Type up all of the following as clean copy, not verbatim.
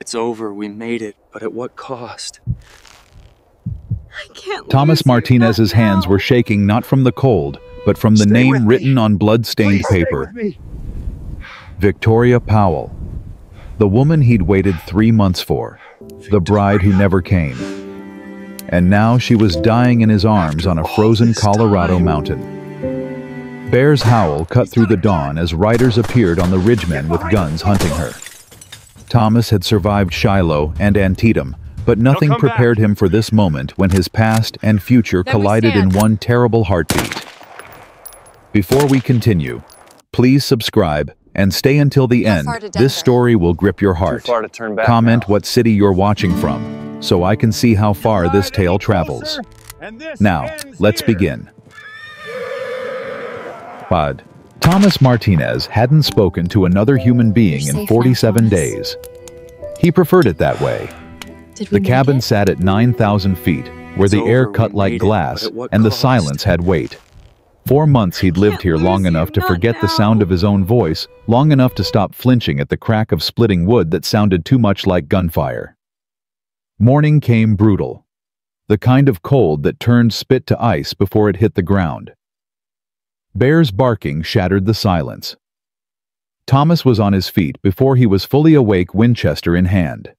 It's over, we made it, but at what cost? I can't. Thomas Martinez's hands were shaking not from the cold, but from the name written on blood-stained paper. Victoria Powell. The woman he'd waited 3 months for. The bride who never came. And now she was dying in his arms on a frozen Colorado mountain. Bear's howl cut through the dawn as riders appeared on the ridgemen with guns hunting her. Thomas had survived Shiloh and Antietam, but nothing prepared him for this moment when his past and future collided in one terrible heartbeat. Before we continue, please subscribe and stay until the end. This story will grip your heart. Too far to turn back Comment now. what city you're watching from, so I can see how far this tale travels. Now, let's begin. Pod. Thomas Martinez hadn't spoken to another human being in 47 days. He preferred it that way. The cabin sat at 9,000 feet, where the air cut like glass and the silence had weight. 4 months he'd lived here long enough to forget the sound of his own voice, long enough to stop flinching at the crack of splitting wood that sounded too much like gunfire. Morning came brutal. The kind of cold that turned spit to ice before it hit the ground. Bear's barking shattered the silence. Thomas was on his feet before he was fully awake, Winchester in hand.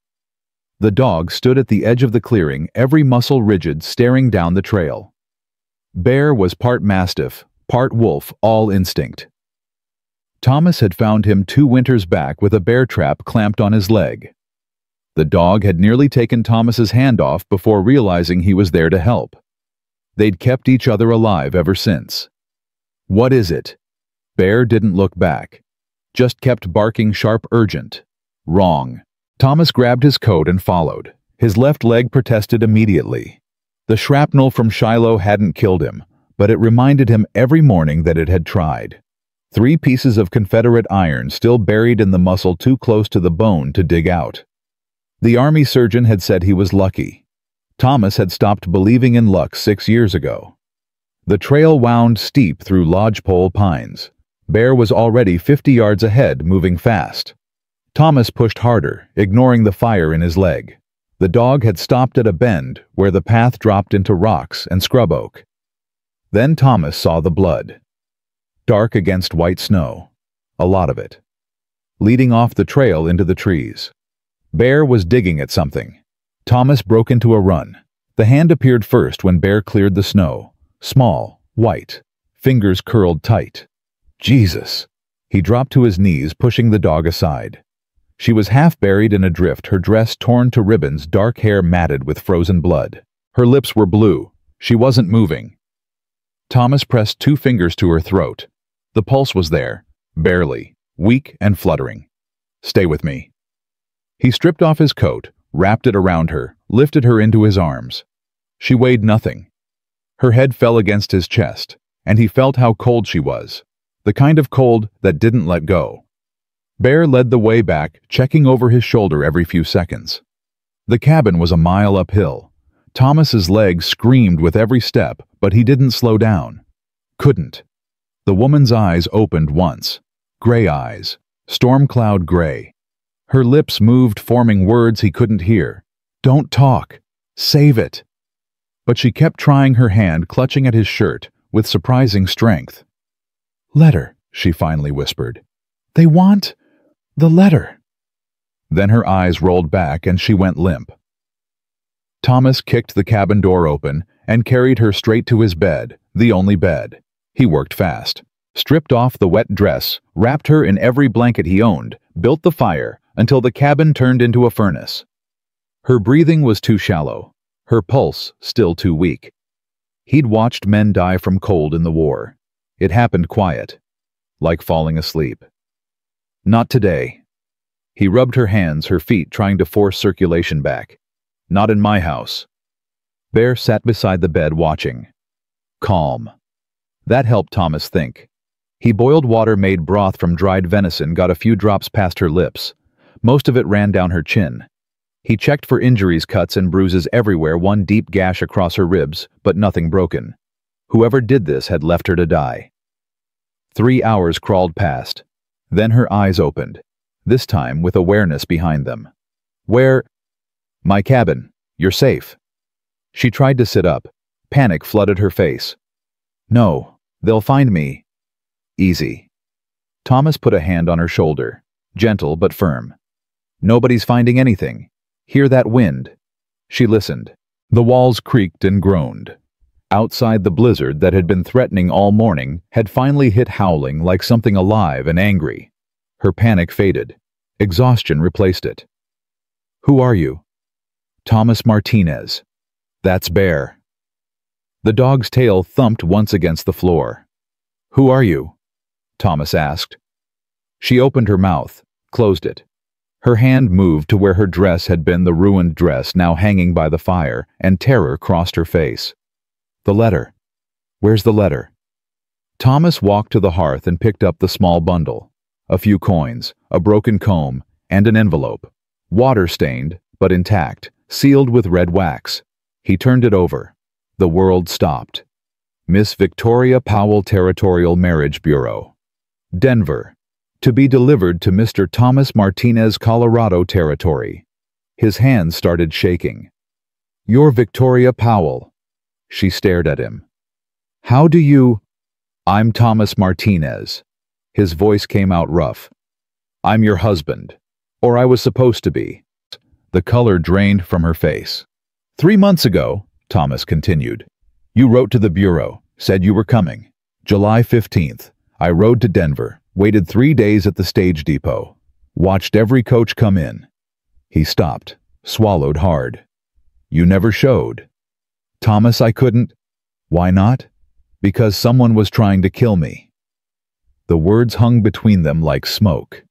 The dog stood at the edge of the clearing, every muscle rigid, staring down the trail. Bear was part mastiff, part wolf, all instinct. Thomas had found him 2 winters back with a bear trap clamped on his leg. The dog had nearly taken Thomas's hand off before realizing he was there to help. They'd kept each other alive ever since. What is it? Bear didn't look back. Just kept barking sharp, urgent. Wrong. Thomas grabbed his coat and followed. His left leg protested immediately. The shrapnel from Shiloh hadn't killed him, but it reminded him every morning that it had tried. 3 pieces of Confederate iron still buried in the muscle too close to the bone to dig out. The army surgeon had said he was lucky. Thomas had stopped believing in luck 6 years ago. The trail wound steep through lodgepole pines. Bear was already 50 yards ahead, moving fast. Thomas pushed harder, ignoring the fire in his leg. The dog had stopped at a bend where the path dropped into rocks and scrub oak. Then Thomas saw the blood. Dark against white snow. A lot of it. Leading off the trail into the trees. Bear was digging at something. Thomas broke into a run. The hand appeared first when Bear cleared the snow. Small, white, fingers curled tight. Jesus! He dropped to his knees, pushing the dog aside. She was half buried in a drift, her dress torn to ribbons, dark hair matted with frozen blood. Her lips were blue. She wasn't moving. Thomas pressed 2 fingers to her throat. The pulse was there, barely, weak and fluttering. Stay with me. He stripped off his coat, wrapped it around her, lifted her into his arms. She weighed nothing. Her head fell against his chest, and he felt how cold she was, the kind of cold that didn't let go. Bear led the way back, checking over his shoulder every few seconds. The cabin was a mile uphill. Thomas's legs screamed with every step, but he didn't slow down. Couldn't. The woman's eyes opened once. Gray eyes. Storm cloud gray. Her lips moved, forming words he couldn't hear. Don't talk. Save it. But she kept trying, her hand clutching at his shirt with surprising strength. Letter, she finally whispered. They want the letter. Then her eyes rolled back and she went limp. Thomas kicked the cabin door open and carried her straight to his bed, the only bed. He worked fast, stripped off the wet dress, wrapped her in every blanket he owned, built the fire until the cabin turned into a furnace. Her breathing was too shallow, her pulse still too weak. He'd watched men die from cold in the war. It happened quiet, like falling asleep. Not today. He rubbed her hands, her feet, trying to force circulation back. Not in my house. Bear sat beside the bed watching. Calm. That helped Thomas think. He boiled water, made broth from dried venison, got a few drops past her lips. Most of it ran down her chin. He checked for injuries, cuts and bruises everywhere, one deep gash across her ribs, but nothing broken. Whoever did this had left her to die. 3 hours crawled past. Then her eyes opened, this time with awareness behind them. Where? My cabin. You're safe. She tried to sit up. Panic flooded her face. No, they'll find me. Easy. Thomas put a hand on her shoulder, gentle but firm. Nobody's finding anything. Hear that wind? She listened. The walls creaked and groaned. Outside, the blizzard that had been threatening all morning had finally hit, howling like something alive and angry. Her panic faded. Exhaustion replaced it. Who are you? Thomas Martinez. That's Bear. The dog's tail thumped once against the floor. Who are you? Thomas asked. She opened her mouth, closed it. Her hand moved to where her dress had been, the ruined dress now hanging by the fire, and terror crossed her face. The letter. Where's the letter? Thomas walked to the hearth and picked up the small bundle. A few coins, a broken comb, and an envelope. Water-stained, but intact, sealed with red wax. He turned it over. The world stopped. Miss Victoria Powell Territorial Marriage Bureau. Denver. To be delivered to Mr. Thomas Martinez, Colorado Territory. His hands started shaking. You're Victoria Powell. She stared at him. How do you... I'm Thomas Martinez. His voice came out rough. I'm your husband. Or I was supposed to be. The color drained from her face. 3 months ago, Thomas continued, you wrote to the Bureau, said you were coming. July 15th, I rode to Denver, waited 3 days at the stage depot, watched every coach come in. He stopped, swallowed hard. You never showed. Thomas, I couldn't. Why not? Because someone was trying to kill me. The words hung between them like smoke.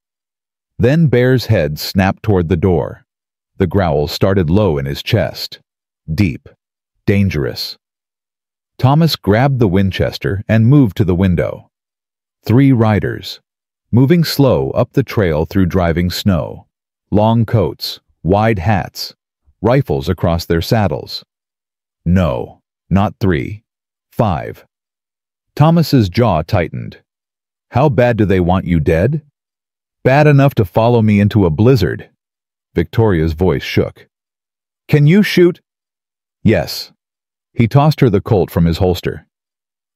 Then Bear's head snapped toward the door. The growl started low in his chest. Deep. Dangerous. Thomas grabbed the Winchester and moved to the window. 3 riders. Moving slow up the trail through driving snow. Long coats, wide hats, rifles across their saddles. No, not 3. 5. Thomas's jaw tightened. How bad do they want you dead? Bad enough to follow me into a blizzard. Victoria's voice shook. Can you shoot? Yes. He tossed her the Colt from his holster.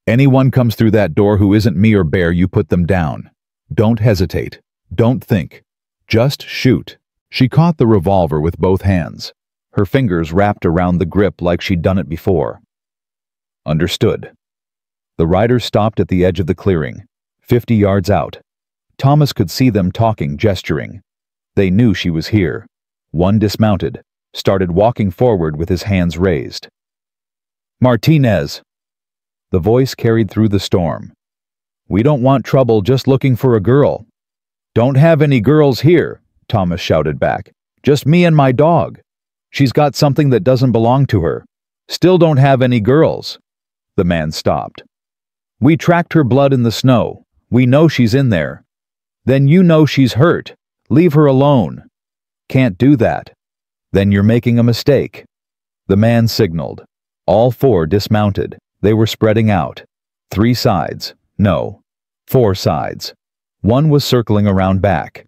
Anyone comes through that door who isn't me or Bear, you put them down. Don't hesitate. Don't think. Just shoot. She caught the revolver with both hands. Her fingers wrapped around the grip like she'd done it before. Understood. The riders stopped at the edge of the clearing, 50 yards out. Thomas could see them talking, gesturing. They knew she was here. One dismounted, started walking forward with his hands raised. Martinez! The voice carried through the storm. We don't want trouble, just looking for a girl. Don't have any girls here, Thomas shouted back. Just me and my dog. She's got something that doesn't belong to her. Still don't have any girls. The man stopped. We tracked her blood in the snow. We know she's in there. Then you know she's hurt. Leave her alone. Can't do that. Then you're making a mistake. The man signaled. All 4 dismounted. They were spreading out. 3 sides. No. 4 sides. One was circling around back.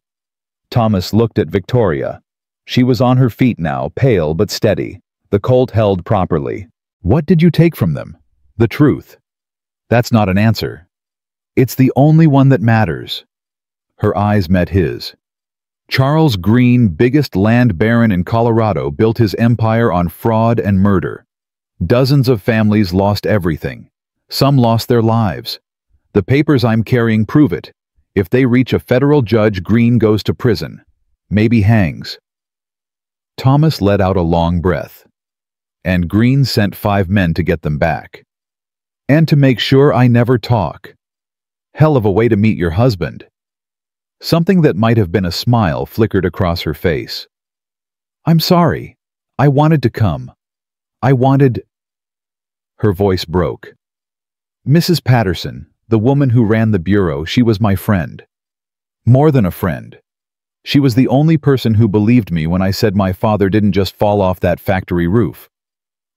Thomas looked at Victoria. She was on her feet now, pale but steady. The Colt held properly. What did you take from them? The truth. That's not an answer. It's the only one that matters. Her eyes met his. Charles Green, biggest land baron in Colorado, built his empire on fraud and murder. Dozens of families lost everything. Some lost their lives. The papers I'm carrying prove it. If they reach a federal judge, Green goes to prison. Maybe hangs. Thomas let out a long breath. And Green sent 5 men to get them back. And to make sure I never talk. Hell of a way to meet your husband. Something that might have been a smile flickered across her face. I'm sorry. I wanted to come. I wanted... Her voice broke. Mrs. Patterson, the woman who ran the bureau, she was my friend. More than a friend. She was the only person who believed me when I said my father didn't just fall off that factory roof.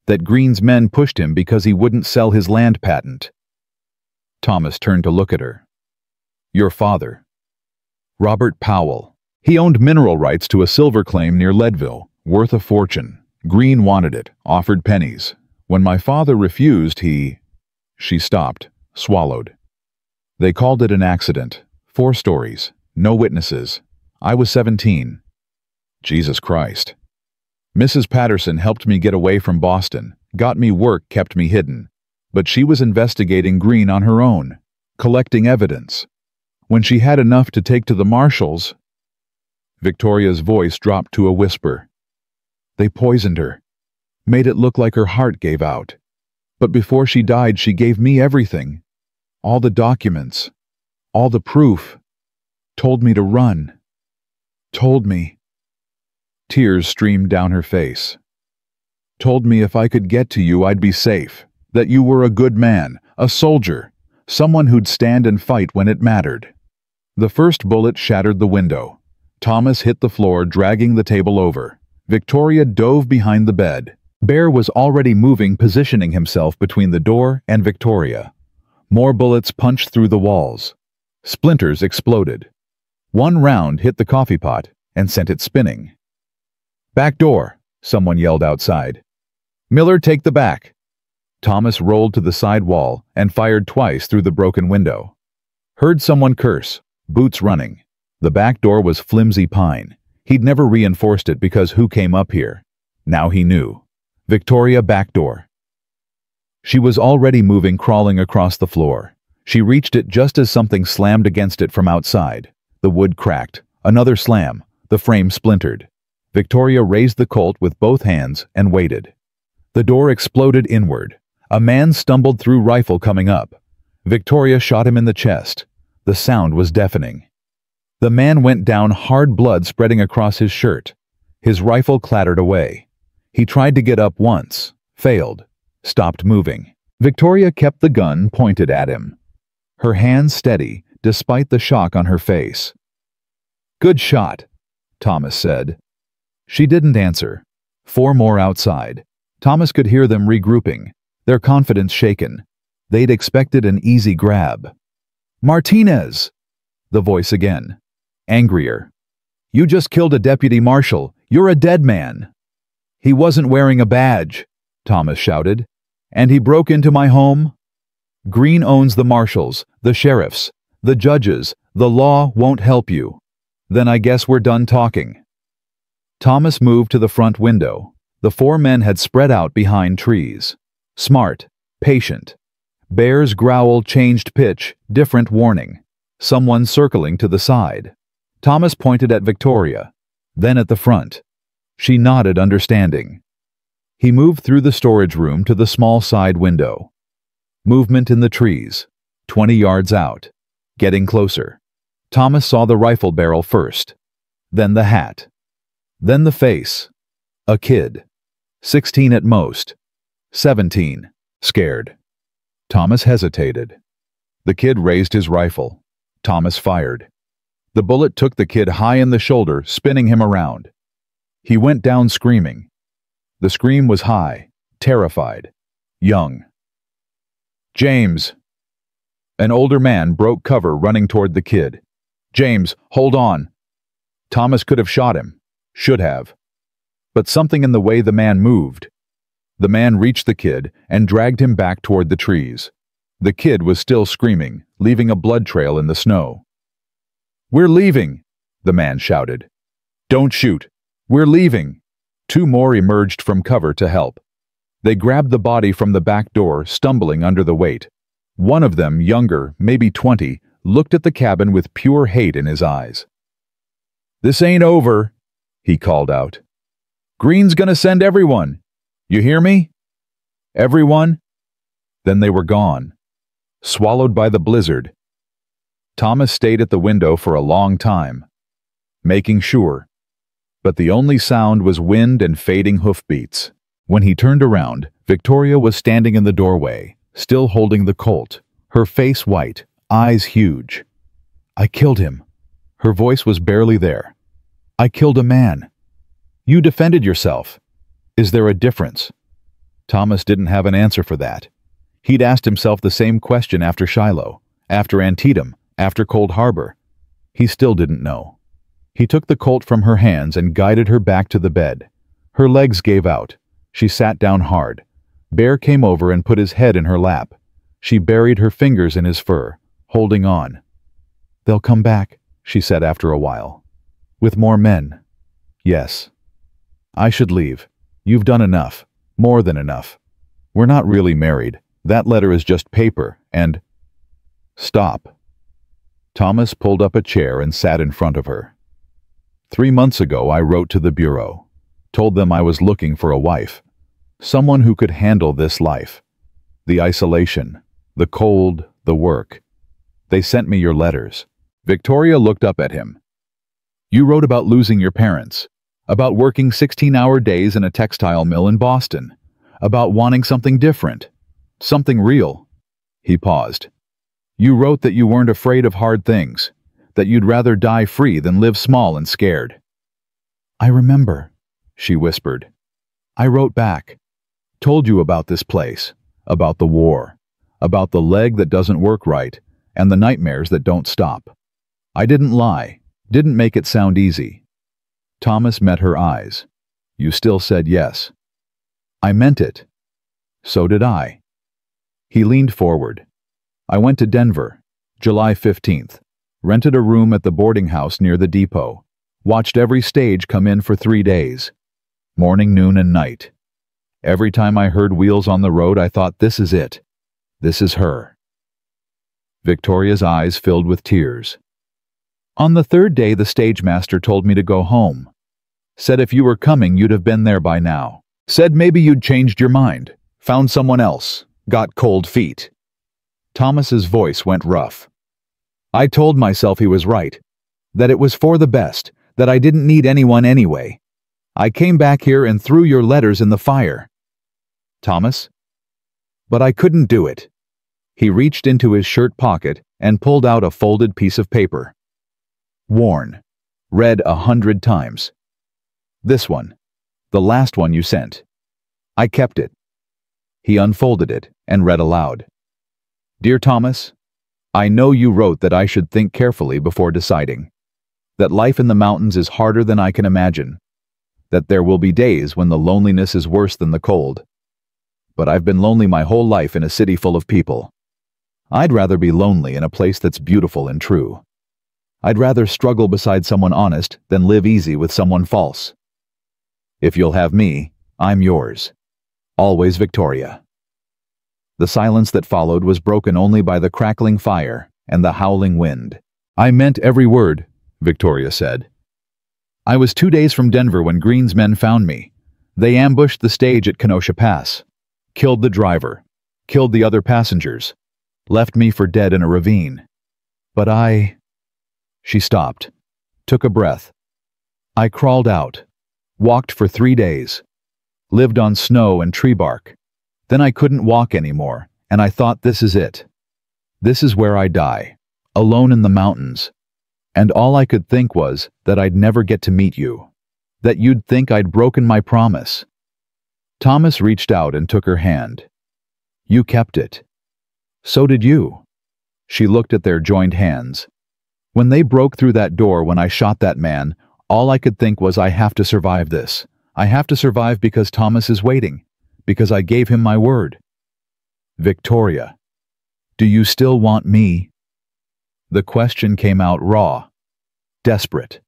That Green's men pushed him because he wouldn't sell his land patent. Thomas turned to look at her. Your father. Robert Powell. He owned mineral rights to a silver claim near Leadville, worth a fortune. Green wanted it, offered pennies. When my father refused, She stopped, swallowed. They called it an accident. 4 stories. No witnesses. I was 17. Jesus Christ. Mrs. Patterson helped me get away from Boston, got me work, kept me hidden. But she was investigating Green on her own, collecting evidence. When she had enough to take to the marshals, Victoria's voice dropped to a whisper. They poisoned her, made it look like her heart gave out. But before she died, she gave me everything. All the documents, all the proof. Told me to run. Told me. Tears streamed down her face. Told me if I could get to you, I'd be safe. That you were a good man, a soldier, someone who'd stand and fight when it mattered. The first bullet shattered the window. Thomas hit the floor, dragging the table over. Victoria dove behind the bed. Bear was already moving, positioning himself between the door and Victoria. More bullets punched through the walls. Splinters exploded. One round hit the coffee pot and sent it spinning. Back door, someone yelled outside. Miller, take the back. Thomas rolled to the side wall and fired twice through the broken window. Heard someone curse, boots running. The back door was flimsy pine. He'd never reinforced it because who came up here? Now he knew. Victoria, back door. She was already moving, crawling across the floor. She reached it just as something slammed against it from outside. The wood cracked. Another slam. The frame splintered. Victoria raised the Colt with both hands and waited. The door exploded inward. A man stumbled through, rifle coming up. Victoria shot him in the chest. The sound was deafening. The man went down, hard blood spreading across his shirt. His rifle clattered away. He tried to get up once, failed, stopped moving. Victoria kept the gun pointed at him. Her hands steady, despite the shock on her face. Good shot, Thomas said. She didn't answer. 4 more outside. Thomas could hear them regrouping, their confidence shaken. They'd expected an easy grab. Martinez! The voice again. Angrier. You just killed a deputy marshal. You're a dead man. He wasn't wearing a badge, Thomas shouted. And he broke into my home? Green owns the marshals, the sheriffs, the judges. The law won't help you. Then I guess we're done talking. Thomas moved to the front window. The 4 men had spread out behind trees. Smart, patient. Bear's growl changed pitch, different warning. Someone circling to the side. Thomas pointed at Victoria, then at the front. She nodded, understanding. He moved through the storage room to the small side window. Movement in the trees, 20 yards out. Getting closer. Thomas saw the rifle barrel first, then the hat, then the face. A kid. 16 at most. 17. Scared. Thomas hesitated. The kid raised his rifle. Thomas fired. The bullet took the kid high in the shoulder, spinning him around. He went down screaming. The scream was high, terrified, young. James! An older man broke cover, running toward the kid. James, hold on! Thomas could have shot him. Should have. But something in the way the man moved. The man reached the kid and dragged him back toward the trees. The kid was still screaming, leaving a blood trail in the snow. We're leaving, the man shouted. Don't shoot. We're leaving. 2 more emerged from cover to help. They grabbed the body from the back door, stumbling under the weight. One of them, younger, maybe 20, looked at the cabin with pure hate in his eyes. This ain't over, he called out. Green's gonna send everyone. You hear me? Everyone? Then they were gone, swallowed by the blizzard. Thomas stayed at the window for a long time, making sure. But the only sound was wind and fading hoofbeats. When he turned around, Victoria was standing in the doorway, still holding the Colt, her face white, eyes huge. I killed him. Her voice was barely there. I killed a man. You defended yourself. Is there a difference? Thomas didn't have an answer for that. He'd asked himself the same question after Shiloh, after Antietam, after Cold Harbor. He still didn't know. He took the Colt from her hands and guided her back to the bed. Her legs gave out. She sat down hard. Bear came over and put his head in her lap. She buried her fingers in his fur, holding on. "They'll come back," she said after a while. "With more men." "Yes." "I should leave. You've done enough. More than enough. We're not really married. That letter is just paper, and—" "Stop." Thomas pulled up a chair and sat in front of her. 3 months ago, I wrote to the bureau, told them I was looking for a wife, someone who could handle this life. The isolation, the cold, the work. They sent me your letters. Victoria looked up at him. "You wrote about losing your parents, about working 16-hour days in a textile mill in Boston, about wanting something different, something real." He paused. "You wrote that you weren't afraid of hard things, that you'd rather die free than live small and scared." "I remember," she whispered. "I wrote back. Told you about this place, about the war, about the leg that doesn't work right, and the nightmares that don't stop. I didn't lie, didn't make it sound easy." Thomas met her eyes. "You still said yes." "I meant it." "So did I." He leaned forward. "I went to Denver, July 15th, rented a room at the boarding house near the depot, watched every stage come in for 3 days, morning, noon, and night. Every time I heard wheels on the road, I thought, this is it. This is her." Victoria's eyes filled with tears. "On the 3rd day, the stage master told me to go home. Said if you were coming, you'd have been there by now. Said maybe you'd changed your mind, found someone else, got cold feet." Thomas's voice went rough. "I told myself he was right, that it was for the best, that I didn't need anyone anyway. I came back here and threw your letters in the fire." "Thomas?" "But I couldn't do it." He reached into his shirt pocket and pulled out a folded piece of paper. Worn. Read 100 times. "This one. The last one you sent. I kept it." He unfolded it and read aloud. "Dear Thomas, I know you wrote that I should think carefully before deciding. That life in the mountains is harder than I can imagine. That there will be days when the loneliness is worse than the cold. But I've been lonely my whole life in a city full of people. I'd rather be lonely in a place that's beautiful and true. I'd rather struggle beside someone honest than live easy with someone false. If you'll have me, I'm yours. Always, Victoria." The silence that followed was broken only by the crackling fire and the howling wind. "I meant every word," Victoria said. "I was 2 days from Denver when Green's men found me. They ambushed the stage at Kenosha Pass, killed the driver, killed the other passengers, left me for dead in a ravine. But I—" She stopped, took a breath. "I crawled out, walked for 3 days, lived on snow and tree bark. Then I couldn't walk anymore, and I thought, this is it. This is where I die, alone in the mountains. And all I could think was that I'd never get to meet you, that you'd think I'd broken my promise." Thomas reached out and took her hand. "You kept it. So did you." She looked at their joined hands. "When they broke through that door when I shot that man, all I could think was, I have to survive this. I have to survive because Thomas is waiting, because I gave him my word. Victoria, do you still want me?" The question came out raw, desperate.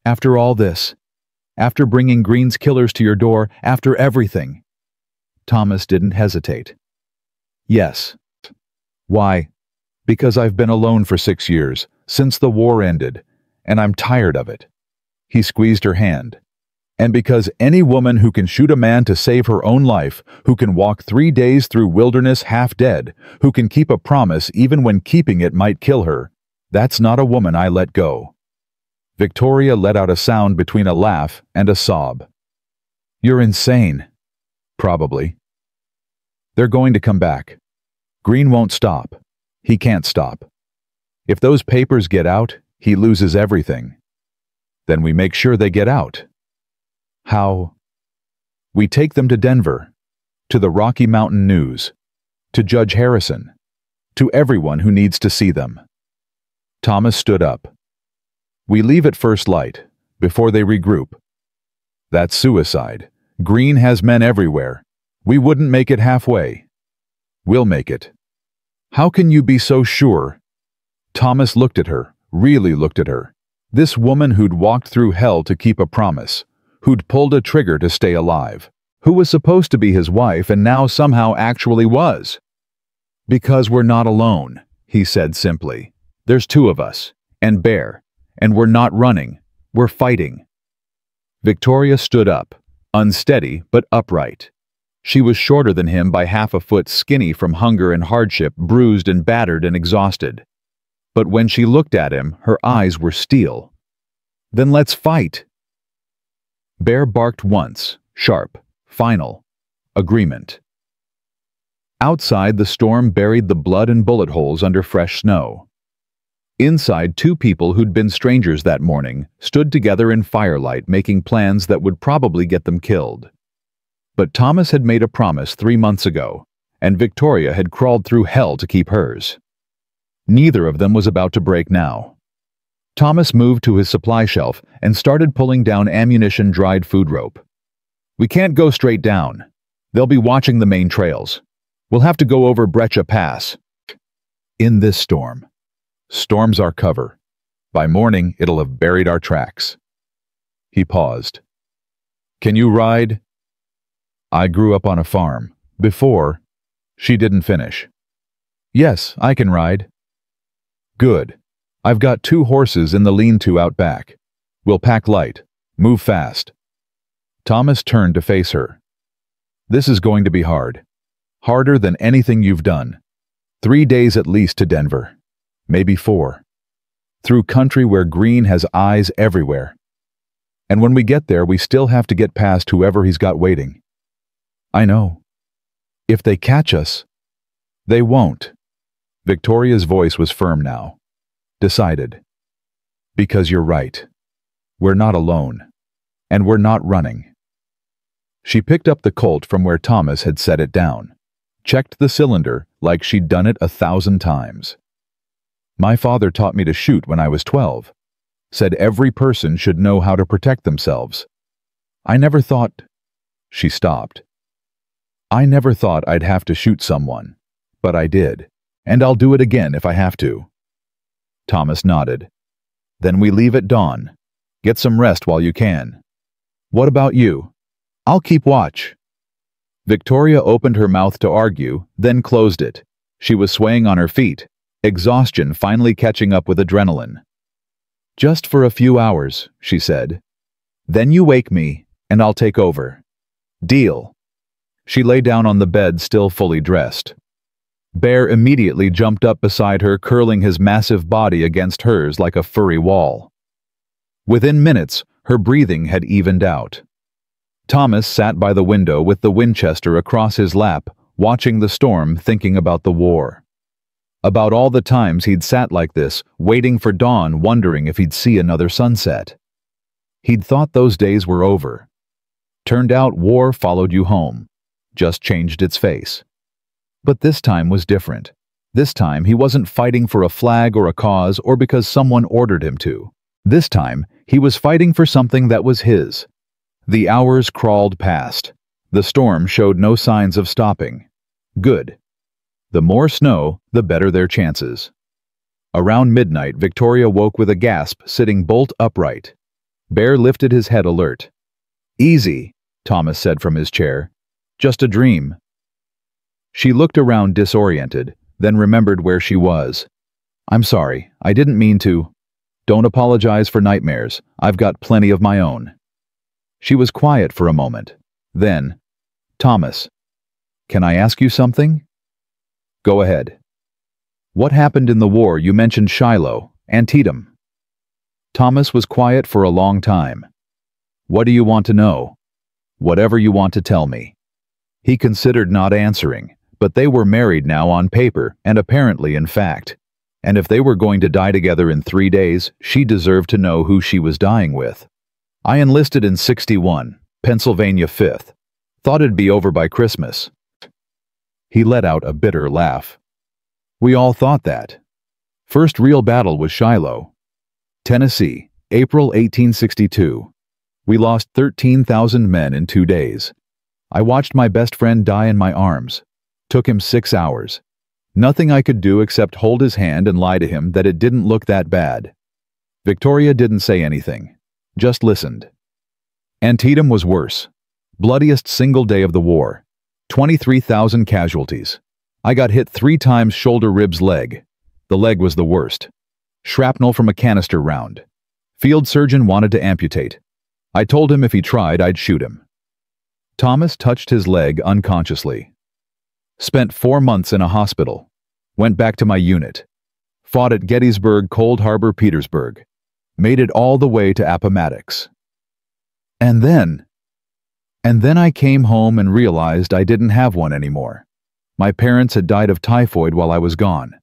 "After all this, after bringing Green's killers to your door, after everything?" Thomas didn't hesitate. "Yes." "Why?" "Because I've been alone for 6 years, since the war ended, and I'm tired of it." He squeezed her hand. "And because any woman who can shoot a man to save her own life, who can walk 3 days through wilderness half dead, who can keep a promise even when keeping it might kill her, that's not a woman I let go." Victoria let out a sound between a laugh and a sob. "You're insane." "Probably." "They're going to come back. Green won't stop. He can't stop. If those papers get out, he loses everything. Then we make sure they get out." "How?" "We take them to Denver, to the Rocky Mountain News, to Judge Harrison, to everyone who needs to see them." Thomas stood up. We leave at first light, before they regroup. That's suicide. Green has men everywhere. We wouldn't make it halfway. We'll make it. How can you be so sure? Thomas looked at her, really looked at her. This woman who'd walked through hell to keep a promise, who'd pulled a trigger to stay alive, who was supposed to be his wife and now somehow actually was. Because we're not alone, he said simply. There's two of us, and Bear, and we're not running, we're fighting. Victoria stood up, unsteady but upright. She was shorter than him by half a foot, skinny from hunger and hardship, bruised and battered and exhausted. But when she looked at him, her eyes were steel. Then let's fight. Bear barked once, sharp, final. Agreement. Outside, the storm buried the blood and bullet holes under fresh snow. Inside, two people who'd been strangers that morning stood together in firelight, making plans that would probably get them killed. But Thomas had made a promise 3 months ago, and Victoria had crawled through hell to keep hers. Neither of them was about to break now. Thomas moved to his supply shelf and started pulling down ammunition dried food rope. We can't go straight down. They'll be watching the main trails. We'll have to go over Brecha Pass. In this storm. Storm's our cover. By morning, it'll have buried our tracks. He paused. Can you ride? I grew up on a farm. Before, she didn't finish. Yes, I can ride. Good. I've got 2 horses in the lean-to out back. We'll pack light. Move fast. Thomas turned to face her. This is going to be hard. Harder than anything you've done. 3 days at least to Denver. Maybe 4. Through country where Green has eyes everywhere. And when we get there, we still have to get past whoever he's got waiting. I know. If they catch us, they won't. Victoria's voice was firm now. Decided. Because you're right. We're not alone. And we're not running. She picked up the Colt from where Thomas had set it down. Checked the cylinder like she'd done it 1,000 times. My father taught me to shoot when I was 12. Said every person should know how to protect themselves. I never thought... She stopped. I never thought I'd have to shoot someone. But I did. And I'll do it again if I have to. Thomas nodded. Then we leave at dawn. Get some rest while you can. What about you? I'll keep watch. Victoria opened her mouth to argue, then closed it. She was swaying on her feet, exhaustion finally catching up with adrenaline. Just for a few hours, she said. Then you wake me, and I'll take over. Deal. She lay down on the bed, still fully dressed. Bear immediately jumped up beside her, curling his massive body against hers like a furry wall. Within minutes, her breathing had evened out. Thomas sat by the window with the Winchester across his lap, watching the storm, thinking about the war. About all the times he'd sat like this, waiting for dawn, wondering if he'd see another sunset. He'd thought those days were over. Turned out war followed you home, just changed its face. But this time was different. This time he wasn't fighting for a flag or a cause or because someone ordered him to. This time he was fighting for something that was his. The hours crawled past. The storm showed no signs of stopping. Good. The more snow, the better their chances. Around midnight, Victoria woke with a gasp, sitting bolt upright. Bear lifted his head alert. Easy, Thomas said from his chair. Just a dream. She looked around disoriented, then remembered where she was. I'm sorry, I didn't mean to. Don't apologize for nightmares. I've got plenty of my own. She was quiet for a moment. Then, Thomas, can I ask you something? Go ahead. What happened in the war? You mentioned Shiloh, Antietam. Thomas was quiet for a long time. What do you want to know? Whatever you want to tell me. He considered not answering, but they were married now on paper and apparently in fact. And if they were going to die together in 3 days, she deserved to know who she was dying with. I enlisted in '61, Pennsylvania 5th. Thought it'd be over by Christmas. He let out a bitter laugh. We all thought that. First real battle was Shiloh. Tennessee, April 1862. We lost 13,000 men in 2 days. I watched my best friend die in my arms. Took him 6 hours. Nothing I could do except hold his hand and lie to him that it didn't look that bad. Victoria didn't say anything, just listened. Antietam was worse. Bloodiest single day of the war. 23,000 casualties. I got hit 3 times shoulder ribs leg. The leg was the worst. Shrapnel from a canister round. Field surgeon wanted to amputate. I told him if he tried, I'd shoot him. Thomas touched his leg unconsciously. Spent 4 months in a hospital. Went back to my unit. Fought at Gettysburg, Cold Harbor, Petersburg. Made it all the way to Appomattox. And then I came home and realized I didn't have one anymore. My parents had died of typhoid while I was gone.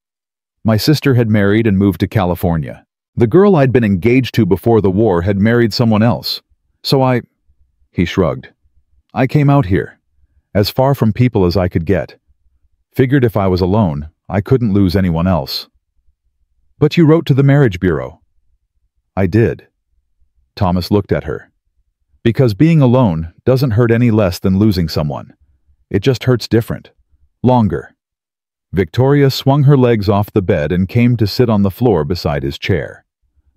My sister had married and moved to California. The girl I'd been engaged to before the war had married someone else. So he shrugged. I came out here, as far from people as I could get. Figured if I was alone, I couldn't lose anyone else. But you wrote to the marriage bureau. I did. Thomas looked at her. Because being alone doesn't hurt any less than losing someone. It just hurts different. Longer. Victoria swung her legs off the bed and came to sit on the floor beside his chair.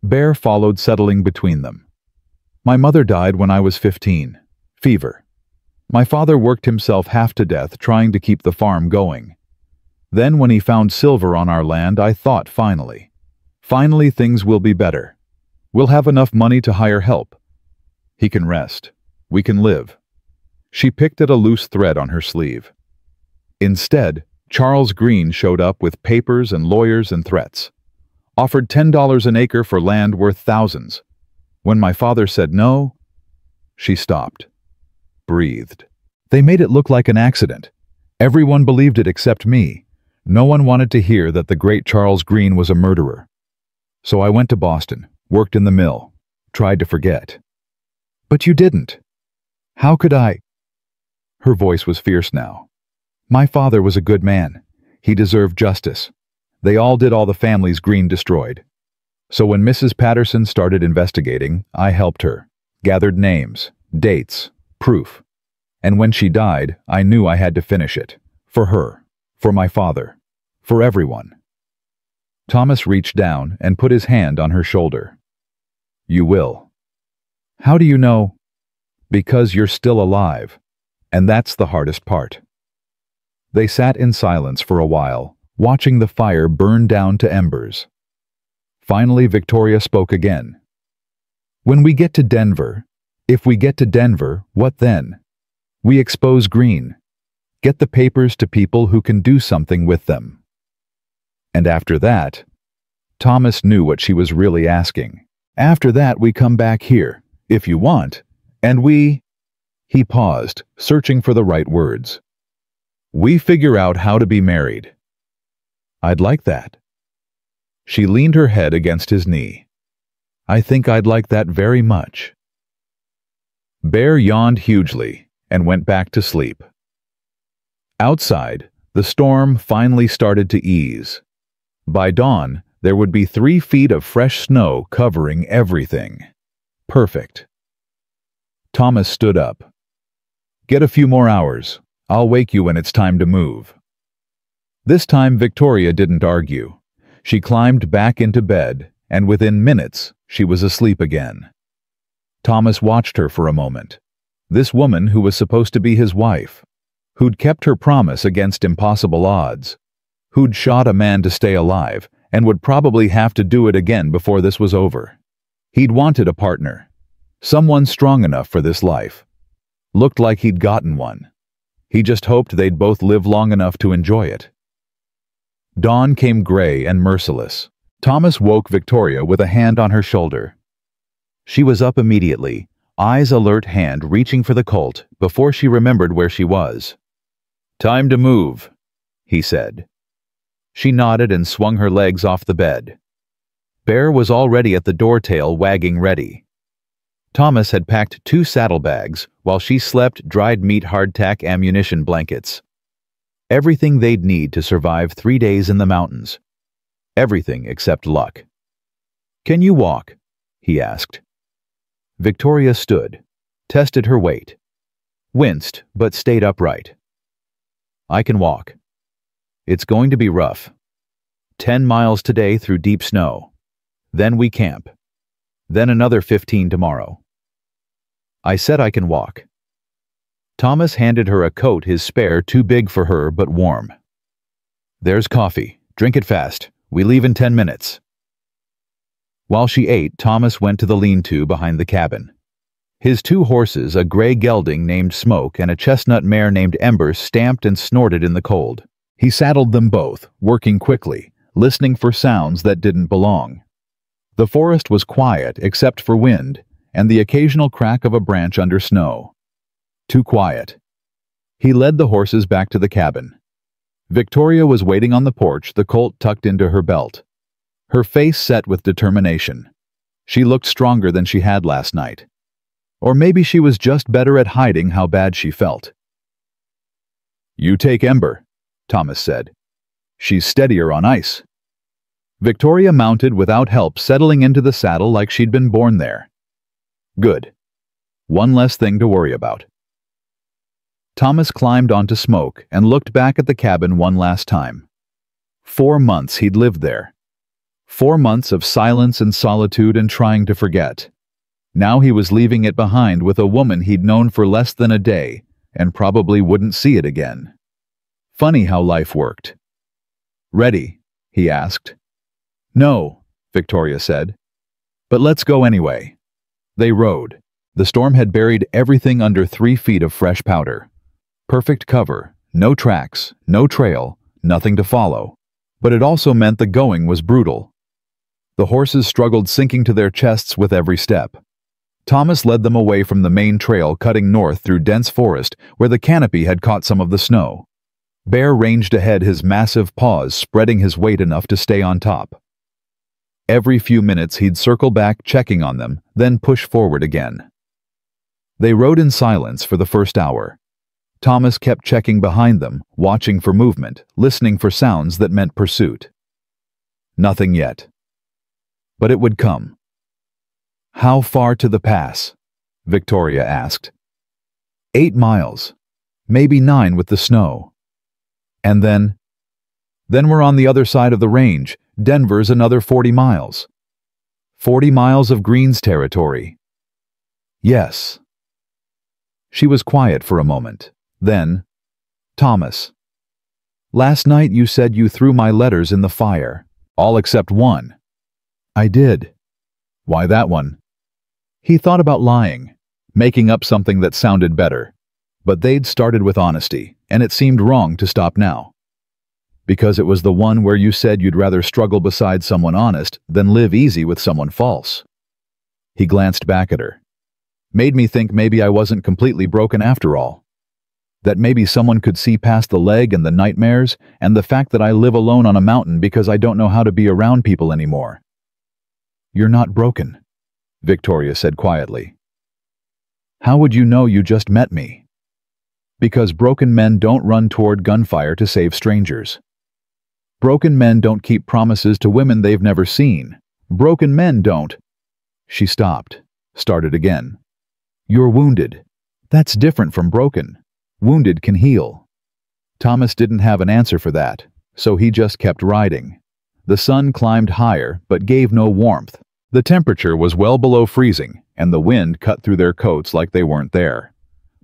Bear followed, settling between them. My mother died when I was 15. Fever. My father worked himself half to death trying to keep the farm going. Then when he found silver on our land, I thought finally things will be better. We'll have enough money to hire help. He can rest. We can live. She picked at a loose thread on her sleeve. Instead, Charles Green showed up with papers and lawyers and threats. Offered $10 an acre for land worth thousands. When my father said no, she stopped. Breathed. They made it look like an accident. Everyone believed it except me. No one wanted to hear that the great Charles Green was a murderer. So I went to Boston, worked in the mill, tried to forget. But you didn't. How could I? Her voice was fierce now. My father was a good man. He deserved justice. They all did all the families Green destroyed. So when Mrs. Patterson started investigating, I helped her, gathered names, dates, proof. And when she died, I knew I had to finish it. For her, for my father, for everyone. Thomas reached down and put his hand on her shoulder. You will. How do you know? Because you're still alive, and that's the hardest part. They sat in silence for a while, watching the fire burn down to embers. Finally, Victoria spoke again. When we get to Denver, if we get to Denver, what then? We expose Green. Get the papers to people who can do something with them. And after that, Thomas knew what she was really asking. After that, we come back here, if you want, and we... He paused, searching for the right words. We figure out how to be married. I'd like that. She leaned her head against his knee. I think I'd like that very much. Bear yawned hugely and went back to sleep. Outside, the storm finally started to ease. By dawn, there would be 3 feet of fresh snow covering everything. Perfect. Thomas stood up. Get a few more hours. I'll wake you when it's time to move. This time Victoria didn't argue. She climbed back into bed, and within minutes, she was asleep again. Thomas watched her for a moment. This woman who was supposed to be his wife, who'd kept her promise against impossible odds, who'd shot a man to stay alive, and would probably have to do it again before this was over. He'd wanted a partner, someone strong enough for this life. Looked like he'd gotten one. He just hoped they'd both live long enough to enjoy it. Dawn came gray and merciless. Thomas woke Victoria with a hand on her shoulder. She was up immediately, eyes alert, hand reaching for the Colt before she remembered where she was. Time to move, he said. She nodded and swung her legs off the bed. Bear was already at the door tail, wagging ready. Thomas had packed 2 saddlebags while she slept dried meat hardtack ammunition blankets. Everything they'd need to survive 3 days in the mountains. Everything except luck. Can you walk? he asked. Victoria stood, tested her weight, winced but stayed upright. I can walk. It's going to be rough. 10 miles today through deep snow. Then we camp. Then another 15 tomorrow. I said I can walk. Thomas handed her a coat, his spare, too big for her but warm. There's coffee. Drink it fast. We leave in 10 minutes. While she ate, Thomas went to the lean-to behind the cabin. His 2 horses, a gray gelding named Smoke and a chestnut mare named Ember, stamped and snorted in the cold. He saddled them both, working quickly, listening for sounds that didn't belong. The forest was quiet except for wind and the occasional crack of a branch under snow. Too quiet. He led the horses back to the cabin. Victoria was waiting on the porch, the colt tucked into her belt. Her face set with determination. She looked stronger than she had last night. Or maybe she was just better at hiding how bad she felt. You take Ember, Thomas said. She's steadier on ice. Victoria mounted without help, settling into the saddle like she'd been born there. Good. One less thing to worry about. Thomas climbed onto Smoke and looked back at the cabin one last time. 4 months he'd lived there. 4 months of silence and solitude and trying to forget. Now he was leaving it behind with a woman he'd known for less than a day and probably wouldn't see it again. Funny how life worked. Ready? He asked. No, Victoria said. But let's go anyway. They rode. The storm had buried everything under 3 feet of fresh powder. Perfect cover, no tracks, no trail, nothing to follow. But it also meant the going was brutal. The horses struggled, sinking to their chests with every step. Thomas led them away from the main trail, cutting north through dense forest where the canopy had caught some of the snow. Bear ranged ahead, his massive paws spreading his weight enough to stay on top. Every few minutes he'd circle back, checking on them, then push forward again. They rode in silence for the first hour. Thomas kept checking behind them, watching for movement, listening for sounds that meant pursuit. Nothing yet. But it would come. How far to the pass? Victoria asked. 8 miles. Maybe 9 with the snow. And then we're on the other side of the range. Denver's another 40 miles. 40 miles of Green's territory. Yes. She was quiet for a moment. Then, Thomas. Last night you said you threw my letters in the fire. All except one. I did. Why that one? He thought about lying, making up something that sounded better. But they'd started with honesty, and it seemed wrong to stop now. Because it was the one where you said you'd rather struggle beside someone honest than live easy with someone false. He glanced back at her. Made me think maybe I wasn't completely broken after all. That maybe someone could see past the leg and the nightmares and the fact that I live alone on a mountain because I don't know how to be around people anymore. You're not broken, Victoria said quietly. How would you know? You just met me? Because broken men don't run toward gunfire to save strangers. Broken men don't keep promises to women they've never seen. Broken men don't. She stopped, started again. You're wounded. That's different from broken. Wounded can heal. Thomas didn't have an answer for that, so he just kept riding. The sun climbed higher, but gave no warmth. The temperature was well below freezing, and the wind cut through their coats like they weren't there.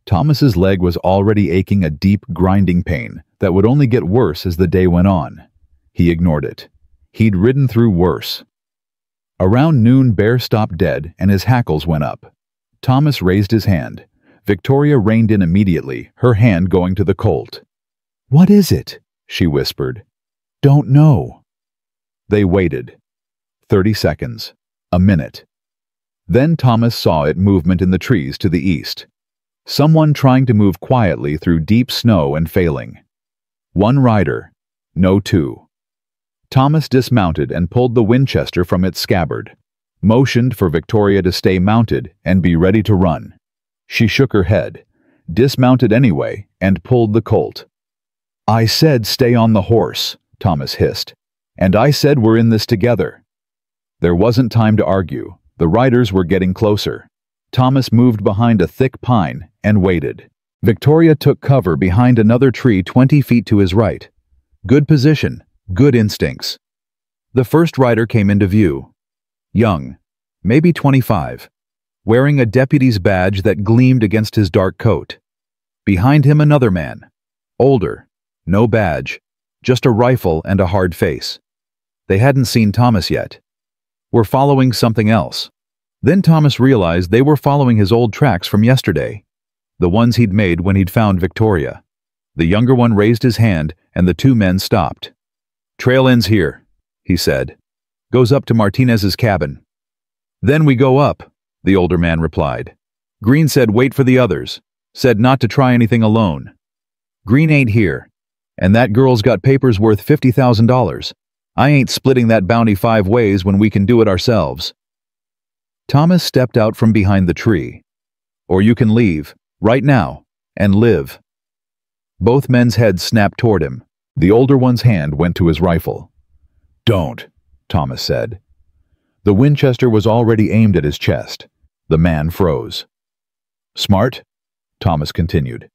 Thomas's leg was already aching, a deep, grinding pain that would only get worse as the day went on. He ignored it. He'd ridden through worse. Around noon, Bear stopped dead, and his hackles went up. Thomas raised his hand. Victoria reined in immediately, her hand going to the colt. What is it? She whispered. Don't know. They waited. 30 seconds. A minute. Then Thomas saw it, movement in the trees to the east. Someone trying to move quietly through deep snow and failing. One rider. No two. Thomas dismounted and pulled the Winchester from its scabbard. Motioned for Victoria to stay mounted and be ready to run. She shook her head, dismounted anyway, and pulled the colt. I said stay on the horse, Thomas hissed. And I said we're in this together. There wasn't time to argue. The riders were getting closer. Thomas moved behind a thick pine and waited. Victoria took cover behind another tree 20 feet to his right. Good position, good instincts. The first rider came into view. Young, maybe 25, wearing a deputy's badge that gleamed against his dark coat. Behind him another man, older, no badge, just a rifle and a hard face. They hadn't seen Thomas yet. Were following something else. Then Thomas realized they were following his old tracks from yesterday, the ones he'd made when he'd found Victoria. The younger one raised his hand and the two men stopped. "Trail ends here," he said. "Goes up to Martinez's cabin." "Then we go up," the older man replied. "Green said wait for the others, said not to try anything alone. Green ain't here, and that girl's got papers worth $50,000. I ain't splitting that bounty 5 ways when we can do it ourselves." Thomas stepped out from behind the tree. "Or you can leave, right now, and live." Both men's heads snapped toward him. The older one's hand went to his rifle. "Don't," Thomas said. The Winchester was already aimed at his chest. The man froze. "Smart," Thomas continued.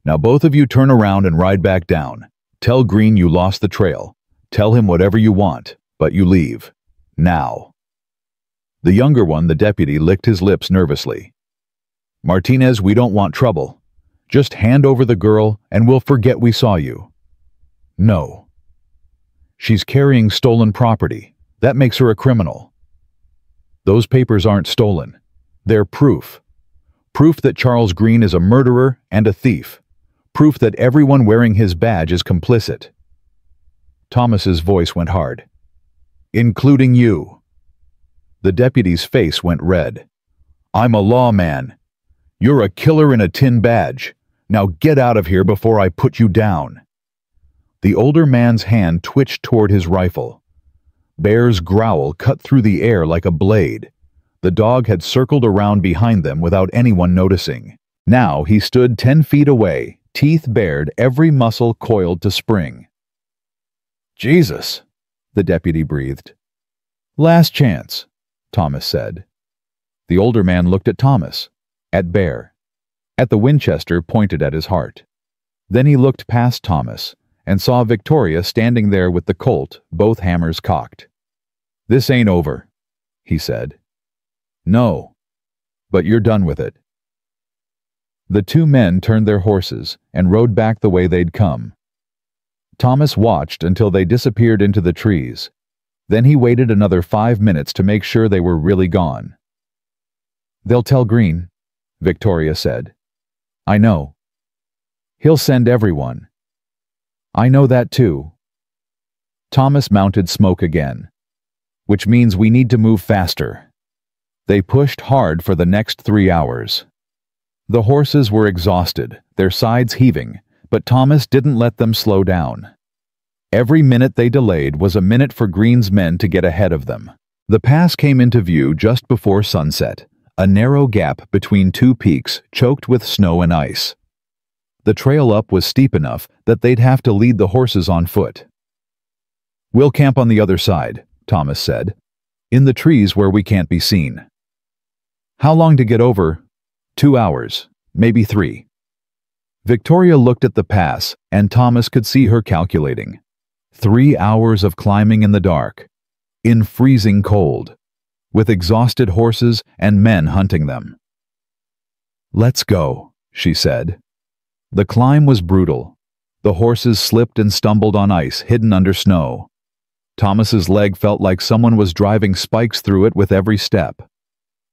"Now both of you turn around and ride back down. Tell Green you lost the trail. Tell him whatever you want, but you leave. Now." The younger one, the deputy, licked his lips nervously. "Martinez, we don't want trouble. Just hand over the girl and we'll forget we saw you." "No." "She's carrying stolen property. That makes her a criminal." "Those papers aren't stolen. They're proof. Proof that Charles Green is a murderer and a thief. Proof that everyone wearing his badge is complicit." Thomas's voice went hard. "Including you." The deputy's face went red. "I'm a lawman. You're a killer in a tin badge. Now get out of here before I put you down." The older man's hand twitched toward his rifle. Bear's growl cut through the air like a blade. The dog had circled around behind them without anyone noticing. Now he stood 10 feet away, teeth bared, every muscle coiled to spring. "Jesus," the deputy breathed. "Last chance," Thomas said. The older man looked at Thomas, at Bear, at the Winchester pointed at his heart. Then he looked past Thomas and saw Victoria standing there with the Colt, both hammers cocked. "This ain't over," he said. "No, but you're done with it." The two men turned their horses and rode back the way they'd come. Thomas watched until they disappeared into the trees. Then he waited another 5 minutes to make sure they were really gone. "They'll tell Green," Victoria said. "I know. He'll send everyone." "I know that too." Thomas mounted smoke again. "Which means we need to move faster." They pushed hard for the next 3 hours. The horses were exhausted, their sides heaving, but Thomas didn't let them slow down. Every minute they delayed was a minute for Green's men to get ahead of them. The pass came into view just before sunset, a narrow gap between two peaks choked with snow and ice. The trail up was steep enough that they'd have to lead the horses on foot. "We'll camp on the other side," Thomas said, "in the trees where we can't be seen." "How long to get over?" 2 hours, maybe 3. Victoria looked at the pass, and Thomas could see her calculating. 3 hours of climbing in the dark, in freezing cold, with exhausted horses and men hunting them. "Let's go," she said. The climb was brutal. The horses slipped and stumbled on ice hidden under snow. Thomas's leg felt like someone was driving spikes through it with every step.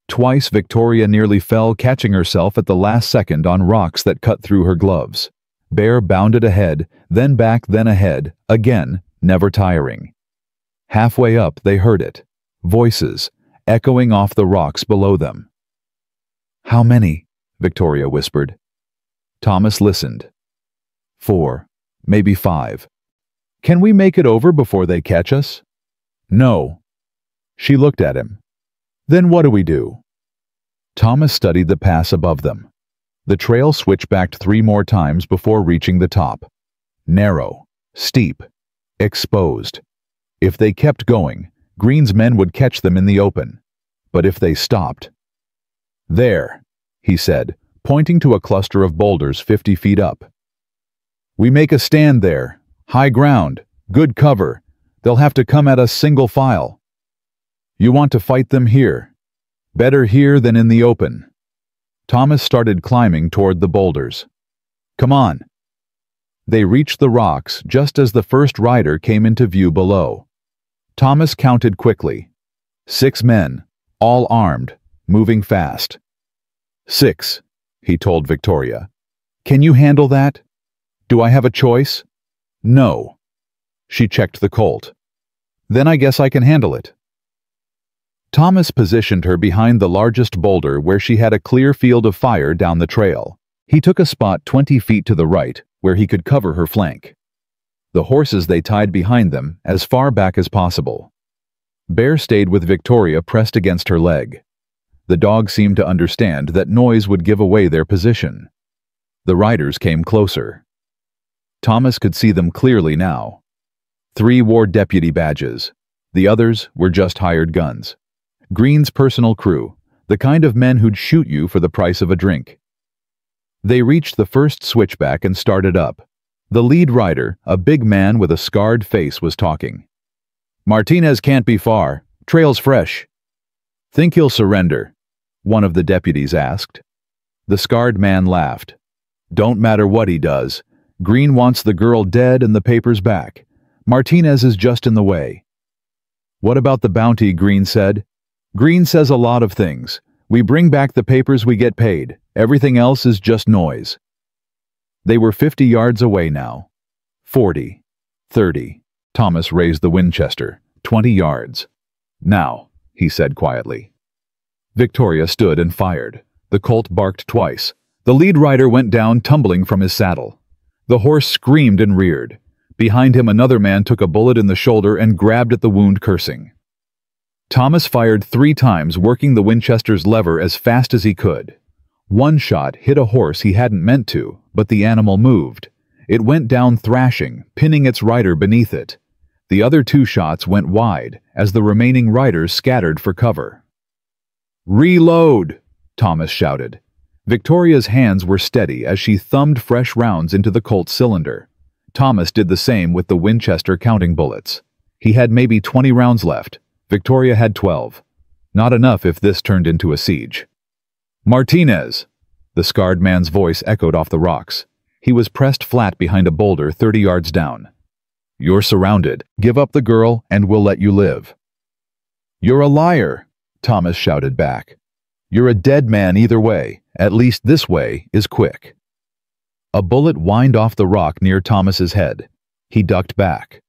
Twice Victoria nearly fell, catching herself at the last second on rocks that cut through her gloves. Bear bounded ahead, then back, then ahead, again, never tiring. Halfway up they heard it, voices, echoing off the rocks below them. "How many?" Victoria whispered. Thomas listened. 4, maybe 5. "Can we make it over before they catch us?" "No." She looked at him. "Then what do we do?" Thomas studied the pass above them. The trail switchbacked 3 more times before reaching the top. Narrow, steep, exposed. If they kept going, Green's men would catch them in the open. But if they stopped... There, he said, pointing to a cluster of boulders 50 feet up. We make a stand there. High ground. Good cover. They'll have to come at us single file. You want to fight them here. Better here than in the open. Thomas started climbing toward the boulders. Come on. They reached the rocks just as the first rider came into view below. Thomas counted quickly. 6 men, all armed, moving fast. 6, he told Victoria. Can you handle that? Do I have a choice? No. She checked the Colt. Then I guess I can handle it. Thomas positioned her behind the largest boulder where she had a clear field of fire down the trail. He took a spot 20 feet to the right where he could cover her flank. The horses they tied behind them as far back as possible. Bear stayed with Victoria pressed against her leg. The dog seemed to understand that noise would give away their position. The riders came closer. Thomas could see them clearly now. 3 wore deputy badges. The others were just hired guns. Green's personal crew, the kind of men who'd shoot you for the price of a drink. They reached the first switchback and started up. The lead rider, a big man with a scarred face, was talking. Martinez can't be far. Trail's fresh. Think he'll surrender? One of the deputies asked. The scarred man laughed. Don't matter what he does. Green wants the girl dead and the papers back. Martinez is just in the way. What about the bounty? Green said. Green says a lot of things. We bring back the papers, we get paid. Everything else is just noise. They were 50 yards away now. 40. 30. Thomas raised the Winchester. 20 yards. Now, he said quietly. Victoria stood and fired. The Colt barked twice. The lead rider went down tumbling from his saddle. The horse screamed and reared. Behind him another man took a bullet in the shoulder and grabbed at the wound, cursing. Thomas fired 3 times, working the Winchester's lever as fast as he could. One shot hit a horse he hadn't meant to, but the animal moved. It went down thrashing, pinning its rider beneath it. The other 2 shots went wide as the remaining riders scattered for cover. Reload! Thomas shouted. Victoria's hands were steady as she thumbed fresh rounds into the Colt's cylinder. Thomas did the same with the Winchester counting bullets. He had maybe 20 rounds left. Victoria had 12. Not enough if this turned into a siege. Martinez! The scarred man's voice echoed off the rocks. He was pressed flat behind a boulder 30 yards down. You're surrounded. Give up the girl and we'll let you live. You're a liar, Thomas shouted back. You're a dead man either way. At least this way is quick. A bullet whined off the rock near Thomas's head. He ducked back.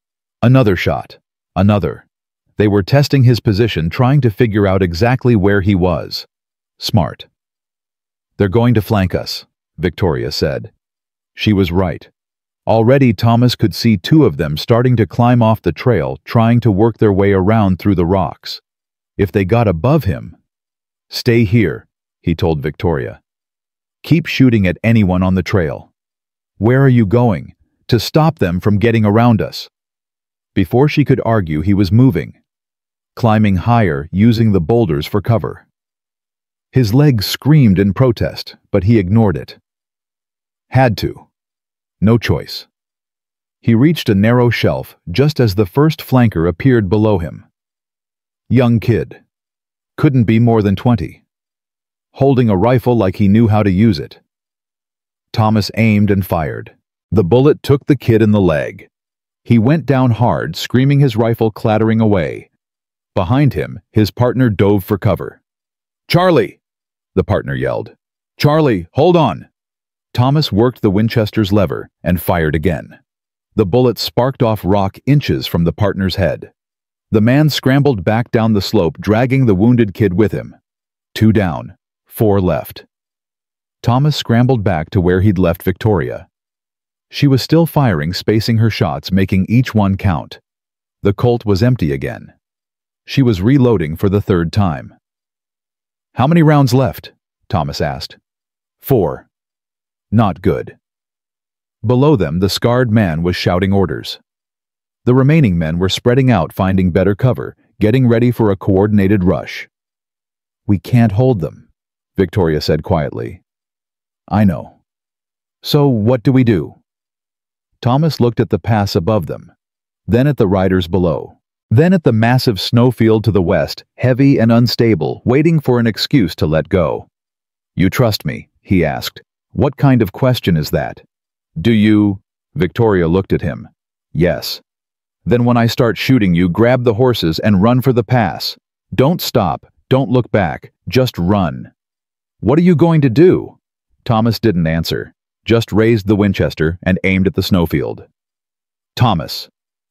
Another shot. Another. They were testing his position, trying to figure out exactly where he was. Smart. They're going to flank us, Victoria said. She was right. Already Thomas could see 2 of them starting to climb off the trail, trying to work their way around through the rocks. If they got above him... Stay here, he told Victoria. Keep shooting at anyone on the trail. Where are you going? To stop them from getting around us. Before she could argue, he was moving. Climbing higher, using the boulders for cover. His legs screamed in protest, but he ignored it. Had to. No choice. He reached a narrow shelf just as the first flanker appeared below him. Young kid. Couldn't be more than 20. Holding a rifle like he knew how to use it. Thomas aimed and fired. The bullet took the kid in the leg. He went down hard, screaming, his rifle clattering away. Behind him, his partner dove for cover. Charlie! The partner yelled. Charlie, hold on! Thomas worked the Winchester's lever and fired again. The bullet sparked off rock inches from the partner's head. The man scrambled back down the slope, dragging the wounded kid with him. 2 down, 4 left. Thomas scrambled back to where he'd left Victoria. She was still firing, spacing her shots, making each one count. The Colt was empty again. She was reloading for the 3rd time. How many rounds left? Thomas asked. 4. Not good. Below them, the scarred man was shouting orders. The remaining men were spreading out, finding better cover, getting ready for a coordinated rush. We can't hold them, Victoria said quietly. I know. So what do we do? Thomas looked at the pass above them, then at the riders below, then at the massive snowfield to the west, heavy and unstable, waiting for an excuse to let go. You trust me? He asked. What kind of question is that? Do you? Victoria looked at him. Yes. Then when I start shooting you, grab the horses and run for the pass. Don't stop, don't look back, just run. What are you going to do? Thomas didn't answer, just raised the Winchester and aimed at the snowfield. Thomas.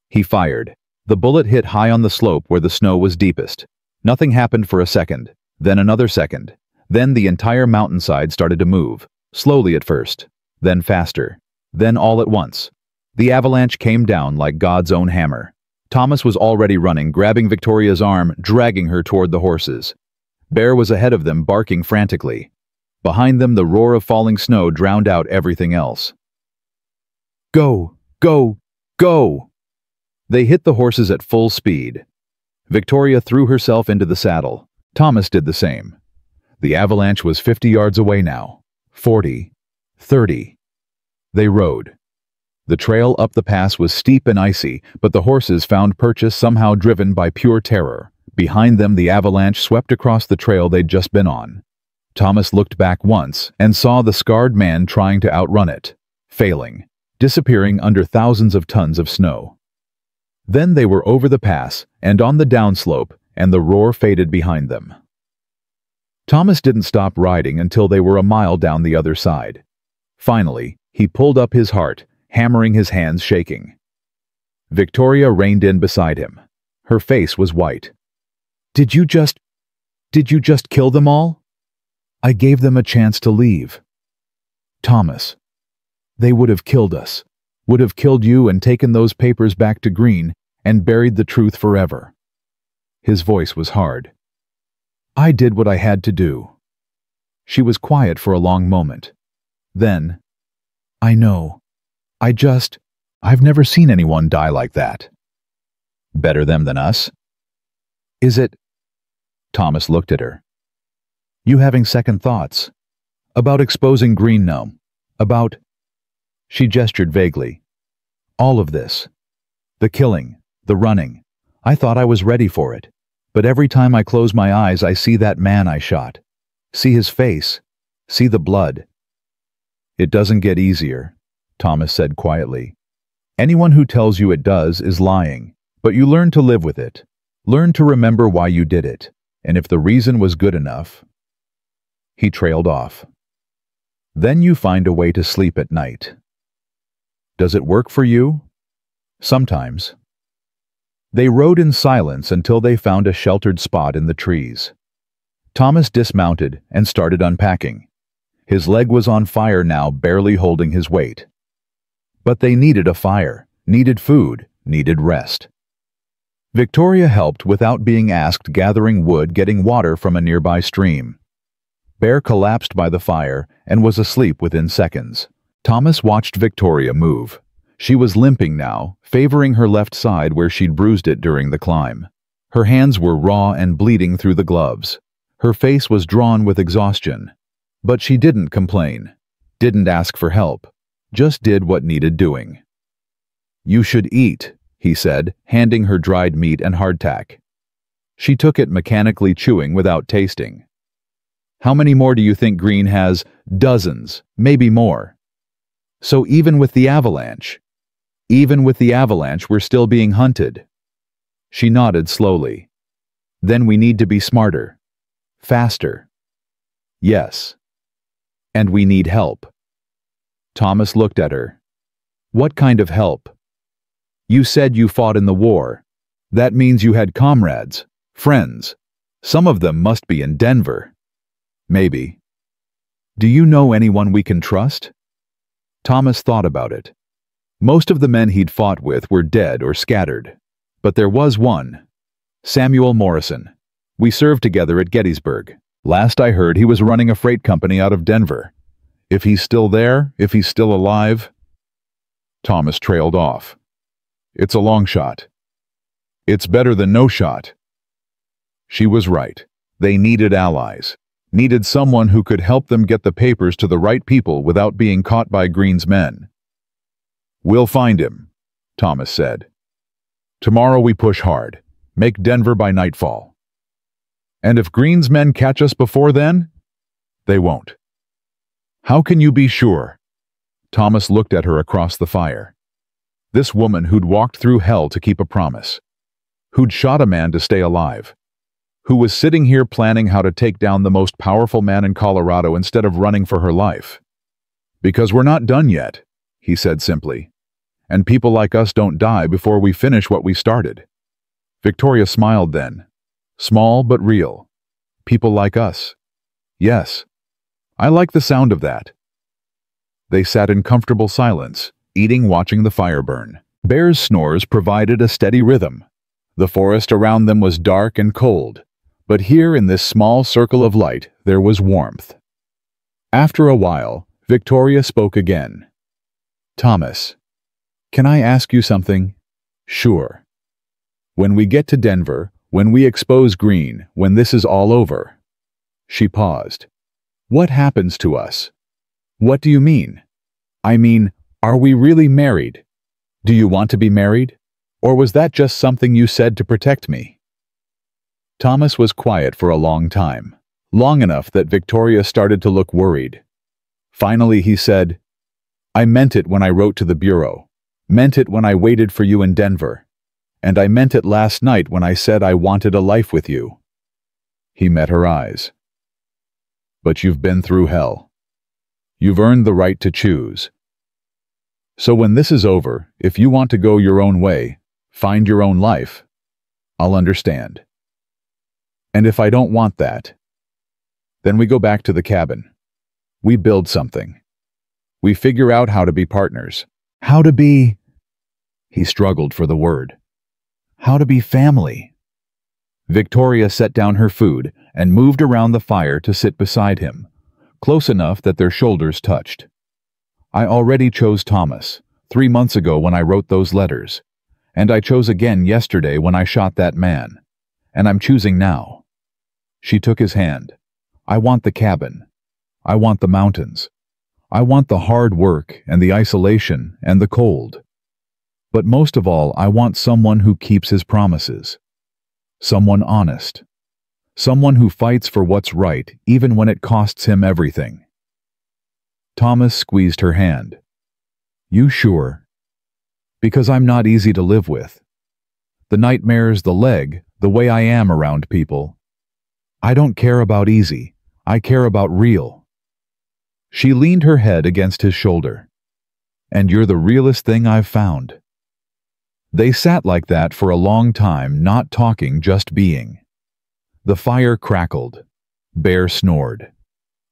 He fired. The bullet hit high on the slope where the snow was deepest. Nothing happened for a second, then another second. Then the entire mountainside started to move, slowly at first, then faster, then all at once. The avalanche came down like God's own hammer. Thomas was already running, grabbing Victoria's arm, dragging her toward the horses. Bear was ahead of them, barking frantically. Behind them, the roar of falling snow drowned out everything else. Go! Go! Go! They hit the horses at full speed. Victoria threw herself into the saddle. Thomas did the same. The avalanche was 50 yards away now. 40. 30. They rode. The trail up the pass was steep and icy, but the horses found purchase somehow driven by pure terror. Behind them, the avalanche swept across the trail they'd just been on. Thomas looked back once and saw the scarred man trying to outrun it, failing, disappearing under thousands of tons of snow. Then they were over the pass and on the downslope, and the roar faded behind them. Thomas didn't stop riding until they were a mile down the other side. Finally, he pulled up his heart, hammering his hands shaking. Victoria reined in beside him. Her face was white. Did you just kill them all? I gave them a chance to leave. Thomas, they would have killed us, would have killed you and taken those papers back to Green and buried the truth forever. His voice was hard. I did what I had to do. She was quiet for a long moment. Then, I know. I've never seen anyone die like that. Better them than us? Is it? Thomas looked at her. You having second thoughts? About exposing Green? No. About... She gestured vaguely. All of this. The killing, the running. I thought I was ready for it. But every time I close my eyes, I see that man I shot. See his face. See the blood. It doesn't get easier, Thomas said quietly. Anyone who tells you it does is lying, but you learn to live with it. Learn to remember why you did it, and if the reason was good enough... He trailed off. Then you find a way to sleep at night. Does it work for you? Sometimes. They rode in silence until they found a sheltered spot in the trees. Thomas dismounted and started unpacking. His leg was on fire now, barely holding his weight. But they needed a fire, needed food, needed rest. Victoria helped without being asked, gathering wood, getting water from a nearby stream. Bear collapsed by the fire and was asleep within seconds. Thomas watched Victoria move. She was limping now, favoring her left side where she'd bruised it during the climb. Her hands were raw and bleeding through the gloves. Her face was drawn with exhaustion. But she didn't complain, didn't ask for help, just did what needed doing. You should eat, he said, handing her dried meat and hardtack. She took it, mechanically chewing without tasting. How many more do you think Green has? Dozens, maybe more. So even with the avalanche, we're still being hunted. She nodded slowly. Then we need to be smarter. Faster. Yes. And we need help. Thomas looked at her. What kind of help? You said you fought in the war. That means you had comrades, friends. Some of them must be in Denver. Maybe. Do you know anyone we can trust? Thomas thought about it. Most of the men he'd fought with were dead or scattered. But there was one. Samuel Morrison. We served together at Gettysburg. Last I heard, he was running a freight company out of Denver. If he's still there, if he's still alive... Thomas trailed off. It's a long shot. It's better than no shot. She was right. They needed allies, needed someone who could help them get the papers to the right people without being caught by Green's men. "We'll find him," Thomas said. "Tomorrow we push hard, make Denver by nightfall. And if Green's men catch us before then, they won't." "How can you be sure?" Thomas looked at her across the fire. This woman who'd walked through hell to keep a promise, who'd shot a man to stay alive, who was sitting here planning how to take down the most powerful man in Colorado instead of running for her life. "Because we're not done yet," he said simply. "And people like us don't die before we finish what we started." Victoria smiled then. Small but real. People like us. Yes. I like the sound of that. They sat in comfortable silence, eating, watching the fire burn. Bear's snores provided a steady rhythm. The forest around them was dark and cold, but here in this small circle of light there was warmth. After a while, Victoria spoke again. "Thomas, can I ask you something?" "Sure." "When we get to Denver, when we expose Green, when this is all over." She paused. "What happens to us?" "What do you mean?" "I mean, are we really married? Do you want to be married? Or was that just something you said to protect me?" Thomas was quiet for a long time, long enough that Victoria started to look worried. Finally he said, "I meant it when I wrote to the Bureau, meant it when I waited for you in Denver, and I meant it last night when I said I wanted a life with you." He met her eyes. "But you've been through hell. You've earned the right to choose. So when this is over, if you want to go your own way, find your own life, I'll understand. And if I don't want that, then we go back to the cabin. We build something. We figure out how to be partners. How to be—" he struggled for the word. "How to be family." Victoria set down her food and moved around the fire to sit beside him, close enough that their shoulders touched. "I already chose Thomas, 3 months ago when I wrote those letters, and I chose again yesterday when I shot that man, and I'm choosing now." She took his hand. "I want the cabin. I want the mountains. I want the hard work and the isolation and the cold. But most of all, I want someone who keeps his promises. Someone honest. Someone who fights for what's right even when it costs him everything." Thomas squeezed her hand. "You sure? Because I'm not easy to live with. The nightmares, the leg, the way I am around people. I don't care about easy. I care about real." She leaned her head against his shoulder. "And you're the realest thing I've found." They sat like that for a long time, not talking, just being. The fire crackled. Bear snored.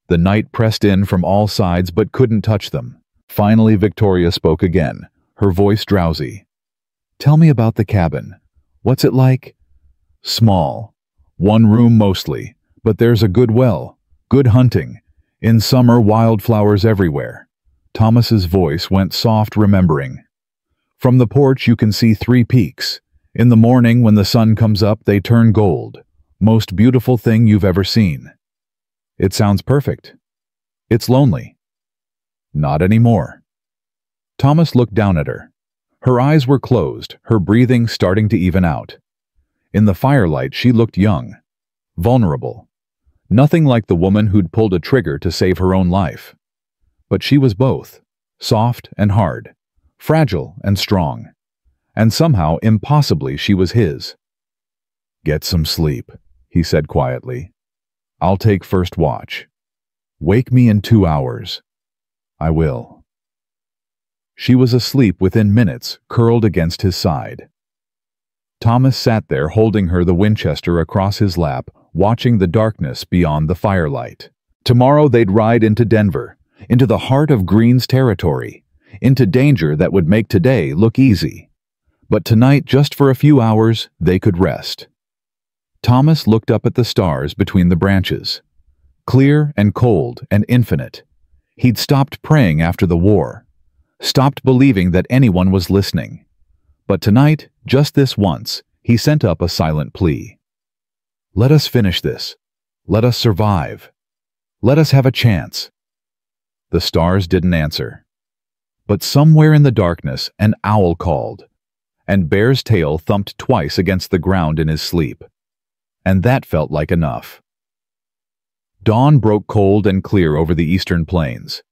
The night pressed in from all sides but couldn't touch them. Finally Victoria spoke again, her voice drowsy. "Tell me about the cabin. What's it like?" "Small. 1 room mostly, but there's a good well, good hunting. In summer, wildflowers everywhere." Thomas's voice went soft, remembering. "From the porch you can see 3 peaks. In the morning when the sun comes up they turn gold. Most beautiful thing you've ever seen." "It sounds perfect." "It's lonely." "Not anymore." Thomas looked down at her. Her eyes were closed, her breathing starting to even out. In the firelight she looked young, vulnerable. Nothing like the woman who'd pulled a trigger to save her own life. But she was both, soft and hard, fragile and strong. And somehow, impossibly, she was his. "Get some sleep," he said quietly. "I'll take first watch. Wake me in 2 hours." "I will." She was asleep within minutes, curled against his side. Thomas sat there holding her, the Winchester across his lap, watching the darkness beyond the firelight. Tomorrow they'd ride into Denver, into the heart of Green's territory, into danger that would make today look easy. But tonight, just for a few hours, they could rest. Thomas looked up at the stars between the branches. Clear and cold and infinite. He'd stopped praying after the war, stopped believing that anyone was listening. But tonight, just this once, he sent up a silent plea. "Let us finish this. Let us survive. Let us have a chance. The stars didn't answer. But somewhere in the darkness, an owl called, and Bear's tail thumped twice against the ground in his sleep. And that felt like enough. Dawn broke cold and clear over the eastern plains.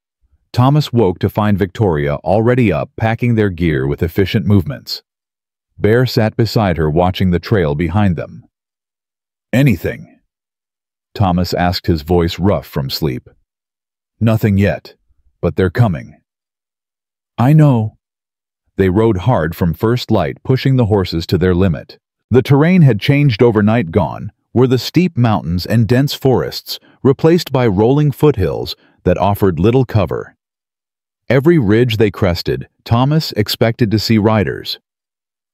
Thomas woke to find Victoria already up, packing their gear with efficient movements. Bear sat beside her, watching the trail behind them. "Anything?" Thomas asked, his voice rough from sleep. "Nothing yet, but they're coming." "I know." They rode hard from first light, pushing the horses to their limit. The terrain had changed overnight. Gone were the steep mountains and dense forests, replaced by rolling foothills that offered little cover. Every ridge they crested, Thomas expected to see riders.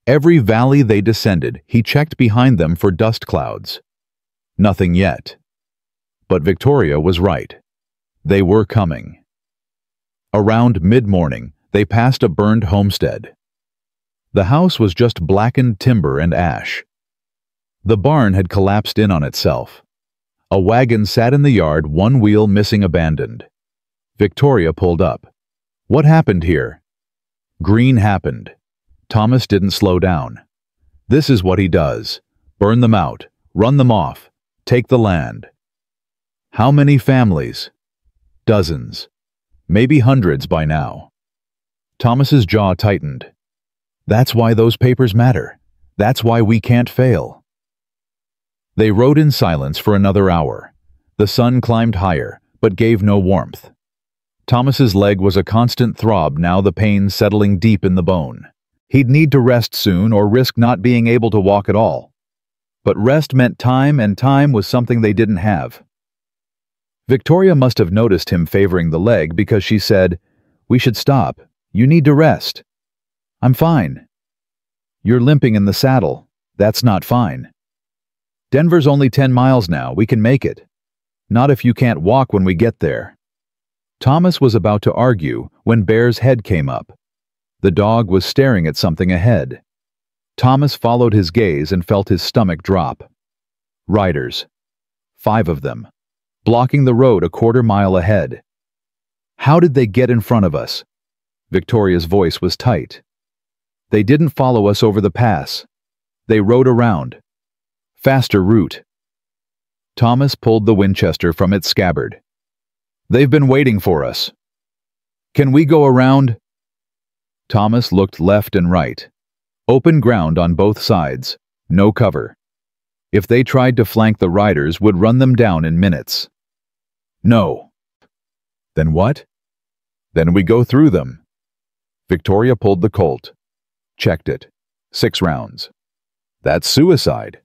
Every valley they descended, he checked behind them for dust clouds. Nothing yet. But Victoria was right. They were coming. Around mid-morning, they passed a burned homestead. The house was just blackened timber and ash. The barn had collapsed in on itself. A wagon sat in the yard, one wheel missing, abandoned. Victoria pulled up. "What happened here?" "Green happened." Thomas didn't slow down. "This is what he does. Burn them out, run them off, take the land." "How many families?" "Dozens. Maybe hundreds by now." Thomas's jaw tightened. "That's why those papers matter. That's why we can't fail." They rode in silence for another hour. The sun climbed higher, but gave no warmth. Thomas's leg was a constant throb now, the pain settling deep in the bone. He'd need to rest soon or risk not being able to walk at all. But rest meant time, and time was something they didn't have. Victoria must have noticed him favoring the leg, because she said, "We should stop. You need to rest." "I'm fine." "You're limping in the saddle. That's not fine." "Denver's only 10 miles now. We can make it." "Not if you can't walk when we get there." Thomas was about to argue when Bear's head came up. The dog was staring at something ahead. Thomas followed his gaze and felt his stomach drop. Riders. 5 of them, blocking the road a quarter-mile ahead. "How did they get in front of us?" Victoria's voice was tight. "They didn't follow us over the pass. They rode around. Faster route." Thomas pulled the Winchester from its scabbard. "They've been waiting for us. Can we go around?" Thomas looked left and right. Open ground on both sides. No cover. If they tried to flank, the riders would run them down in minutes. "No." "Then what?" "Then we go through them." Victoria pulled the Colt. Checked it. 6 rounds. "That's suicide."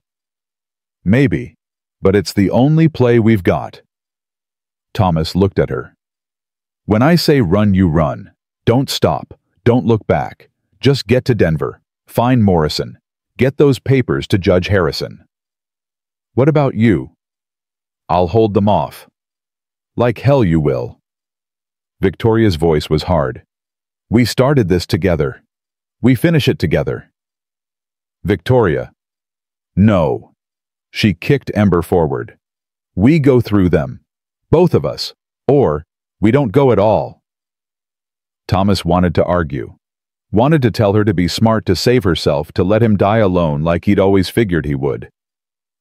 "Maybe, but it's the only play we've got." Thomas looked at her. "When I say run, you run. Don't stop. Don't look back. Just get to Denver. Find Morrison. Get those papers to Judge Harrison." "What about you?" "I'll hold them off." "Like hell you will." Victoria's voice was hard. "We started this together. We finish it together." "Victoria." "No." She kicked Ember forward. "We go through them. Both of us. Or we don't go at all." Thomas wanted to argue. Wanted to tell her to be smart, to save herself, to let him die alone like he'd always figured he would.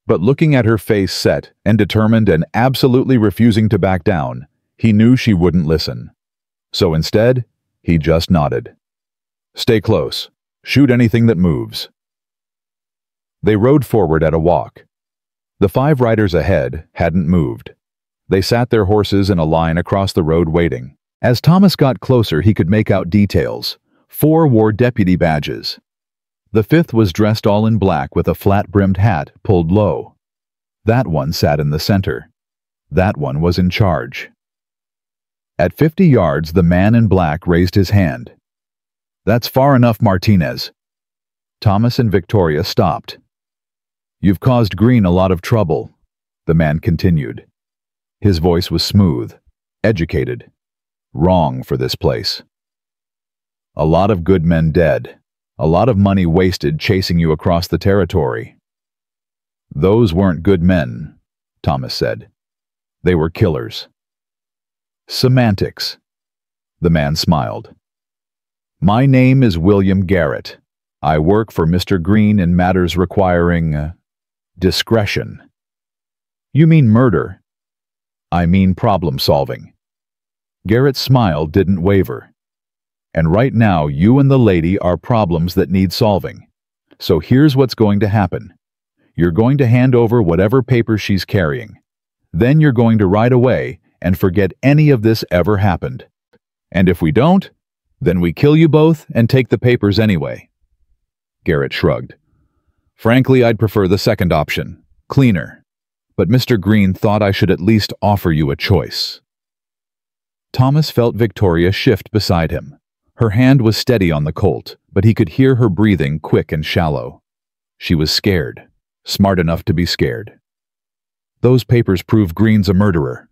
But looking at her face, set and determined and absolutely refusing to back down, he knew she wouldn't listen. So instead, he just nodded. "Stay close. Shoot anything that moves." They rode forward at a walk. The 5 riders ahead hadn't moved. They sat their horses in a line across the road, waiting. As Thomas got closer, he could make out details. 4 wore deputy badges. The 5th was dressed all in black with a flat-brimmed hat pulled low. That one sat in the center. That one was in charge. At 50 yards, the man in black raised his hand. "That's far enough, Martinez." Thomas and Victoria stopped. "You've caused Green a lot of trouble," the man continued. His voice was smooth, educated. "Wrong for this place. A lot of good men dead. A lot of money wasted chasing you across the territory." "Those weren't good men," Thomas said. They were killers. Semantics. The man smiled. My name is William Garrett. I work for Mr. Green in matters requiring discretion. You mean murder? I mean problem solving. Garrett's smile didn't waver. And right now, you and the lady are problems that need solving. So here's what's going to happen. You're going to hand over whatever papers she's carrying. Then you're going to ride away and forget any of this ever happened. And if we don't, then we kill you both and take the papers anyway. Garrett shrugged. Frankly, I'd prefer the second option, cleaner. But Mr. Green thought I should at least offer you a choice. Thomas felt Victoria shift beside him. Her hand was steady on the Colt, but he could hear her breathing quick and shallow. She was scared, smart enough to be scared. Those papers prove Green's a murderer,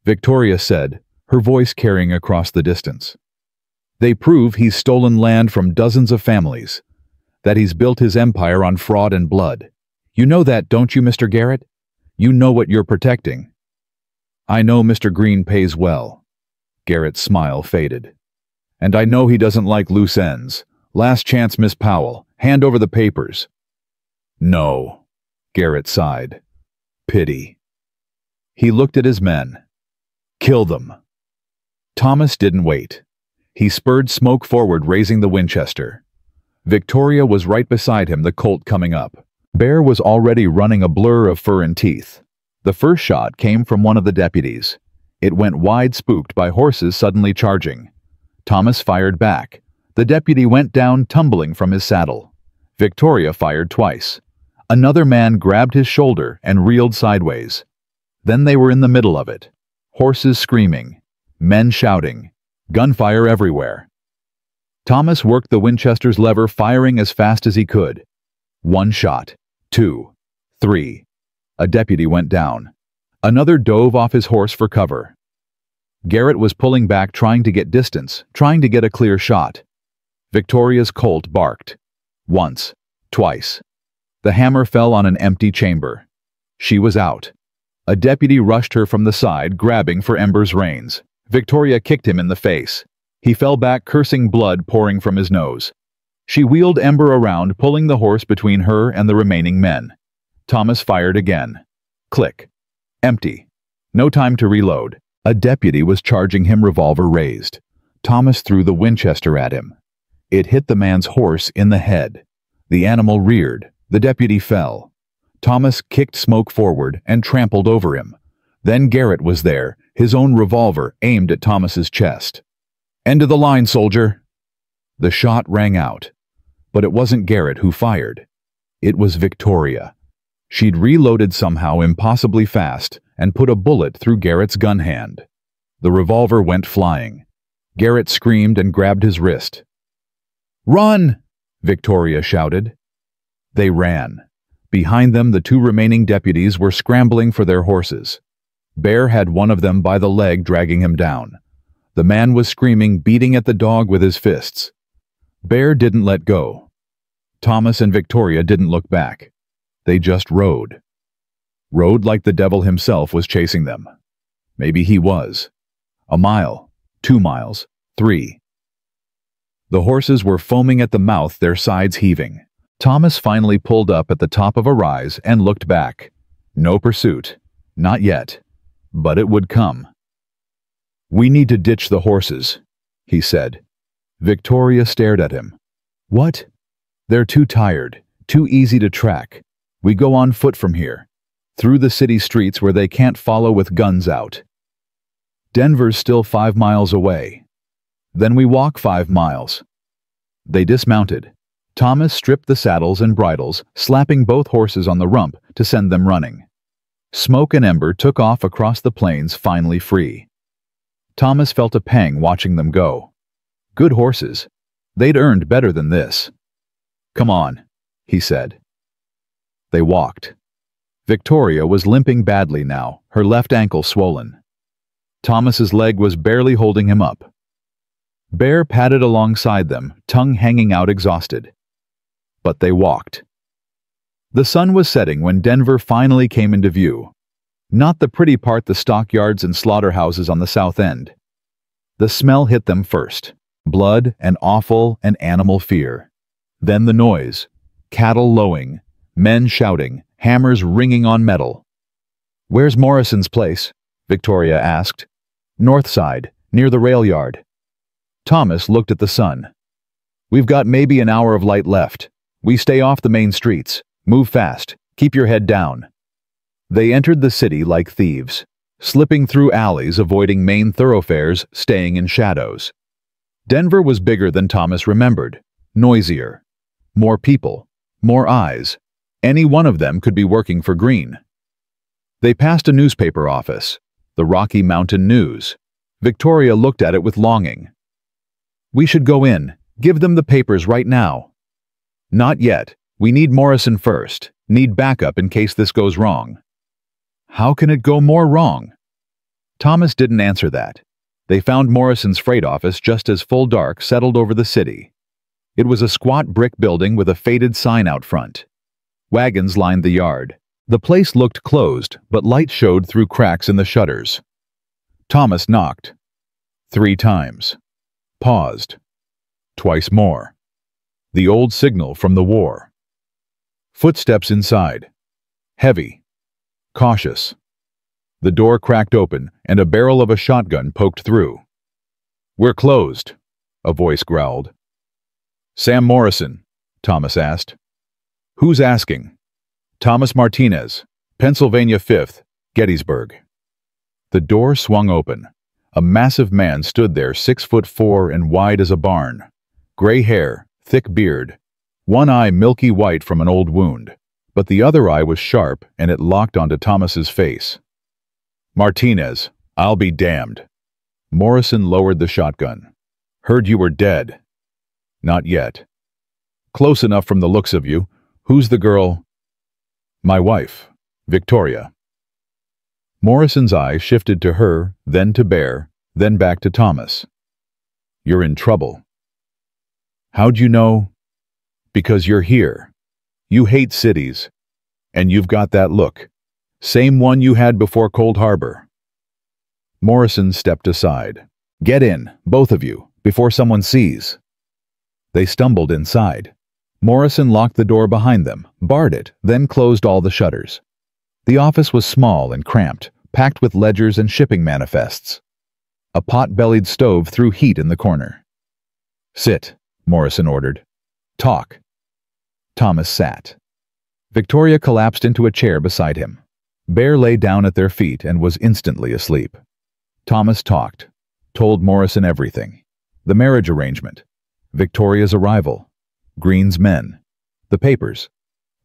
Victoria said, her voice carrying across the distance. They prove he's stolen land from dozens of families, that he's built his empire on fraud and blood. You know that, don't you, Mr. Garrett? You know what you're protecting. I know Mr. Green pays well. Garrett's smile faded. And I know he doesn't like loose ends. Last chance, Miss Powell. Hand over the papers. No, Garrett sighed. Pity. He looked at his men. Kill them. Thomas didn't wait. He spurred Smoke forward, raising the Winchester. Victoria was right beside him, the Colt coming up. Bear was already running a blur of fur and teeth. The first shot came from one of the deputies. It went wide, spooked by horses suddenly charging. Thomas fired back. The deputy went down, tumbling from his saddle. Victoria fired twice. Another man grabbed his shoulder and reeled sideways. Then they were in the middle of it. Horses screaming. Men shouting. Gunfire everywhere. Thomas worked the Winchester's lever, firing as fast as he could. One shot. 2. 3. A deputy went down. Another dove off his horse for cover. Garrett was pulling back, trying to get distance, trying to get a clear shot. Victoria's Colt barked. Once. Twice. The hammer fell on an empty chamber. She was out. A deputy rushed her from the side, grabbing for Ember's reins. Victoria kicked him in the face. He fell back, cursing, blood pouring from his nose. She wheeled Ember around, pulling the horse between her and the remaining men. Thomas fired again. Click. Empty. No time to reload. A deputy was charging him, revolver raised. Thomas threw the Winchester at him. It hit the man's horse in the head. The animal reared. The deputy fell. Thomas kicked Smoke forward and trampled over him. Then Garrett was there, his own revolver aimed at Thomas's chest. End of the line, soldier! The shot rang out. But it wasn't Garrett who fired. It was Victoria. She'd reloaded somehow impossibly fast and put a bullet through Garrett's gun hand. The revolver went flying. Garrett screamed and grabbed his wrist. Run! Victoria shouted. They ran. Behind them, the two remaining deputies were scrambling for their horses. Bear had one of them by the leg, dragging him down. The man was screaming, beating at the dog with his fists. Bear didn't let go. Thomas and Victoria didn't look back. They just rode. Rode like the devil himself was chasing them. Maybe he was. 1 mile, 2 miles, 3. The horses were foaming at the mouth, their sides heaving. Thomas finally pulled up at the top of a rise and looked back. No pursuit. Not yet. But it would come. We need to ditch the horses, he said. Victoria stared at him. What? They're too tired, too easy to track. We go on foot from here, through the city streets where they can't follow with guns out. Denver's still 5 miles away. Then we walk 5 miles. They dismounted. Thomas stripped the saddles and bridles, slapping both horses on the rump to send them running. Smoke and Ember took off across the plains, finally free. Thomas felt a pang watching them go. Good horses. They'd earned better than this. Come on, he said. They walked. Victoria was limping badly now, her left ankle swollen. Thomas's leg was barely holding him up. Bear padded alongside them, tongue hanging out, exhausted. But they walked. The sun was setting when Denver finally came into view. Not the pretty part, the stockyards and slaughterhouses on the south end. The smell hit them first. Blood and offal and animal fear. Then the noise. Cattle lowing. Men shouting. Hammers ringing on metal. "Where's Morrison's place?" Victoria asked. "North side, near the rail yard." Thomas looked at the sun. "We've got maybe an hour of light left. We stay off the main streets. Move fast. Keep your head down." They entered the city like thieves, slipping through alleys, avoiding main thoroughfares, staying in shadows. Denver was bigger than Thomas remembered, noisier. More people, more eyes. Any one of them could be working for Green. They passed a newspaper office, the Rocky Mountain News. Victoria looked at it with longing. "We should go in. Give them the papers right now." "Not yet. We need Morrison first. Need backup in case this goes wrong." "How can it go more wrong?" Thomas didn't answer that. They found Morrison's freight office just as full dark settled over the city. It was a squat brick building with a faded sign out front. Wagons lined the yard. The place looked closed, but light showed through cracks in the shutters. Thomas knocked. 3 times. Paused. Twice more. The old signal from the war. Footsteps inside. Heavy. Cautious. The door cracked open, and a barrel of a shotgun poked through. "We're closed," a voice growled. "Sam Morrison?" Thomas asked. "Who's asking?" "Thomas Martinez, Pennsylvania 5th, Gettysburg." The door swung open. A massive man stood there, 6'4" and wide as a barn. Gray hair, thick beard. One eye milky white from an old wound, but the other eye was sharp and it locked onto Thomas's face. "Martinez, I'll be damned." Morrison lowered the shotgun. "Heard you were dead." "Not yet." "Close enough from the looks of you. Who's the girl?" "My wife, Victoria." Morrison's eyes shifted to her, then to Bear, then back to Thomas. "You're in trouble." "How'd you know?" "Because you're here. You hate cities. And you've got that look. Same one you had before Cold Harbor." Morrison stepped aside. "Get in, both of you, before someone sees." They stumbled inside. Morrison locked the door behind them, barred it, then closed all the shutters. The office was small and cramped, packed with ledgers and shipping manifests. A pot-bellied stove threw heat in the corner. "Sit," Morrison ordered. "Talk." Thomas sat. Victoria collapsed into a chair beside him. Bear lay down at their feet and was instantly asleep. Thomas talked, told Morrison everything. The marriage arrangement, Victoria's arrival, Green's men, the papers,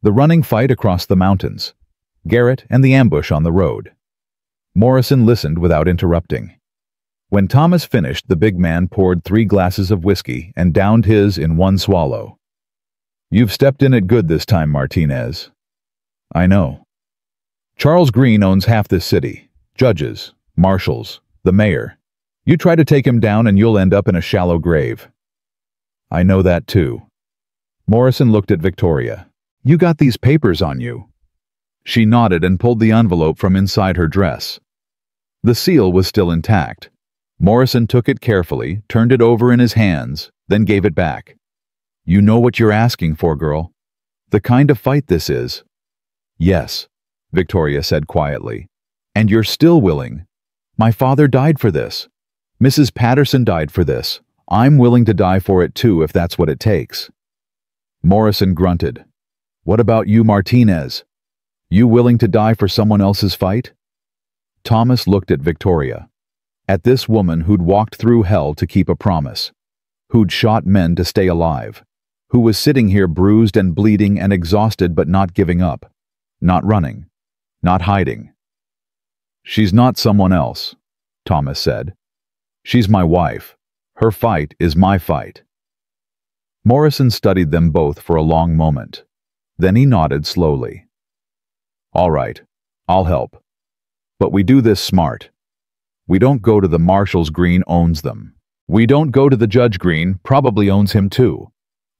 the running fight across the mountains, Garrett and the ambush on the road. Morrison listened without interrupting. When Thomas finished, the big man poured 3 glasses of whiskey and downed his in one swallow. "You've stepped in it good this time, Martinez." "I know." "Charles Green owns half this city. Judges, marshals, the mayor. You try to take him down and you'll end up in a shallow grave." "I know that too." Morrison looked at Victoria. "You got these papers on you." She nodded and pulled the envelope from inside her dress. The seal was still intact. Morrison took it carefully, turned it over in his hands, then gave it back. "You know what you're asking for, girl. The kind of fight this is." "Yes," Victoria said quietly. "And you're still willing. My father died for this. Mrs. Patterson died for this. I'm willing to die for it too if that's what it takes." Morrison grunted. "What about you, Martinez? You willing to die for someone else's fight?" Thomas looked at Victoria. At this woman who'd walked through hell to keep a promise. Who'd shot men to stay alive. Who was sitting here bruised and bleeding and exhausted but not giving up. Not running. Not hiding. "She's not someone else," Thomas said. "She's my wife. Her fight is my fight." Morrison studied them both for a long moment. Then he nodded slowly. "All right, I'll help. But we do this smart. We don't go to the marshals. Green owns them. We don't go to the judge. Green probably owns him too.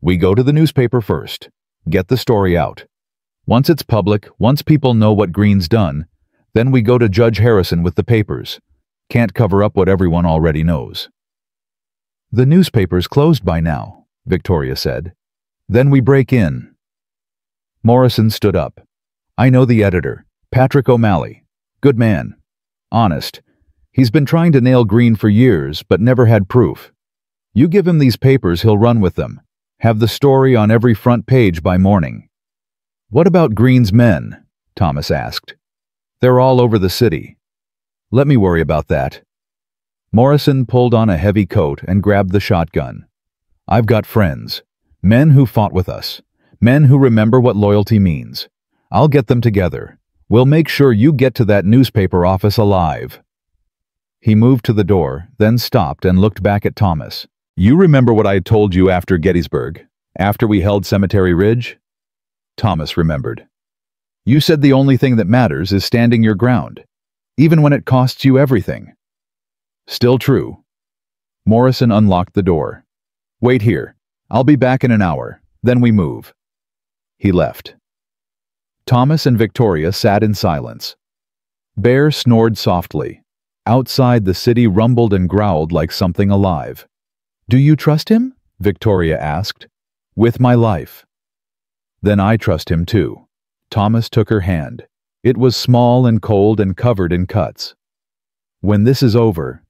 We go to the newspaper first. Get the story out. Once it's public, once people know what Green's done, Then we go to Judge Harrison with the papers. Can't cover up what everyone already knows. The newspaper's closed by now, Victoria said. Then we break in. Morrison stood up. I know the editor, Patrick O'Malley. Good man. Honest. He's been trying to nail Green for years, but never had proof. You give him these papers, he'll run with them. Have the story on every front page by morning. What about Green's men? Thomas asked. They're all over the city. Let me worry about that. Morrison pulled on a heavy coat and grabbed the shotgun. I've got friends. Men who fought with us. Men who remember what loyalty means. I'll get them together. We'll make sure you get to that newspaper office alive. He moved to the door, then stopped and looked back at Thomas. You remember what I told you after Gettysburg? After we held Cemetery Ridge? Thomas remembered. You said the only thing that matters is standing your ground, even when it costs you everything. Still true. Morrison unlocked the door. Wait here. I'll be back in an hour. Then we move. He left. Thomas and Victoria sat in silence. Bear snored softly. Outside, the city rumbled and growled like something alive. Do you trust him? Victoria asked. With my life. Then I trust him too. Thomas took her hand. It was small and cold and covered in cuts. When this is over.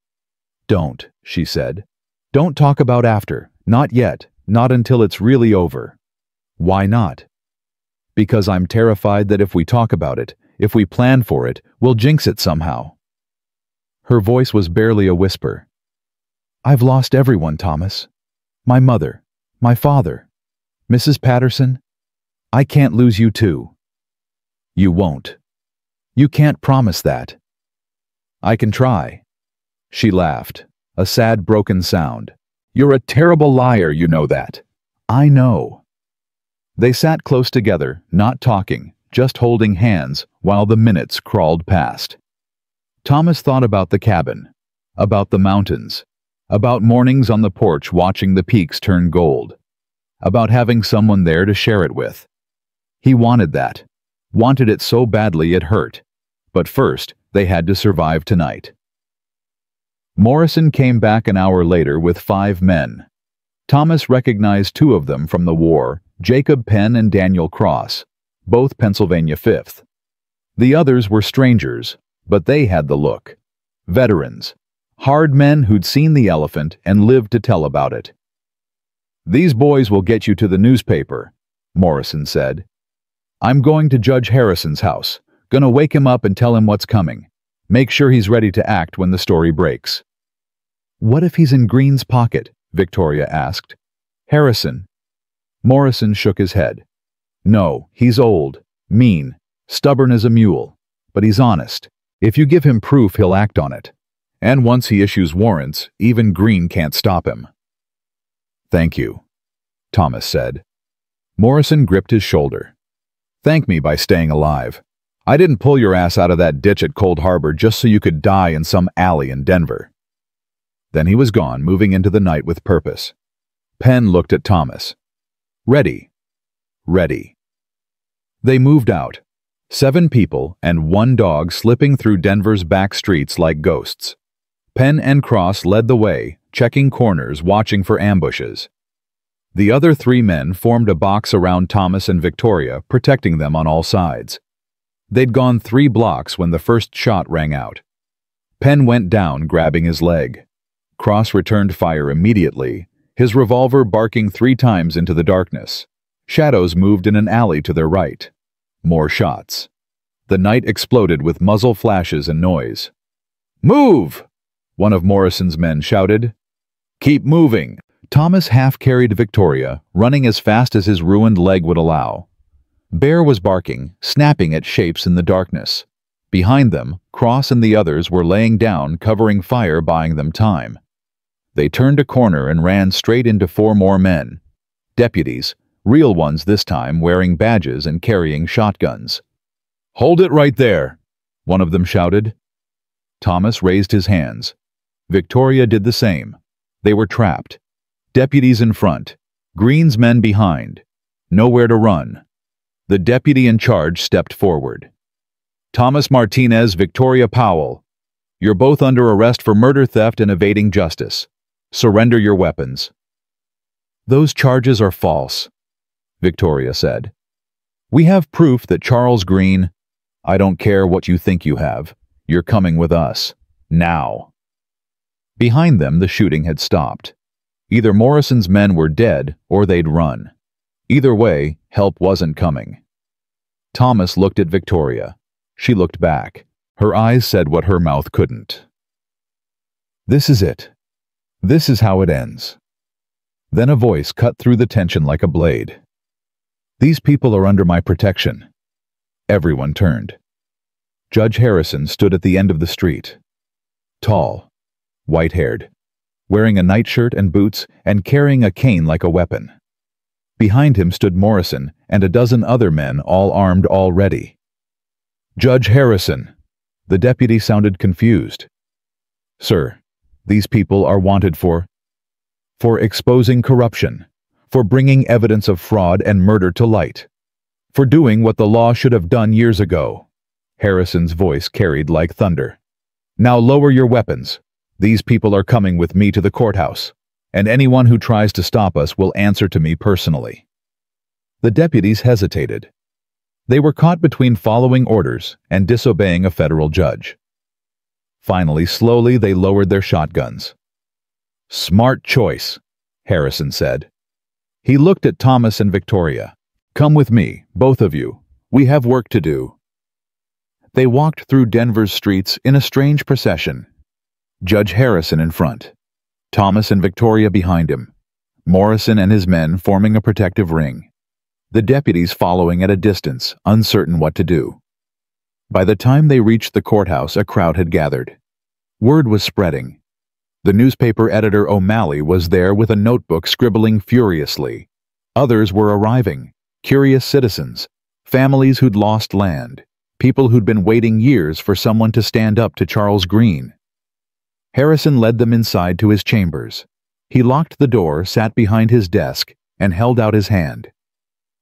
Don't, she said. Don't talk about after. Not yet. Not until it's really over. Why not? Because I'm terrified that if we talk about it, if we plan for it, we'll jinx it somehow. Her voice was barely a whisper. I've lost everyone, Thomas. My mother, my father, Mrs. Patterson. I can't lose you too. You won't. You can't promise that. I can try. She laughed, a sad, broken sound. You're a terrible liar, you know that. I know. They sat close together, not talking, just holding hands, while the minutes crawled past. Thomas thought about the cabin, about the mountains, about mornings on the porch watching the peaks turn gold, about having someone there to share it with. He wanted that, wanted it so badly it hurt. But first, they had to survive tonight. Morrison came back an hour later with 5 men. Thomas recognized 2 of them from the war, Jacob Penn and Daniel Cross, both Pennsylvania 5th. The others were strangers, but they had the look. Veterans, hard men who'd seen the elephant and lived to tell about it. These boys will get you to the newspaper, Morrison said. I'm going to Judge Harrison's house. Gonna wake him up and tell him what's coming. Make sure he's ready to act when the story breaks. What if he's in Green's pocket? Victoria asked. Harrison. Morrison shook his head. No, he's old, mean, stubborn as a mule. But he's honest. If you give him proof, he'll act on it. And once he issues warrants, even Green can't stop him. Thank you, Thomas said. Morrison gripped his shoulder. Thank me by staying alive. I didn't pull your ass out of that ditch at Cold Harbor just so you could die in some alley in Denver. Then he was gone, moving into the night with purpose. Penn looked at Thomas. Ready. Ready. They moved out. 7 people and 1 dog slipping through Denver's back streets like ghosts. Penn and Cross led the way, checking corners, watching for ambushes. The other 3 men formed a box around Thomas and Victoria, protecting them on all sides. They'd gone 3 blocks when the first shot rang out. Penn went down, grabbing his leg. Cross returned fire immediately, his revolver barking 3 times into the darkness. Shadows moved in an alley to their right. More shots. The night exploded with muzzle flashes and noise. Move! One of Morrison's men shouted. Keep moving! Thomas half-carried Victoria, running as fast as his ruined leg would allow. Bear was barking, snapping at shapes in the darkness. Behind them, Cross and the others were laying down, covering fire, buying them time. They turned a corner and ran straight into 4 more men. Deputies, real ones this time, wearing badges and carrying shotguns. Hold it right there, one of them shouted. Thomas raised his hands. Victoria did the same. They were trapped. Deputies in front, Green's men behind. Nowhere to run. The deputy in charge stepped forward. Thomas Martinez, Victoria Powell. You're both under arrest for murder, theft, and evading justice. Surrender your weapons." "Those charges are false," Victoria said. "We have proof that Charles Green—" "I don't care what you think you have. You're coming with us. Now." Behind them, the shooting had stopped. Either Morrison's men were dead or they'd run. Either way, help wasn't coming. Thomas looked at Victoria. She looked back. Her eyes said what her mouth couldn't. "This is it. This is how it ends." Then a voice cut through the tension like a blade. "These people are under my protection." Everyone turned. Judge Harrison stood at the end of the street. Tall, white-haired, wearing a nightshirt and boots and carrying a cane like a weapon. Behind him stood Morrison and a dozen other men, all armed, all ready. "Judge Harrison." The deputy sounded confused. "Sir, these people are wanted for exposing corruption, for bringing evidence of fraud and murder to light, for doing what the law should have done years ago." Harrison's voice carried like thunder. "Now lower your weapons. These people are coming with me to the courthouse, and anyone who tries to stop us will answer to me personally." The deputies hesitated. They were caught between following orders and disobeying a federal judge. Finally, slowly, they lowered their shotguns. "Smart choice," Harrison said. He looked at Thomas and Victoria. "Come with me, both of you. We have work to do." They walked through Denver's streets in a strange procession. Judge Harrison in front, Thomas and Victoria behind him, Morrison and his men forming a protective ring, the deputies following at a distance, uncertain what to do. By the time they reached the courthouse, a crowd had gathered. Word was spreading. The newspaper editor O'Malley was there with a notebook scribbling furiously. Others were arriving, curious citizens, families who'd lost land, people who'd been waiting years for someone to stand up to Charles Green. Harrison led them inside to his chambers. He locked the door, sat behind his desk, and held out his hand.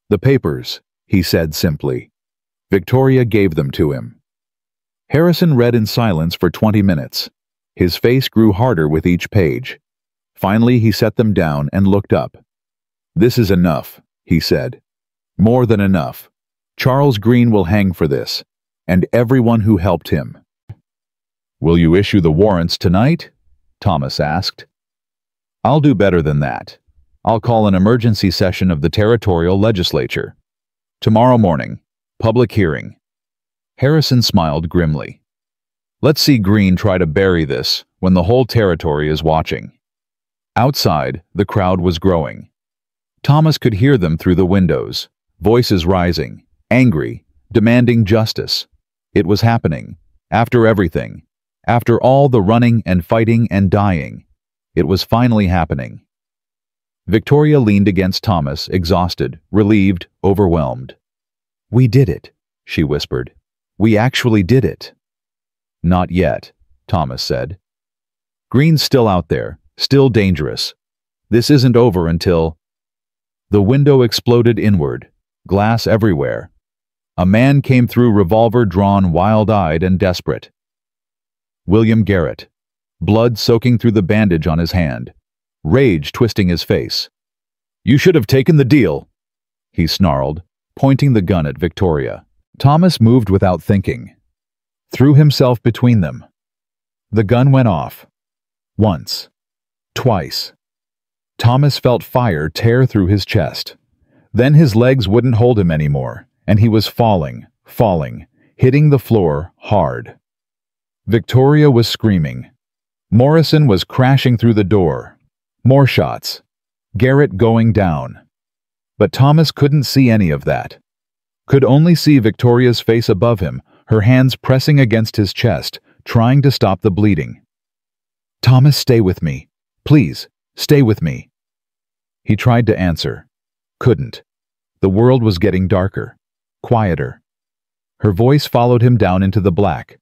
"The papers," he said simply. Victoria gave them to him. Harrison read in silence for 20 minutes. His face grew harder with each page. Finally, he set them down and looked up. "This is enough," he said. "More than enough. Charles Green will hang for this, and everyone who helped him." "Will you issue the warrants tonight?" Thomas asked. "I'll do better than that. I'll call an emergency session of the territorial legislature. Tomorrow morning, public hearing." Harrison smiled grimly. "Let's see Green try to bury this when the whole territory is watching." Outside, the crowd was growing. Thomas could hear them through the windows, voices rising, angry, demanding justice. It was happening. After everything, after all the running and fighting and dying, it was finally happening. Victoria leaned against Thomas, exhausted, relieved, overwhelmed. "We did it," she whispered. "We actually did it." "Not yet," Thomas said. "Green's still out there, still dangerous. This isn't over until—" The window exploded inward, glass everywhere. A man came through, revolver drawn, wild-eyed and desperate. William Garrett, blood soaking through the bandage on his hand, rage twisting his face. "You should have taken the deal," he snarled, pointing the gun at Victoria. Thomas moved without thinking, threw himself between them. The gun went off. Once. Twice. Thomas felt fire tear through his chest. Then his legs wouldn't hold him anymore, and he was falling, hitting the floor hard. Victoria was screaming. Morrison was crashing through the door. More shots. Garrett going down. But Thomas couldn't see any of that. Could only see Victoria's face above him, her hands pressing against his chest, trying to stop the bleeding. "Thomas, stay with me. Please, stay with me." He tried to answer. Couldn't. The world was getting darker, quieter. Her voice followed him down into the black.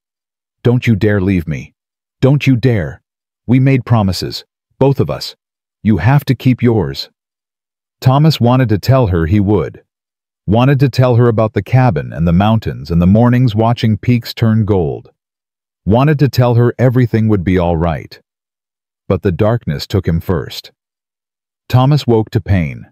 "Don't you dare leave me. Don't you dare. We made promises, both of us. You have to keep yours." Thomas wanted to tell her he would. Wanted to tell her about the cabin and the mountains and the mornings watching peaks turn gold. Wanted to tell her everything would be all right. But the darkness took him first. Thomas woke to pain,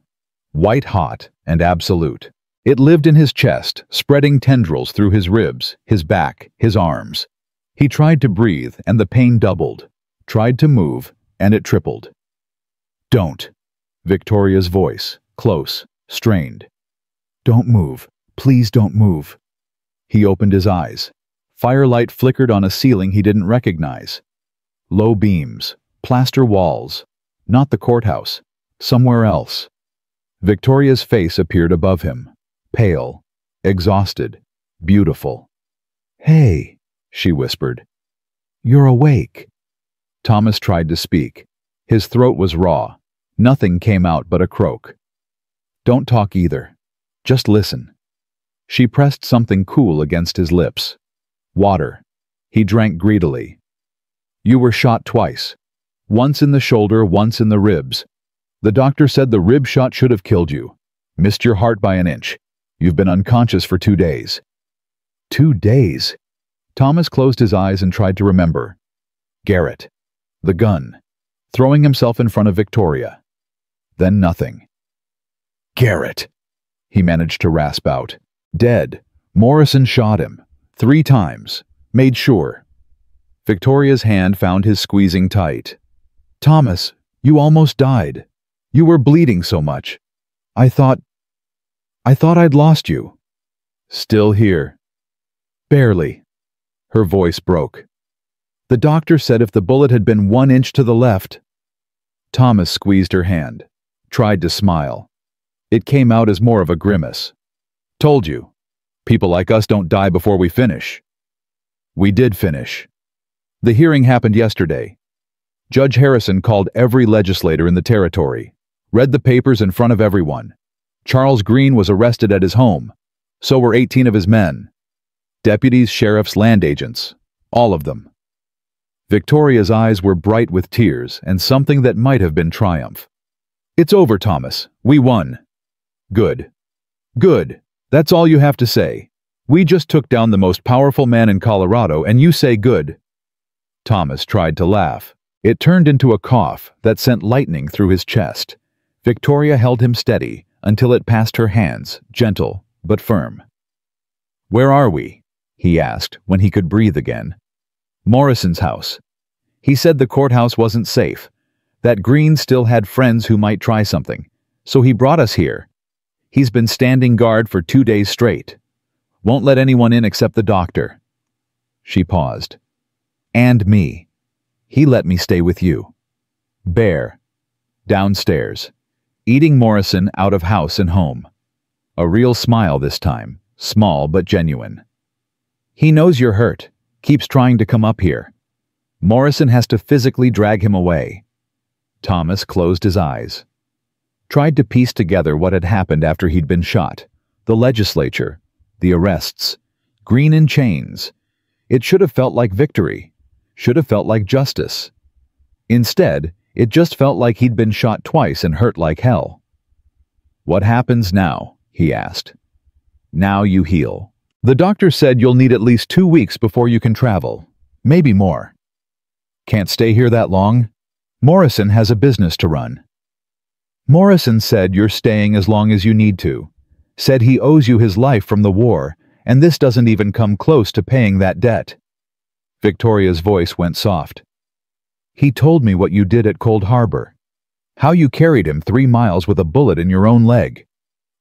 white hot and absolute. It lived in his chest, spreading tendrils through his ribs, his back, his arms. He tried to breathe, and the pain doubled. Tried to move, and it tripled. "Don't." Victoria's voice, close, strained. "Don't move. Please don't move." He opened his eyes. Firelight flickered on a ceiling he didn't recognize. Low beams, plaster walls. Not the courthouse. Somewhere else. Victoria's face appeared above him. Pale, exhausted, beautiful. "Hey," she whispered. "You're awake." Thomas tried to speak. His throat was raw. Nothing came out but a croak. "Don't talk either. Just listen." She pressed something cool against his lips. Water. He drank greedily. "You were shot twice. Once in the shoulder, once in the ribs. The doctor said the rib shot should have killed you. Missed your heart by an inch. You've been unconscious for 2 days." 2 days? Thomas closed his eyes and tried to remember. Garrett. The gun. Throwing himself in front of Victoria. Then nothing. "Garrett," he managed to rasp out. "Dead. Morrison shot him. 3 times. Made sure." Victoria's hand found his squeezing tight. "Thomas, you almost died. You were bleeding so much. I thought I'd lost you." "Still here." "Barely." Her voice broke. "The doctor said if the bullet had been 1 inch to the left." Thomas squeezed her hand. Tried to smile. It came out as more of a grimace. "Told you. People like us don't die before we finish." "We did finish. The hearing happened yesterday. Judge Harrison called every legislator in the territory. Read the papers in front of everyone. Charles Green was arrested at his home. So were 18 of his men. Deputies, sheriffs, land agents. All of them." Victoria's eyes were bright with tears and something that might have been triumph. "It's over, Thomas. We won." "Good. Good. That's all you have to say. We just took down the most powerful man in Colorado and you say good." Thomas tried to laugh. It turned into a cough that sent lightning through his chest. Victoria held him steady until it passed her hands, gentle but firm. "Where are we?" he asked when he could breathe again. "Morrison's house. He said the courthouse wasn't safe, that Green still had friends who might try something, so he brought us here. He's been standing guard for 2 days straight. Won't let anyone in except the doctor." She paused. "And me. He let me stay with you." Bear. Downstairs. Eating Morrison out of house and home. A real smile this time, small but genuine. "He knows you're hurt, keeps trying to come up here. Morrison has to physically drag him away." Thomas closed his eyes. Tried to piece together what had happened after he'd been shot. The legislature, the arrests, Green in chains. It should have felt like victory, should have felt like justice. Instead, it just felt like he'd been shot twice and hurt like hell. "What happens now?" he asked. "Now you heal. The doctor said you'll need at least 2 weeks before you can travel. Maybe more. Can't stay here that long? Morrison has a business to run." "Morrison said you're staying as long as you need to. Said he owes you his life from the war, and this doesn't even come close to paying that debt." Victoria's voice went soft. "He told me what you did at Cold Harbor. How you carried him 3 miles with a bullet in your own leg.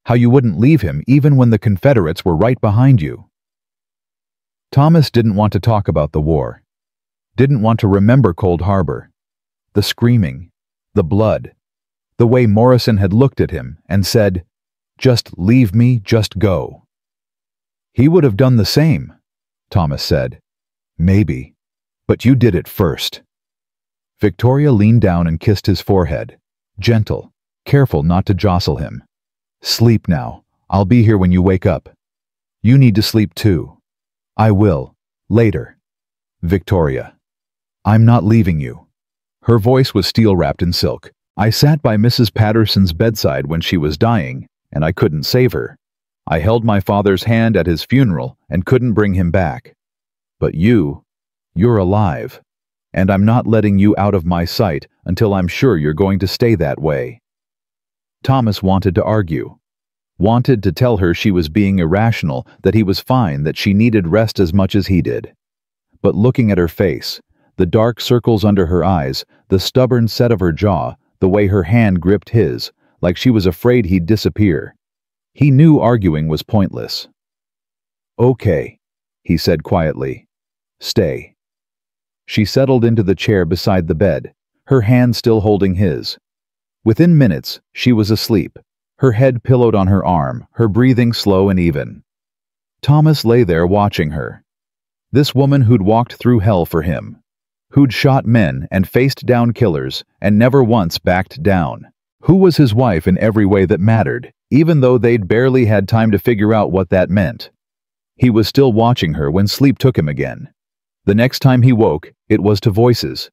How you wouldn't leave him even when the Confederates were right behind you." Thomas didn't want to talk about the war. Didn't want to remember Cold Harbor. The screaming, the blood, the way Morrison had looked at him and said, "Just leave me, just go." "He would have done the same," Thomas said. "Maybe, but you did it first." Victoria leaned down and kissed his forehead, gentle, careful not to jostle him. "Sleep now. I'll be here when you wake up. You need to sleep too." "I will. Later." "Victoria, I'm not leaving you." Her voice was steel-wrapped in silk. "I sat by Mrs. Patterson's bedside when she was dying, and I couldn't save her. I held my father's hand at his funeral and couldn't bring him back. But you're alive, and I'm not letting you out of my sight until I'm sure you're going to stay that way." Thomas wanted to argue, wanted to tell her she was being irrational, that he was fine, that she needed rest as much as he did. But looking at her face, the dark circles under her eyes, the stubborn set of her jaw, the way her hand gripped his, like she was afraid he'd disappear, he knew arguing was pointless. "Okay," he said quietly. "Stay." She settled into the chair beside the bed, her hand still holding his. Within minutes, she was asleep, her head pillowed on her arm, her breathing slow and even. Thomas lay there watching her. This woman who'd walked through hell for him, who'd shot men and faced down killers and never once backed down, who was his wife in every way that mattered, even though they'd barely had time to figure out what that meant. He was still watching her when sleep took him again. The next time he woke, it was to voices.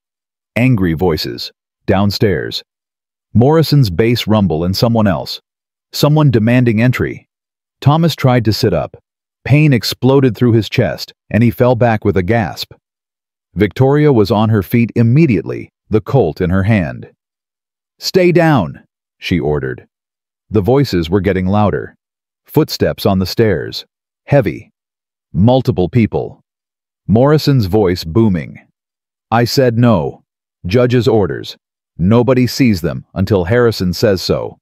Angry voices. Downstairs. Morrison's bass rumble and someone else. Someone demanding entry. Thomas tried to sit up. Pain exploded through his chest, and he fell back with a gasp. Victoria was on her feet immediately, the Colt in her hand. "Stay down," she ordered. The voices were getting louder. Footsteps on the stairs. Heavy. Multiple people. Morrison's voice booming. "I said no. Judge's orders. Nobody sees them until Harrison says so.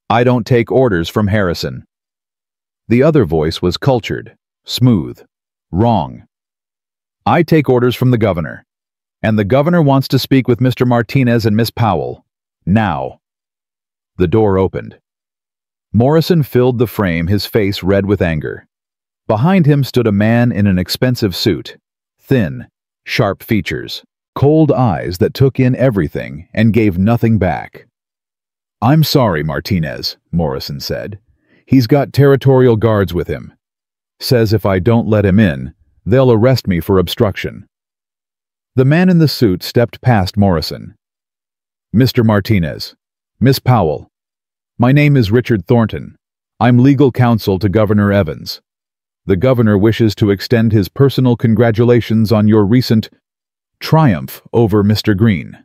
I don't take orders from Harrison." The other voice was cultured, smooth, wrong. "I take orders from the governor. And the governor wants to speak with Mr. Martinez and Miss Powell. Now." The door opened. Morrison filled the frame, his face red with anger. Behind him stood a man in an expensive suit, thin, sharp features, cold eyes that took in everything and gave nothing back. "I'm sorry, Martinez," Morrison said. "He's got territorial guards with him. Says if I don't let him in, they'll arrest me for obstruction." The man in the suit stepped past Morrison. "Mr. Martinez, Miss Powell, my name is Richard Thornton. I'm legal counsel to Governor Evans. The governor wishes to extend his personal congratulations on your recent triumph over Mr. Green."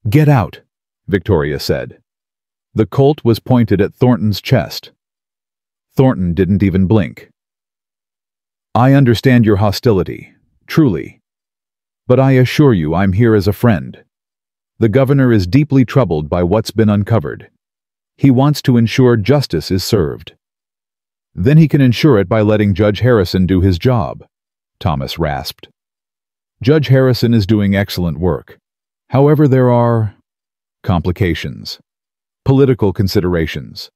"Get out," Victoria said. The Colt was pointed at Thornton's chest. Thornton didn't even blink. "I understand your hostility, truly. But I assure you I'm here as a friend. The governor is deeply troubled by what's been uncovered. He wants to ensure justice is served." "Then he can ensure it by letting Judge Harrison do his job," Thomas rasped. "Judge Harrison is doing excellent work. However, there are complications. Political considerations.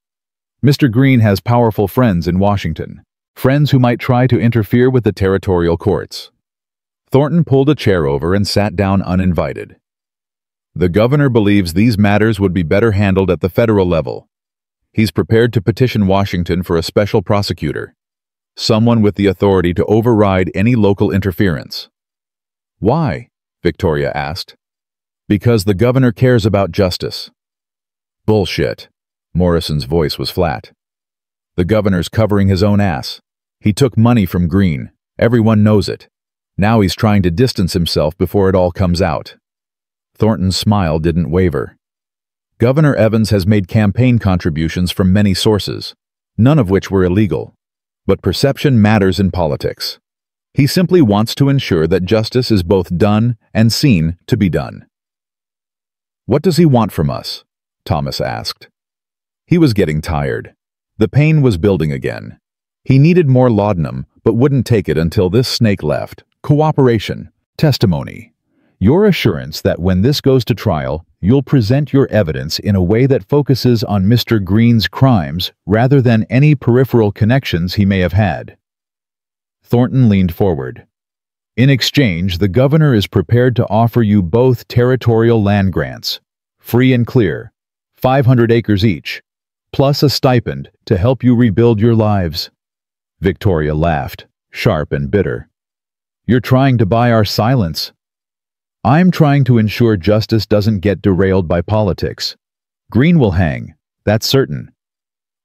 Mr. Green has powerful friends in Washington, friends who might try to interfere with the territorial courts." Thornton pulled a chair over and sat down uninvited. "The governor believes these matters would be better handled at the federal level. He's prepared to petition Washington for a special prosecutor, someone with the authority to override any local interference." "Why?" Victoria asked. "Because the governor cares about justice." "Bullshit." Morrison's voice was flat. "The governor's covering his own ass. He took money from Green. Everyone knows it. Now he's trying to distance himself before it all comes out." Thornton's smile didn't waver. "Governor Evans has made campaign contributions from many sources, none of which were illegal. But perception matters in politics. He simply wants to ensure that justice is both done and seen to be done." "What does he want from us?" Thomas asked. He was getting tired. The pain was building again. He needed more laudanum, but wouldn't take it until this snake left. Cooperation. Testimony. Your assurance that when this goes to trial, you'll present your evidence in a way that focuses on Mr. Green's crimes rather than any peripheral connections he may have had. Thornton leaned forward. "In exchange, the governor is prepared to offer you both territorial land grants, free and clear, 500 acres each, plus a stipend to help you rebuild your lives." Victoria laughed, sharp and bitter. "You're trying to buy our silence." "I'm trying to ensure justice doesn't get derailed by politics. Green will hang, that's certain.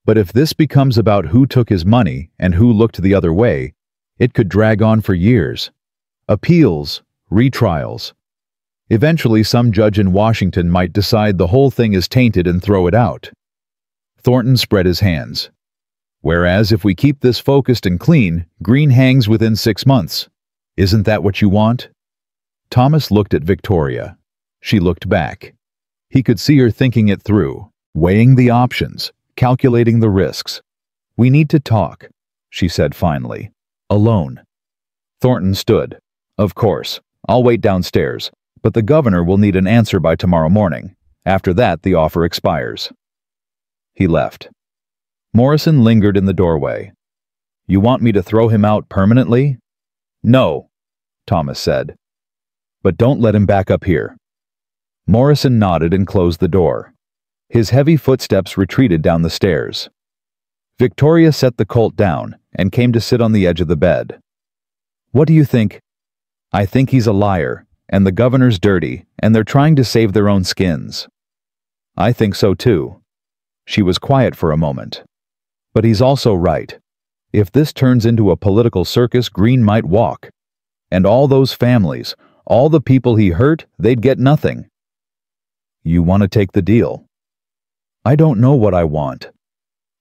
But if this becomes about who took his money and who looked the other way, it could drag on for years. Appeals, retrials. Eventually, some judge in Washington might decide the whole thing is tainted and throw it out. Thornton spread his hands. Whereas if we keep this focused and clean, Green hangs within 6 months. Isn't that what you want? Thomas looked at Victoria. She looked back. He could see her thinking it through, weighing the options, calculating the risks. We need to talk, she said finally. Alone. Thornton stood. Of course. I'll wait downstairs, but the governor will need an answer by tomorrow morning. After that, the offer expires. He left. Morrison lingered in the doorway. You want me to throw him out permanently? No, Thomas said. But don't let him back up here. Morrison nodded and closed the door. His heavy footsteps retreated down the stairs. Victoria set the Colt down and came to sit on the edge of the bed. What do you think? I think he's a liar, and the governor's dirty, and they're trying to save their own skins. I think so too. She was quiet for a moment. But he's also right. If this turns into a political circus, Green might walk. And all those families, all the people he hurt, they'd get nothing. You want to take the deal? I don't know what I want.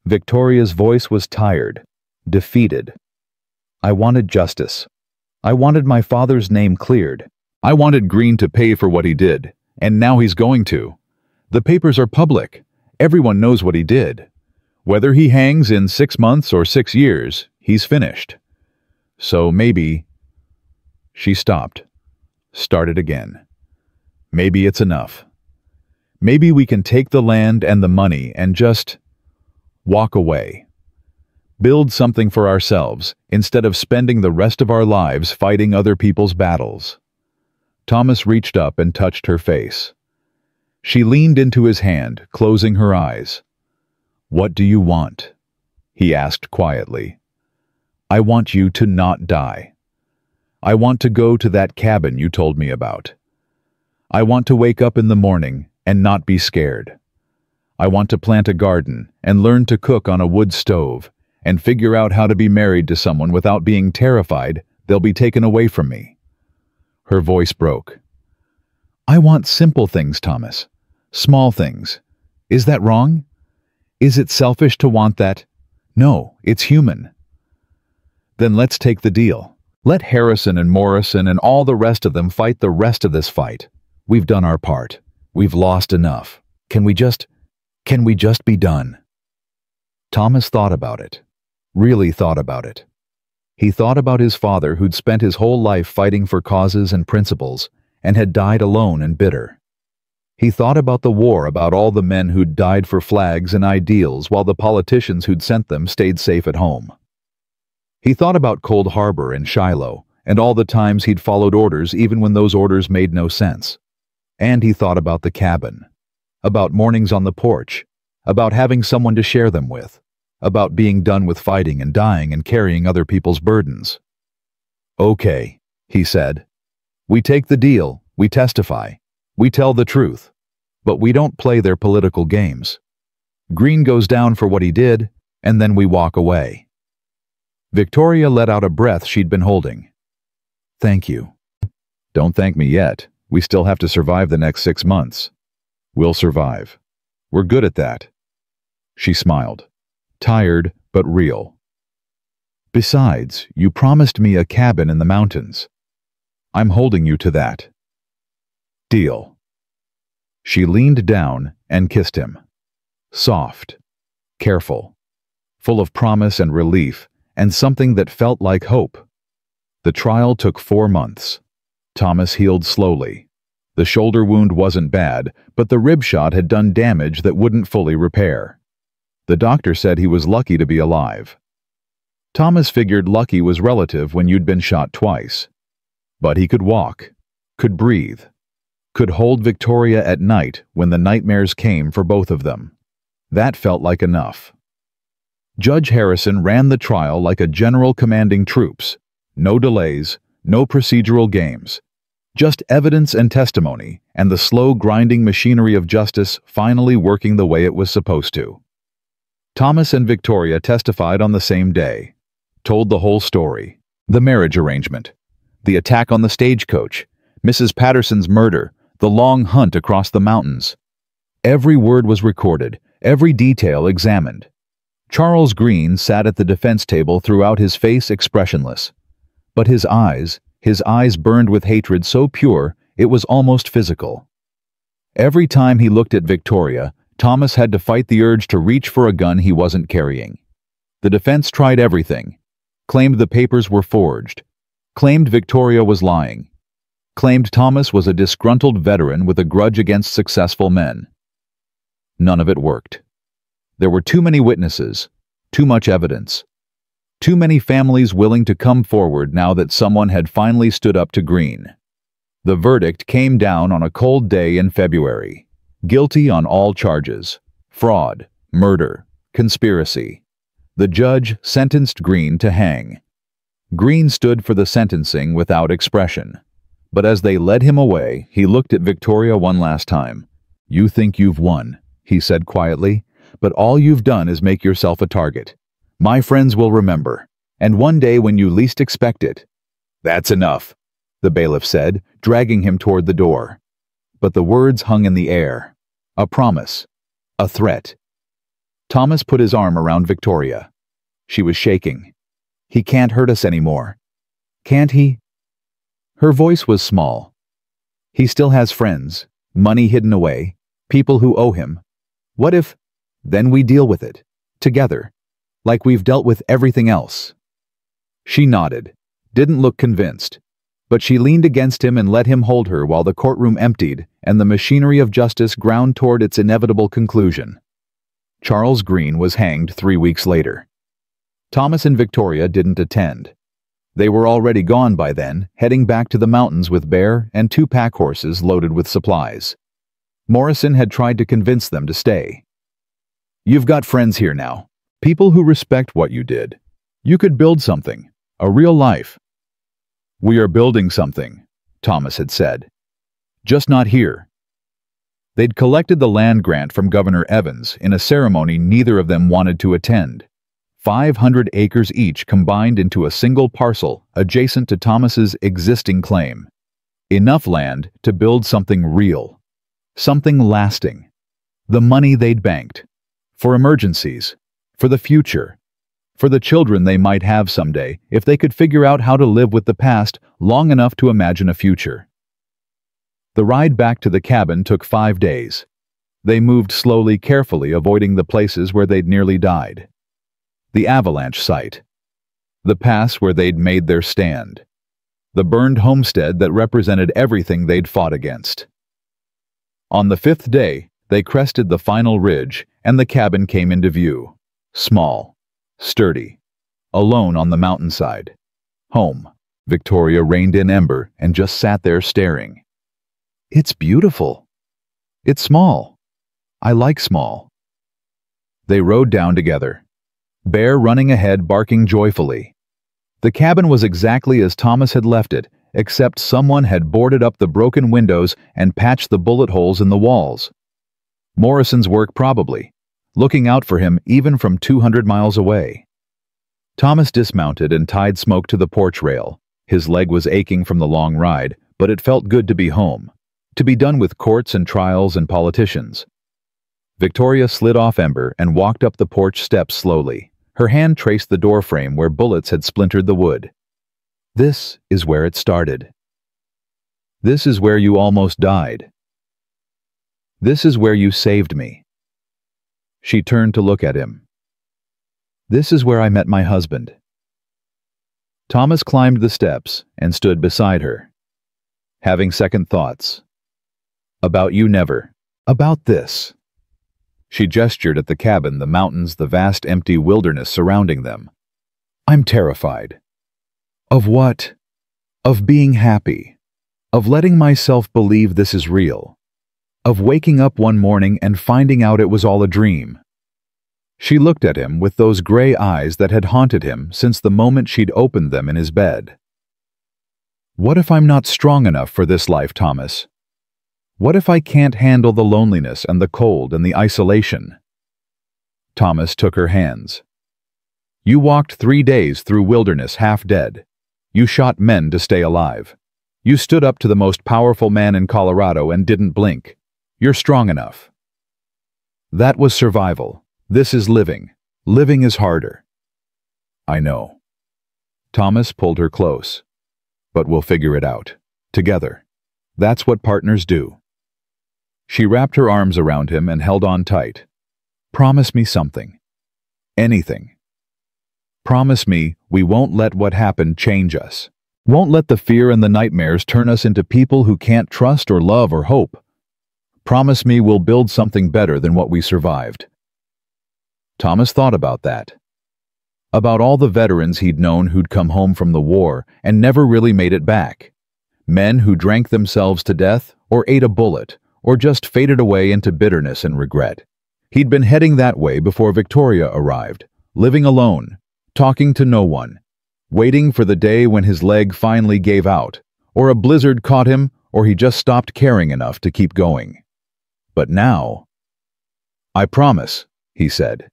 Victoria's voice was tired, defeated. I wanted justice. I wanted my father's name cleared. I wanted Green to pay for what he did, and now he's going to. The papers are public. Everyone knows what he did. Whether he hangs in 6 months or 6 years, he's finished. So maybe... She stopped. Started again. Maybe it's enough. Maybe we can take the land and the money and just walk away. Build something for ourselves instead of spending the rest of our lives fighting other people's battles. Thomas reached up and touched her face. She leaned into his hand, closing her eyes. What do you want? He asked quietly. I want you to not die. I want to go to that cabin you told me about. I want to wake up in the morning and not be scared. I want to plant a garden and learn to cook on a wood stove and figure out how to be married to someone without being terrified they'll be taken away from me. Her voice broke. I want simple things, Thomas. Small things. Is that wrong? Is it selfish to want that? No, it's human. Then let's take the deal. Let Harrison and Morrison and all the rest of them fight the rest of this fight. We've done our part. We've lost enough. Can we just be done? Thomas thought about it. Really thought about it. He thought about his father who'd spent his whole life fighting for causes and principles and had died alone and bitter. He thought about the war, about all the men who'd died for flags and ideals while the politicians who'd sent them stayed safe at home. He thought about Cold Harbor and Shiloh and all the times he'd followed orders even when those orders made no sense. And he thought about the cabin, about mornings on the porch, about having someone to share them with, about being done with fighting and dying and carrying other people's burdens. Okay, he said. We take the deal, we testify, we tell the truth, but we don't play their political games. Green goes down for what he did, and then we walk away. Victoria let out a breath she'd been holding. Thank you. Don't thank me yet. We still have to survive the next 6 months. We'll survive. We're good at that. She smiled. Tired, but real. Besides, you promised me a cabin in the mountains. I'm holding you to that. Deal. She leaned down and kissed him. Soft, careful, full of promise and relief, and something that felt like hope. The trial took 4 months. Thomas healed slowly. The shoulder wound wasn't bad, but the rib shot had done damage that wouldn't fully repair. The doctor said he was lucky to be alive. Thomas figured lucky was relative when you'd been shot twice. But he could walk, could breathe, could hold Victoria at night when the nightmares came for both of them. That felt like enough. Judge Harrison ran the trial like a general commanding troops. No delays, no procedural games. Just evidence and testimony, and the slow grinding machinery of justice finally working the way it was supposed to. Thomas and Victoria testified on the same day, told the whole story. The marriage arrangement, the attack on the stagecoach, Mrs. Patterson's murder, the long hunt across the mountains. Every word was recorded, every detail examined. Charles Green sat at the defense table throughout, his face expressionless. But his eyes burned with hatred so pure it was almost physical. Every time he looked at Victoria, Thomas had to fight the urge to reach for a gun he wasn't carrying. The defense tried everything, claimed the papers were forged, claimed Victoria was lying, claimed Thomas was a disgruntled veteran with a grudge against successful men. None of it worked. There were too many witnesses, too much evidence, too many families willing to come forward now that someone had finally stood up to Green. The verdict came down on a cold day in February. Guilty on all charges: fraud, murder, conspiracy. The judge sentenced Green to hang. Green stood for the sentencing without expression. But as they led him away, he looked at Victoria one last time. "You think you've won," he said quietly, "but all you've done is make yourself a target. My friends will remember, and one day when you least expect it." "That's enough," the bailiff said, dragging him toward the door. But the words hung in the air. A promise. A threat. Thomas put his arm around Victoria. She was shaking. "He can't hurt us anymore. Can't he?" Her voice was small. "He still has friends, money hidden away, people who owe him. What if, then we deal with it, together, like we've dealt with everything else?" She nodded, didn't look convinced, but she leaned against him and let him hold her while the courtroom emptied and the machinery of justice ground toward its inevitable conclusion. Charles Green was hanged 3 weeks later. Thomas and Victoria didn't attend. They were already gone by then, heading back to the mountains with Bear and 2 pack horses loaded with supplies. Morrison had tried to convince them to stay. "You've got friends here now, people who respect what you did. You could build something, a real life." "We are building something," Thomas had said. "Just not here." They'd collected the land grant from Governor Evans in a ceremony neither of them wanted to attend. 500 acres each combined into a single parcel adjacent to Thomas's existing claim. Enough land to build something real, something lasting. The money they'd banked. For emergencies. For the future. For the children they might have someday if they could figure out how to live with the past long enough to imagine a future. The ride back to the cabin took 5 days. They moved slowly, carefully, avoiding the places where they'd nearly died. The avalanche site. The pass where they'd made their stand. The burned homestead that represented everything they'd fought against. On the 5th day, they crested the final ridge, and the cabin came into view. Small, sturdy, alone on the mountainside. Home. Victoria reined in Ember and just sat there staring. "It's beautiful. It's small. I like small." They rode down together. Bear running ahead, barking joyfully. The cabin was exactly as Thomas had left it, except someone had boarded up the broken windows and patched the bullet holes in the walls. Morrison's work probably, looking out for him even from 200 miles away. Thomas dismounted and tied Smoke to the porch rail. His leg was aching from the long ride, but it felt good to be home, to be done with courts and trials and politicians. Victoria slid off Ember and walked up the porch steps slowly. Her hand traced the doorframe where bullets had splintered the wood. "This is where it started. This is where you almost died. This is where you saved me." She turned to look at him. "This is where I met my husband." Thomas climbed the steps and stood beside her, having second thoughts. "About you never. About this." She gestured at the cabin, the mountains, the vast empty wilderness surrounding them. "I'm terrified." "Of what?" "Of being happy. Of letting myself believe this is real. Of waking up one morning and finding out it was all a dream." She looked at him with those gray eyes that had haunted him since the moment she'd opened them in his bed. "What if I'm not strong enough for this life, Thomas? What if I can't handle the loneliness and the cold and the isolation?" Thomas took her hands. You walked 3 days through wilderness half dead. You shot men to stay alive. You stood up to the most powerful man in Colorado and didn't blink. You're strong enough. That was survival. This is living. Living is harder. I know. Thomas pulled her close. But we'll figure it out. Together. That's what partners do. She wrapped her arms around him and held on tight. Promise me something. Anything. Promise me we won't let what happened change us. Won't let the fear and the nightmares turn us into people who can't trust or love or hope. Promise me we'll build something better than what we survived. Thomas thought about that. About all the veterans he'd known who'd come home from the war and never really made it back. Men who drank themselves to death or ate a bullet or just faded away into bitterness and regret. He'd been heading that way before Victoria arrived, living alone, talking to no one, waiting for the day when his leg finally gave out, or a blizzard caught him, or he just stopped caring enough to keep going. But now... I promise, he said.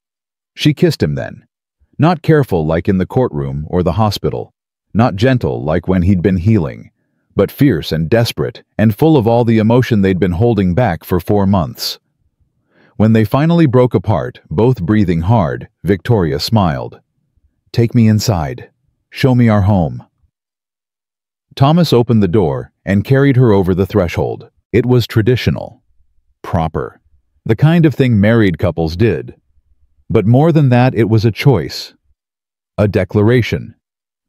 She kissed him then. Not careful like in the courtroom or the hospital, not gentle like when he'd been healing, but fierce and desperate and full of all the emotion they'd been holding back for 4 months. When they finally broke apart, both breathing hard, Victoria smiled. Take me inside. Show me our home. Thomas opened the door and carried her over the threshold. It was traditional. Proper. The kind of thing married couples did. But more than that, it was a choice. A declaration.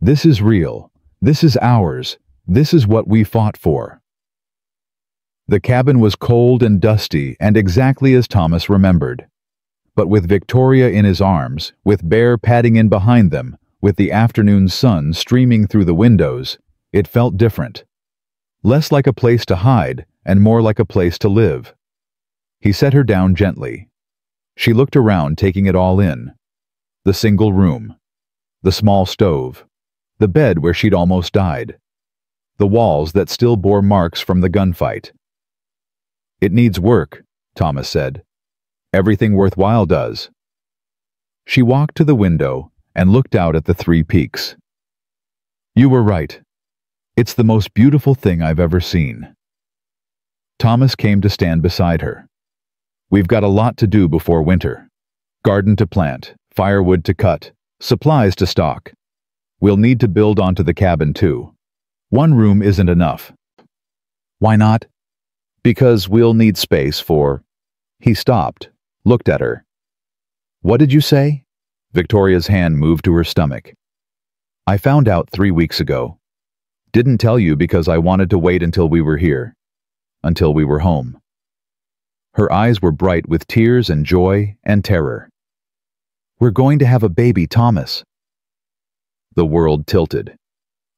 This is real. This is ours. This is what we fought for. The cabin was cold and dusty and exactly as Thomas remembered. But with Victoria in his arms, with Bear padding in behind them, with the afternoon sun streaming through the windows, it felt different. Less like a place to hide and more like a place to live. He set her down gently. She looked around, taking it all in. The single room. The small stove. The bed where she'd almost died. The walls that still bore marks from the gunfight. It needs work, Thomas said. Everything worthwhile does. She walked to the window and looked out at the 3 peaks. You were right. It's the most beautiful thing I've ever seen. Thomas came to stand beside her. We've got a lot to do before winter. Garden to plant, firewood to cut, supplies to stock. We'll need to build onto the cabin too. 1 room isn't enough. Why not? Because we'll need space for... He stopped, looked at her. What did you say? Victoria's hand moved to her stomach. I found out 3 weeks ago. Didn't tell you because I wanted to wait until we were here. Until we were home. Her eyes were bright with tears and joy and terror. We're going to have a baby, Thomas. The world tilted.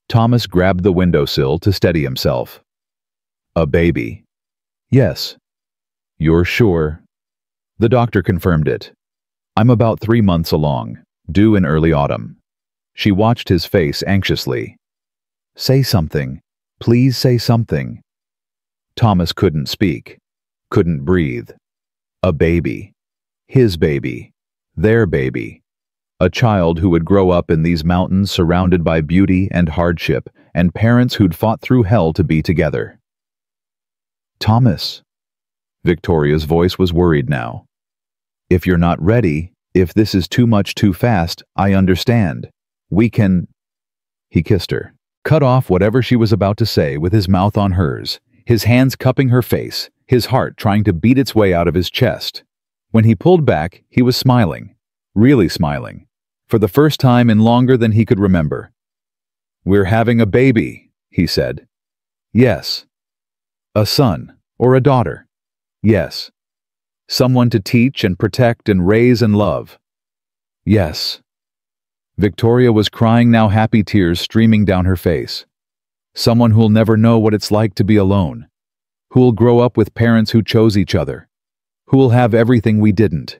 Thomas grabbed the windowsill to steady himself. A baby. Yes. You're sure? The doctor confirmed it. I'm about 3 months along, due in early autumn. She watched his face anxiously. Say something. Please say something. Thomas couldn't speak. Couldn't breathe. A baby. His baby. Their baby. A child who would grow up in these mountains surrounded by beauty and hardship, and parents who'd fought through hell to be together. Thomas. Victoria's voice was worried now. If you're not ready, if this is too much too fast, I understand. We can... He kissed her, cut off whatever she was about to say with his mouth on hers, his hands cupping her face, his heart trying to beat its way out of his chest. When he pulled back, he was smiling, really smiling, for the first time in longer than he could remember. We're having a baby, he said. Yes. A son or a daughter. Yes. Someone to teach and protect and raise and love. Yes. Victoria was crying now, happy tears streaming down her face. Someone who'll never know what it's like to be alone. Who'll grow up with parents who chose each other. Who'll have everything we didn't.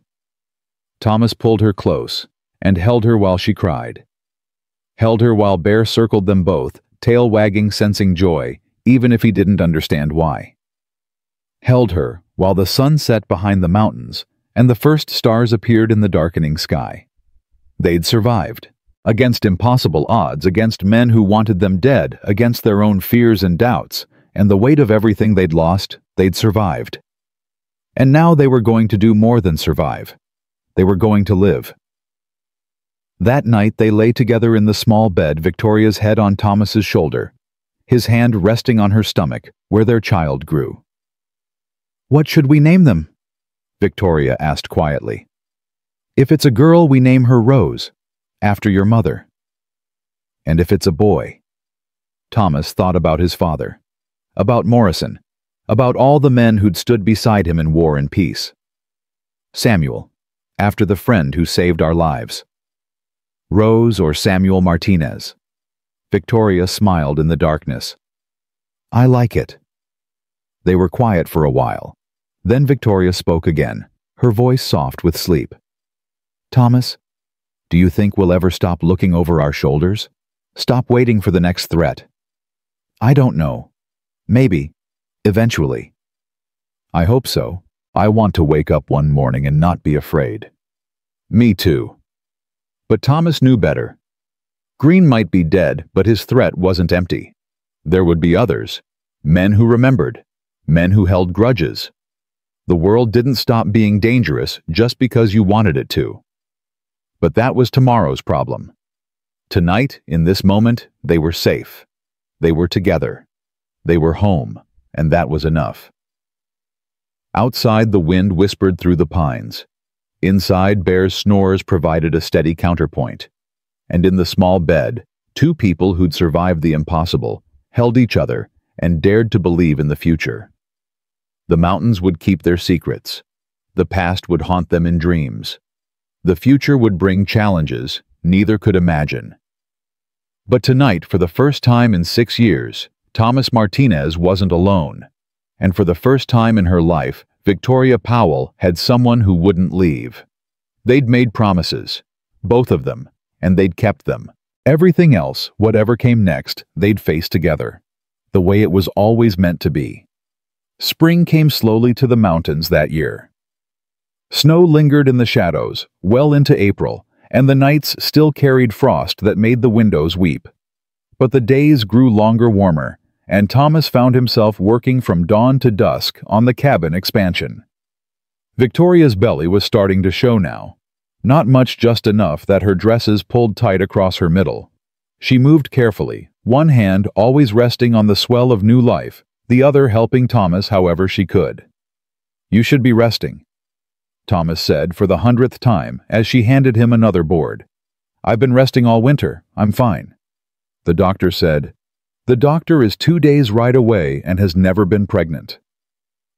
Thomas pulled her close and held her while she cried. Held her while Bear circled them both, tail wagging, sensing joy, even if he didn't understand why. Held her while the sun set behind the mountains and the first stars appeared in the darkening sky. They'd survived. Against impossible odds, against men who wanted them dead, against their own fears and doubts, and the weight of everything they'd lost, they'd survived. And now they were going to do more than survive. They were going to live. That night they lay together in the small bed, Victoria's head on Thomas's shoulder, his hand resting on her stomach, where their child grew. "What should we name them?" Victoria asked quietly. "If it's a girl, we name her Rose, after your mother. And if it's a boy..." Thomas thought about his father, about Morrison, about all the men who'd stood beside him in war and peace. "Samuel, after the friend who saved our lives." Rose or Samuel Martinez. Victoria smiled in the darkness. "I like it." They were quiet for a while. Then Victoria spoke again, her voice soft with sleep. "Thomas, do you think we'll ever stop looking over our shoulders? Stop waiting for the next threat?" "I don't know. Maybe. Eventually." "I hope so. I want to wake up one morning and not be afraid." "Me too." But Thomas knew better. Green might be dead, but his threat wasn't empty. There would be others. Men who remembered. Men who held grudges. The world didn't stop being dangerous just because you wanted it to. But that was tomorrow's problem. Tonight, in this moment, they were safe. They were together. They were home, and that was enough. Outside, the wind whispered through the pines. Inside, Bear's snores provided a steady counterpoint. And in the small bed, two people who'd survived the impossible held each other and dared to believe in the future. The mountains would keep their secrets. The past would haunt them in dreams. The future would bring challenges neither could imagine. But tonight, for the first time in 6 years, Thomas Martinez wasn't alone. And for the first time in her life, Victoria Powell had someone who wouldn't leave. They'd made promises, both of them, and they'd kept them. Everything else, whatever came next, they'd face together, the way it was always meant to be. Spring came slowly to the mountains that year. Snow lingered in the shadows, well into April, and the nights still carried frost that made the windows weep. But the days grew longer, warmer, and Thomas found himself working from dawn to dusk on the cabin expansion. Victoria's belly was starting to show now. Not much, just enough that her dresses pulled tight across her middle. She moved carefully, one hand always resting on the swell of new life, the other helping Thomas however she could. "You should be resting," Thomas said for the 100th time as she handed him another board. "I've been resting all winter. I'm fine." The doctor said, "The doctor is 2 days' ride away and has never been pregnant."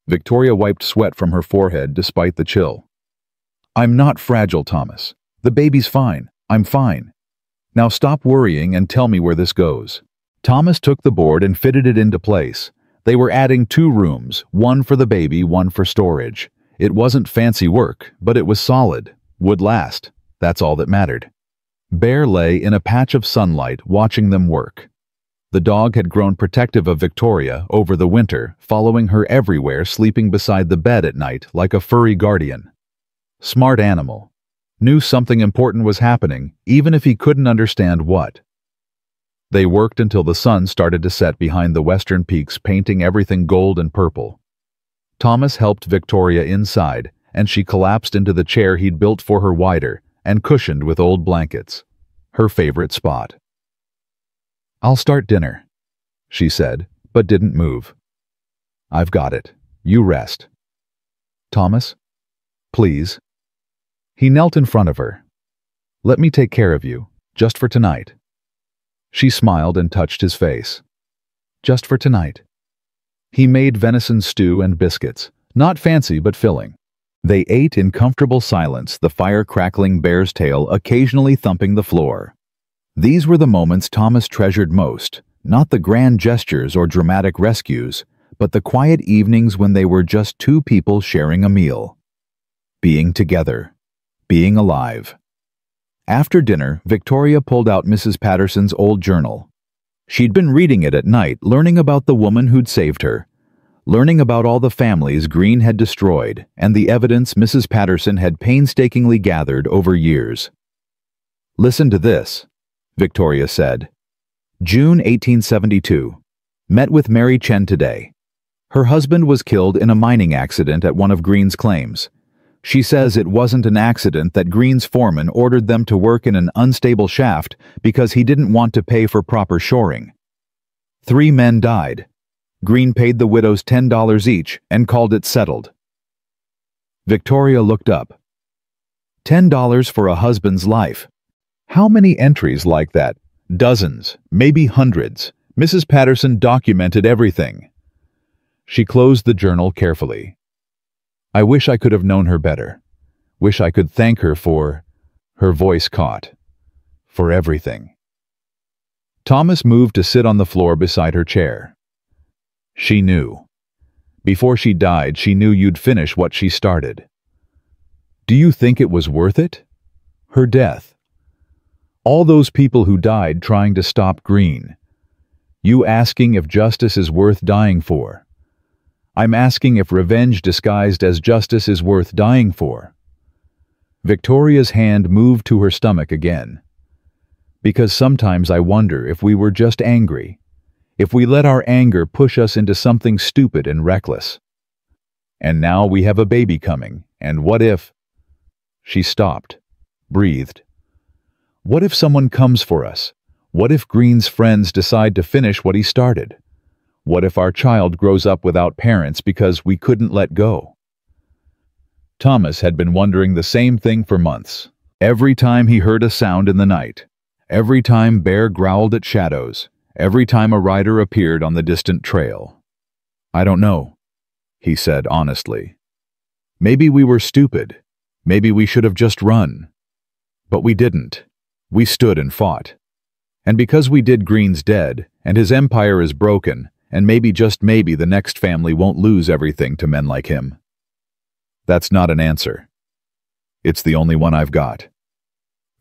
Victoria wiped sweat from her forehead despite the chill. "I'm not fragile, Thomas. The baby's fine. I'm fine. Now stop worrying and tell me where this goes." Thomas took the board and fitted it into place. They were adding 2 rooms, one for the baby, one for storage. It wasn't fancy work, but it was solid, would last. That's all that mattered. Bear lay in a patch of sunlight watching them work. The dog had grown protective of Victoria over the winter, following her everywhere, sleeping beside the bed at night like a furry guardian. Smart animal. Knew something important was happening, even if he couldn't understand what. They worked until the sun started to set behind the western peaks, painting everything gold and purple. Thomas helped Victoria inside, and she collapsed into the chair he'd built for her, wider and cushioned with old blankets. Her favorite spot. "I'll start dinner," she said, but didn't move. "I've got it. You rest." "Thomas, please." He knelt in front of her. "Let me take care of you, just for tonight." She smiled and touched his face. "Just for tonight." He made venison stew and biscuits, not fancy but filling. They ate in comfortable silence, the fire crackling, Bear's tail occasionally thumping the floor. These were the moments Thomas treasured most, not the grand gestures or dramatic rescues, but the quiet evenings when they were just 2 people sharing a meal. Being together. Being alive. After dinner, Victoria pulled out Mrs. Patterson's old journal. She'd been reading it at night, learning about the woman who'd saved her. learning about all the families Green had destroyed and the evidence Mrs. Patterson had painstakingly gathered over years. "Listen to this," Victoria said. "June 1872. Met with Mary Chen today. Her husband was killed in a mining accident at one of Green's claims. She says it wasn't an accident, that Green's foreman ordered them to work in an unstable shaft because he didn't want to pay for proper shoring. 3 men died. Green paid the widows $10 each and called it settled." Victoria looked up. $10 for a husband's life. How many entries like that? Dozens, maybe hundreds. Mrs. Patterson documented everything. She closed the journal carefully. "I wish I could have known her better. Wish I could thank her for..." Her voice caught. "For everything." Thomas moved to sit on the floor beside her chair. "She knew. Before she died, she knew you'd finish what she started. Do you think it was worth it? Her death. All those people who died trying to stop Green. You asking if justice is worth dying for. I'm asking if revenge disguised as justice is worth dying for." Victoria's hand moved to her stomach again. "Because sometimes I wonder if we were just angry, if we let our anger push us into something stupid and reckless. And now we have a baby coming, and what if..." She stopped, breathed. "What if someone comes for us? What if Green's friends decide to finish what he started? What if our child grows up without parents because we couldn't let go?" Thomas had been wondering the same thing for months. Every time he heard a sound in the night, every time Bear growled at shadows, every time a rider appeared on the distant trail. "I don't know," he said honestly. "Maybe we were stupid. Maybe we should have just run. But we didn't. We stood and fought. And because we did, Green's dead, and his empire is broken, and maybe, just maybe, the next family won't lose everything to men like him." That's not an answer. It's the only one I've got.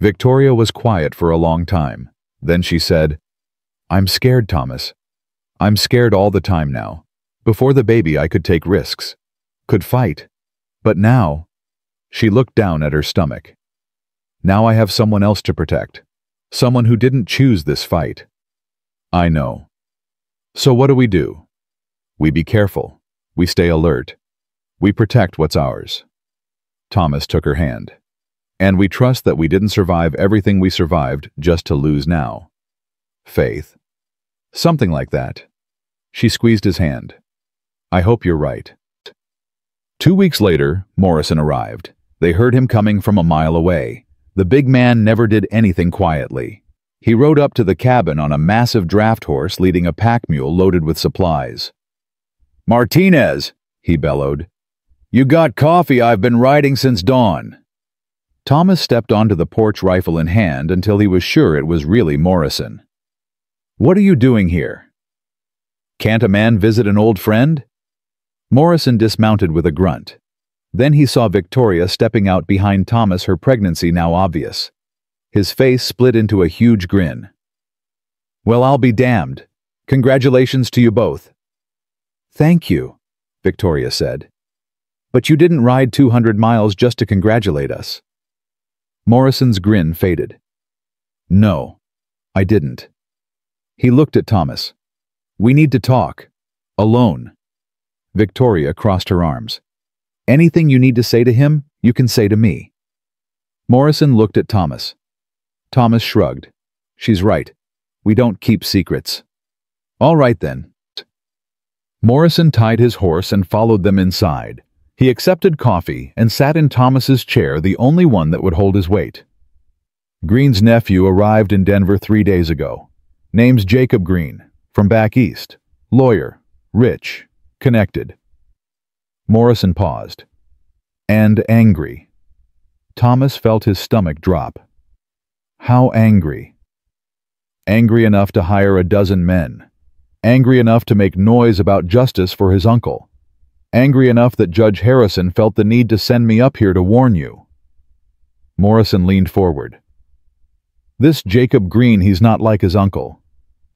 Victoria was quiet for a long time. Then she said, "I'm scared, Thomas. I'm scared all the time now. Before the baby I could take risks, could fight. But now..." She looked down at her stomach. "Now I have someone else to protect. Someone who didn't choose this fight." "I know. So what do? We be careful. We stay alert. We protect what's ours." Thomas took her hand. "And we trust that we didn't survive everything we survived just to lose now. Faith. Something like that." She squeezed his hand. "I hope you're right." 2 weeks later, Morrison arrived. They heard him coming from a mile away. The big man never did anything quietly. He rode up to the cabin on a massive draft horse leading a pack mule loaded with supplies. "Martinez," he bellowed. "You got coffee? I've been riding since dawn." Thomas stepped onto the porch, rifle in hand, until he was sure it was really Morrison. "What are you doing here? Can't a man visit an old friend?" Morrison dismounted with a grunt. Then he saw Victoria stepping out behind Thomas, her pregnancy now obvious. His face split into a huge grin. "Well, I'll be damned. Congratulations to you both." "Thank you," Victoria said. "But you didn't ride 200 miles just to congratulate us." Morrison's grin faded. "No, I didn't." He looked at Thomas. "We need to talk. Alone." Victoria crossed her arms. "Anything you need to say to him, you can say to me." Morrison looked at Thomas. Thomas shrugged. "She's right. We don't keep secrets." "All right then." Morrison tied his horse and followed them inside. He accepted coffee and sat in Thomas's chair, the only one that would hold his weight. "Green's nephew arrived in Denver 3 days ago. Name's Jacob Green, from back east. Lawyer, rich, connected." Morrison paused. "And angry." Thomas felt his stomach drop. "How angry?" "Angry enough to hire a dozen men. Angry enough to make noise about justice for his uncle. Angry enough that Judge Harrison felt the need to send me up here to warn you." Morrison leaned forward. "This Jacob Green, he's not like his uncle.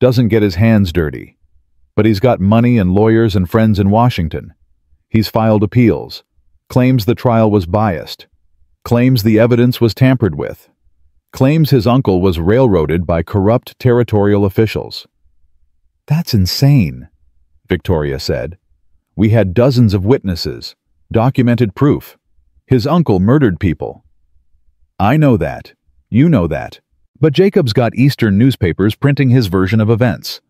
Doesn't get his hands dirty. But he's got money and lawyers and friends in Washington. He's filed appeals, claims the trial was biased, claims the evidence was tampered with, claims his uncle was railroaded by corrupt territorial officials. That's insane, Victoria said. We had dozens of witnesses, documented proof. His uncle murdered people. I know that. You know that. But Jacob's got Eastern newspapers printing his version of events.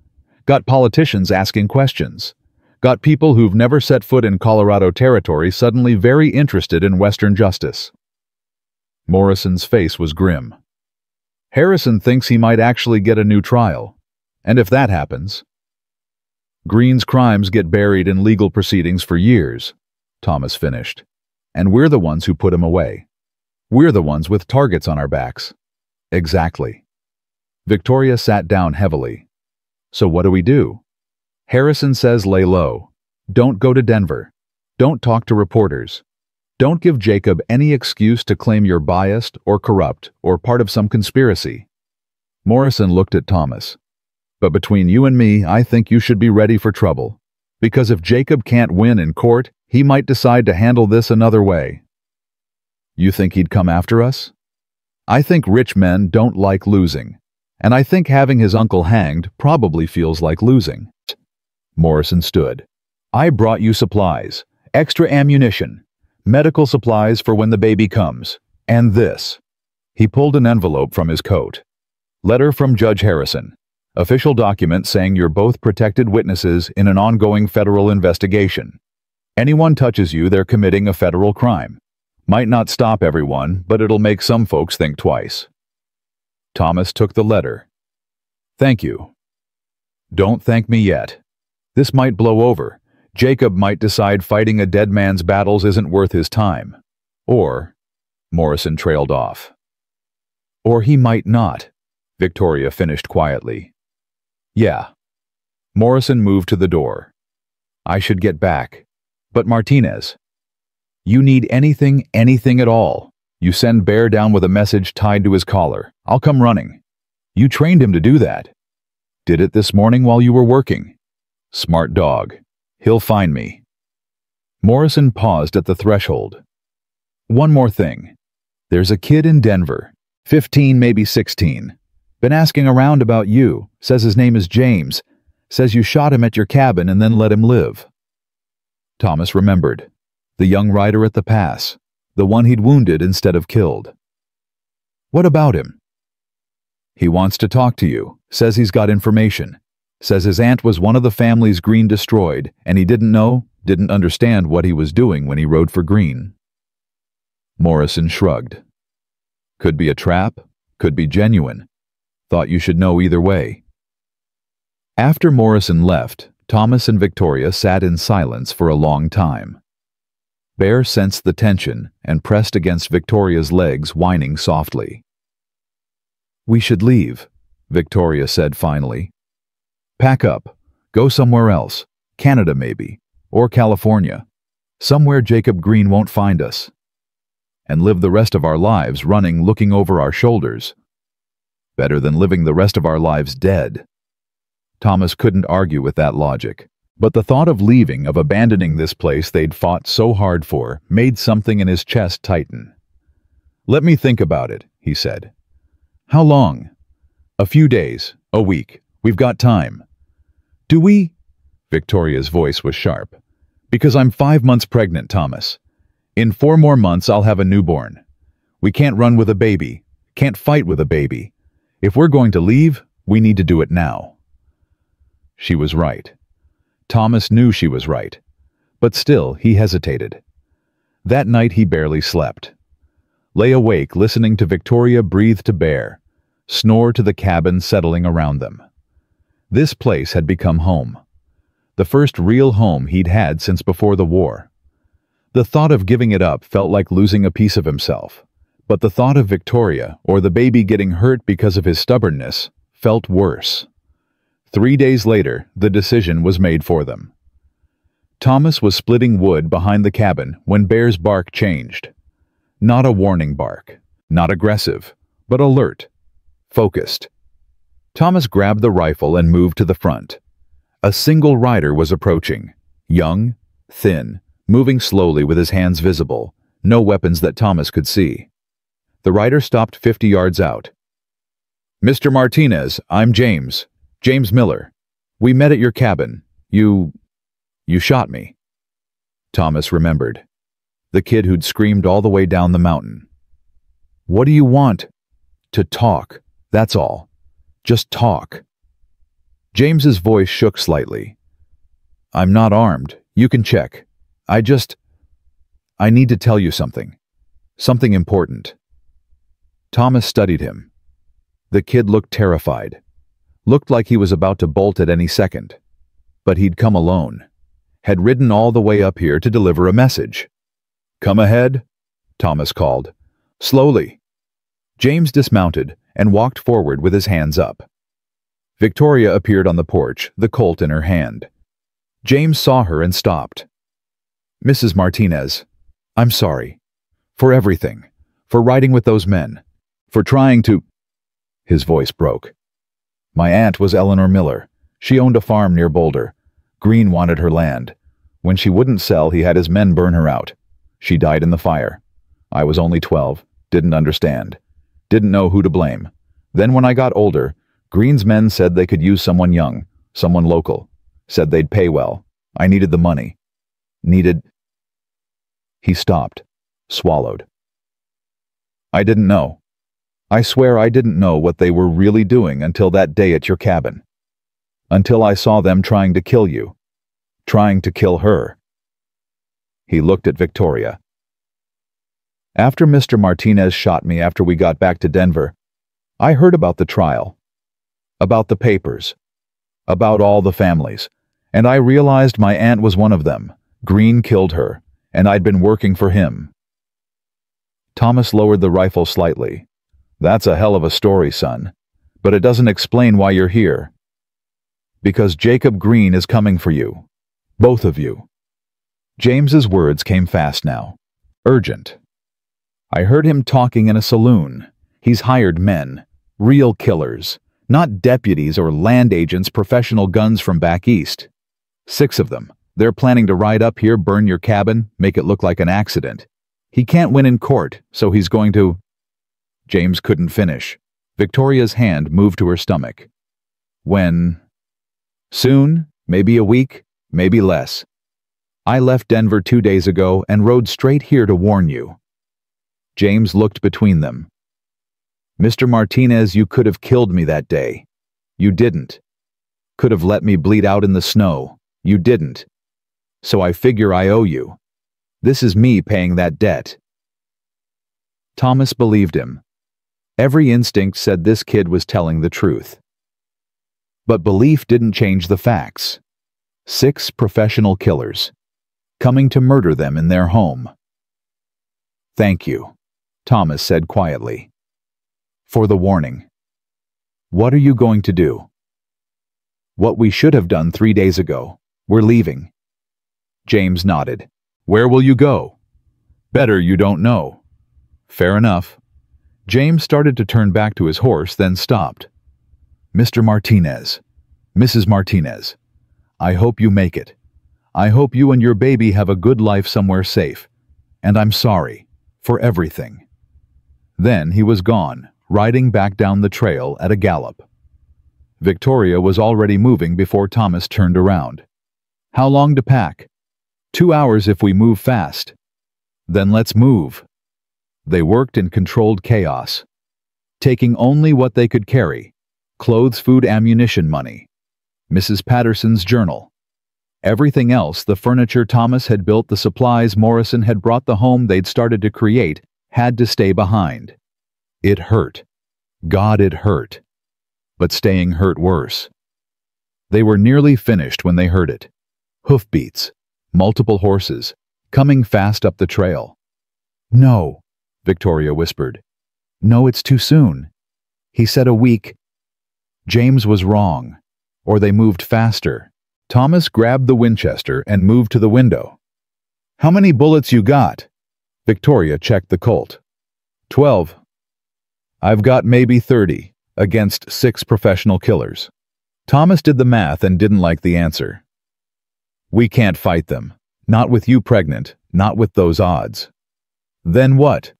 Got politicians asking questions. Got people who've never set foot in Colorado territory suddenly very interested in Western justice. Morrison's face was grim. Harrison thinks he might actually get a new trial. And if that happens... Green's crimes get buried in legal proceedings for years, Thomas finished. And we're the ones who put him away. We're the ones with targets on our backs. Exactly. Victoria sat down heavily. So what do we do? Harrison says lay low. Don't go to Denver. Don't talk to reporters. Don't give Jacob any excuse to claim you're biased or corrupt or part of some conspiracy. Morrison looked at Thomas. But between you and me, I think you should be ready for trouble. Because if Jacob can't win in court, he might decide to handle this another way. You think he'd come after us? I think rich men don't like losing. And I think having his uncle hanged probably feels like losing. Morrison stood. I brought you supplies, extra ammunition, medical supplies for when the baby comes, and this. He pulled an envelope from his coat. Letter from Judge Harrison. Official document saying you're both protected witnesses in an ongoing federal investigation. Anyone touches you, they're committing a federal crime. Might not stop everyone, but it'll make some folks think twice. Thomas took the letter. Thank you. Don't thank me yet. This might blow over. Jacob might decide fighting a dead man's battles isn't worth his time. Or, Morrison trailed off. Or he might not, Victoria finished quietly. Yeah. Morrison moved to the door. I should get back. But Martinez. You need anything at all. You send Bear down with a message tied to his collar. I'll come running. You trained him to do that. Did it this morning while you were working. Smart dog. He'll find me. Morrison paused at the threshold. One more thing. There's a kid in Denver, 15, maybe 16. Been asking around about you, says his name is James, says you shot him at your cabin and then let him live. Thomas remembered. The young rider at the pass, the one he'd wounded instead of killed. What about him? He wants to talk to you, says he's got information, says his aunt was one of the family's Green destroyed, and he didn't understand what he was doing when he rode for Green. Morrison shrugged. Could be a trap, could be genuine. Thought you should know either way. After Morrison left, Thomas and Victoria sat in silence for a long time. Bear sensed the tension and pressed against Victoria's legs, whining softly. We should leave, Victoria said finally. Pack up. Go somewhere else. Canada maybe. Or California. Somewhere Jacob Green won't find us. And live the rest of our lives running, looking over our shoulders. Better than living the rest of our lives dead. Thomas couldn't argue with that logic. But the thought of leaving, of abandoning this place they'd fought so hard for, made something in his chest tighten. Let me think about it, he said. How long? A few days, a week. We've got time. Do we? Victoria's voice was sharp. Because I'm 5 months pregnant, Thomas. In 4 more months, I'll have a newborn. We can't run with a baby, can't fight with a baby. If we're going to leave, we need to do it now. She was right. Thomas knew she was right. But still, he hesitated. That night he barely slept. Lay awake listening to Victoria breathe to Bear, snore to the cabin settling around them. This place had become home. The first real home he'd had since before the war. The thought of giving it up felt like losing a piece of himself. But the thought of Victoria, or the baby getting hurt because of his stubbornness, felt worse. 3 days later, the decision was made for them. Thomas was splitting wood behind the cabin when Bear's bark changed. Not a warning bark, not aggressive, but alert, focused. Thomas grabbed the rifle and moved to the front. A single rider was approaching, young, thin, moving slowly with his hands visible, no weapons that Thomas could see. The rider stopped 50 yards out. "Mr. Martinez, I'm James. James Miller. We met at your cabin. You shot me." Thomas remembered. The kid who'd screamed all the way down the mountain. "What do you want?" "To talk. That's all. Just talk." James's voice shook slightly. "I'm not armed. You can check. I need to tell you something. Something important." Thomas studied him. The kid looked terrified. Looked like he was about to bolt at any second. But he'd come alone. Had ridden all the way up here to deliver a message. "Come ahead," Thomas called. "Slowly." James dismounted and walked forward with his hands up. Victoria appeared on the porch, the Colt in her hand. James saw her and stopped. "Mrs. Martinez, I'm sorry. For everything. For riding with those men. For trying to—" His voice broke. "My aunt was Eleanor Miller. She owned a farm near Boulder. Green wanted her land. When she wouldn't sell, he had his men burn her out. She died in the fire. I was only 12, didn't understand. Didn't know who to blame. Then when I got older, Green's men said they could use someone young, someone local. Said they'd pay well. I needed the money. He stopped, swallowed. "I didn't know. I swear I didn't know what they were really doing until that day at your cabin. Until I saw them trying to kill you. Trying to kill her." He looked at Victoria. "After Mr. Martinez shot me after we got back to Denver, I heard about the trial. About the papers. About all the families. And I realized my aunt was one of them. Green killed her, and I'd been working for him." Thomas lowered the rifle slightly. "That's a hell of a story, son. But it doesn't explain why you're here. Because Jacob Green is coming for you. Both of you." James's words came fast now. Urgent. "I heard him talking in a saloon. He's hired men. Real killers. Not deputies or land agents, professional guns from back east. 6 of them. They're planning to ride up here, burn your cabin, make it look like an accident. He can't win in court, so he's going to—" James couldn't finish. Victoria's hand moved to her stomach. "When?" "Soon, maybe a week, maybe less. I left Denver 2 days ago and rode straight here to warn you." James looked between them. "Mr. Martinez, you could have killed me that day. You didn't. Could have let me bleed out in the snow. You didn't. So I figure I owe you. This is me paying that debt." Thomas believed him. Every instinct said this kid was telling the truth. But belief didn't change the facts. 6 professional killers. Coming to murder them in their home. "Thank you," Thomas said quietly. "For the warning. What are you going to do?" "What we should have done 3 days ago. We're leaving." James nodded. "Where will you go?" "Better you don't know." "Fair enough." James started to turn back to his horse, then stopped. "Mr. Martinez, Mrs. Martinez, I hope you make it. I hope you and your baby have a good life somewhere safe. And I'm sorry for everything." Then he was gone, riding back down the trail at a gallop. Victoria was already moving before Thomas turned around. "How long to pack?" 2 hours if we move fast." "Then let's move." They worked in controlled chaos, taking only what they could carry: clothes, food, ammunition, money, Mrs. Patterson's journal. Everything else, the furniture Thomas had built, the supplies Morrison had brought, the home they'd started to create, had to stay behind. It hurt. God, it hurt. But staying hurt worse. They were nearly finished when they heard it. Hoofbeats. Multiple horses. Coming fast up the trail. "No," Victoria whispered. "No, it's too soon. He said a week." James was wrong. Or they moved faster. Thomas grabbed the Winchester and moved to the window. "How many bullets you got?" Victoria checked the Colt. 12. "I've got maybe 30, against 6 professional killers." Thomas did the math and didn't like the answer. We can't fight them. Not with you pregnant, not with those odds. Then what?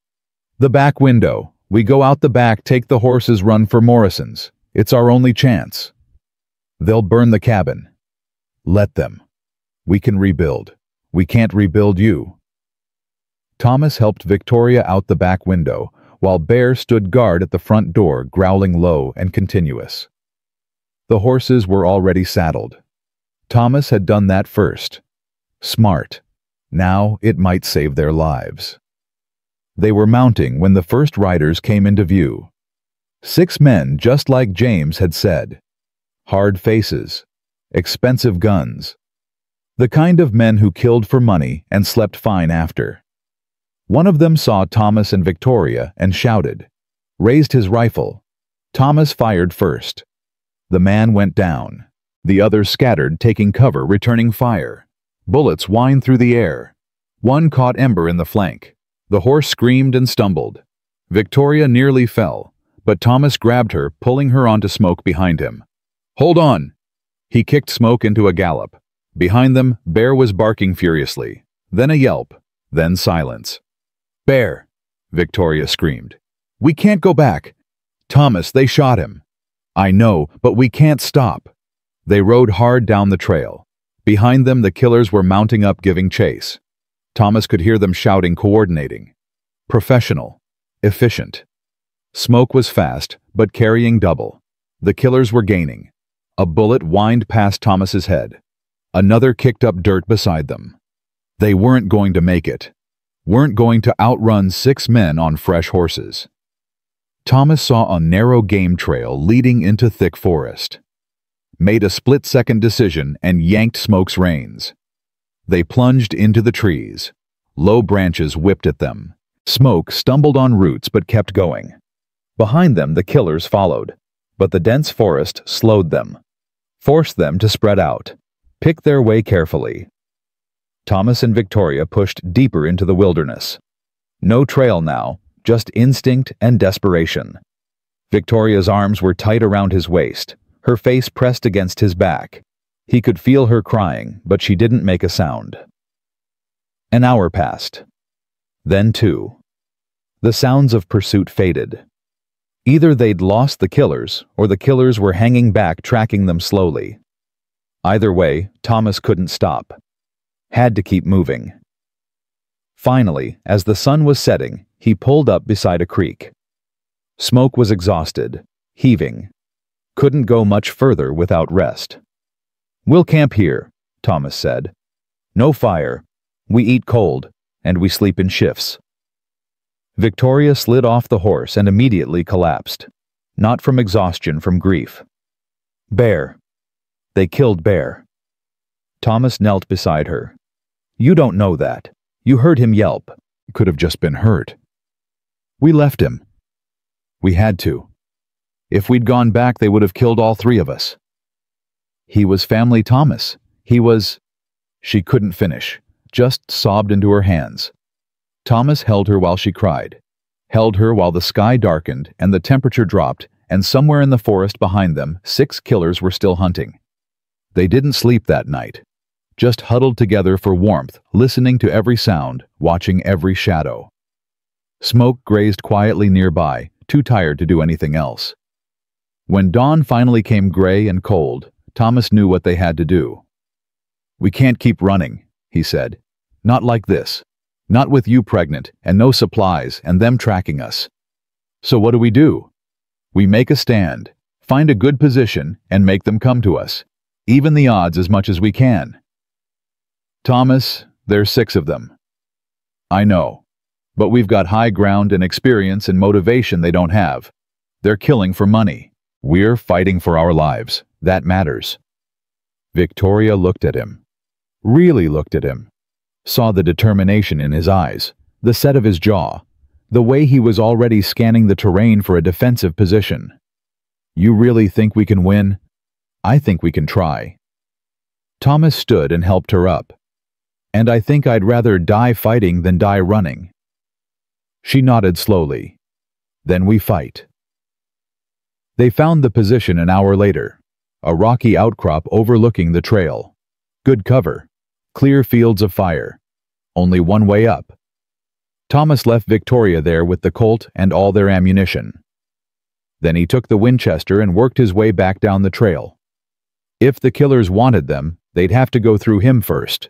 The back window. We go out the back, take the horses, run for Morrison's. It's our only chance. They'll burn the cabin. Let them. We can rebuild. We can't rebuild you. Thomas helped Victoria out the back window, while Bear stood guard at the front door, growling low and continuous. The horses were already saddled. Thomas had done that first. Smart. Now it might save their lives. They were mounting when the first riders came into view. 6 men, just like James had said. Hard faces. Expensive guns. The kind of men who killed for money and slept fine after. One of them saw Thomas and Victoria and shouted, raised his rifle. Thomas fired first. The man went down. The others scattered, taking cover, returning fire. Bullets whined through the air. One caught Ember in the flank. The horse screamed and stumbled. Victoria nearly fell, but Thomas grabbed her, pulling her onto Smoke behind him. Hold on! He kicked Smoke into a gallop. Behind them, Bear was barking furiously. Then a yelp. Then silence. Bear! Victoria screamed. We can't go back. Thomas, they shot him. I know, but we can't stop. They rode hard down the trail. Behind them, the killers were mounting up, giving chase. Thomas could hear them shouting, coordinating. Professional. Efficient. Smoke was fast, but carrying double. The killers were gaining. A bullet whined past Thomas's head. Another kicked up dirt beside them. They weren't going to make it. Weren't going to outrun 6 men on fresh horses. Thomas saw a narrow game trail leading into thick forest. Made a split-second decision and yanked Smoke's reins. They plunged into the trees. Low branches whipped at them. Smoke stumbled on roots but kept going. Behind them, the killers followed, but the dense forest slowed them, forced them to spread out, pick their way carefully. Thomas and Victoria pushed deeper into the wilderness. No trail now, just instinct and desperation. Victoria's arms were tight around his waist, her face pressed against his back. He could feel her crying, but she didn't make a sound. An hour passed. Then 2. The sounds of pursuit faded. Either they'd lost the killers, or the killers were hanging back, tracking them slowly. Either way, Thomas couldn't stop. Had to keep moving. Finally, as the sun was setting, he pulled up beside a creek. Smoke was exhausted, heaving. Couldn't go much further without rest. We'll camp here, Thomas said. No fire. We eat cold, and we sleep in shifts. Victoria slid off the horse and immediately collapsed. Not from exhaustion, from grief. Bear. They killed Bear. Thomas knelt beside her. You don't know that. You heard him yelp. Could have just been hurt. We left him. We had to. If we'd gone back, they would have killed all 3 of us. He was family, Thomas. He was... She couldn't finish, just sobbed into her hands. Thomas held her while she cried. Held her while the sky darkened and the temperature dropped, and somewhere in the forest behind them, 6 killers were still hunting. They didn't sleep that night. Just huddled together for warmth, listening to every sound, watching every shadow. Smoke grazed quietly nearby, too tired to do anything else. When dawn finally came gray and cold, Thomas knew what they had to do. We can't keep running, he said. Not like this. Not with you pregnant, and no supplies, and them tracking us. So what do? We make a stand, find a good position, and make them come to us. Even the odds as much as we can. Thomas, there's 6 of them. I know. But we've got high ground and experience and motivation they don't have. They're killing for money. We're fighting for our lives. That matters. Victoria looked at him. Really looked at him. Saw the determination in his eyes, the set of his jaw, the way he was already scanning the terrain for a defensive position. You really think we can win? I think we can try. Thomas stood and helped her up. And I think I'd rather die fighting than die running. She nodded slowly. Then we fight. They found the position an hour later. a rocky outcrop overlooking the trail. Good cover. Clear fields of fire. Only one way up. Thomas left Victoria there with the Colt and all their ammunition. Then he took the Winchester and worked his way back down the trail. If the killers wanted them, they'd have to go through him first.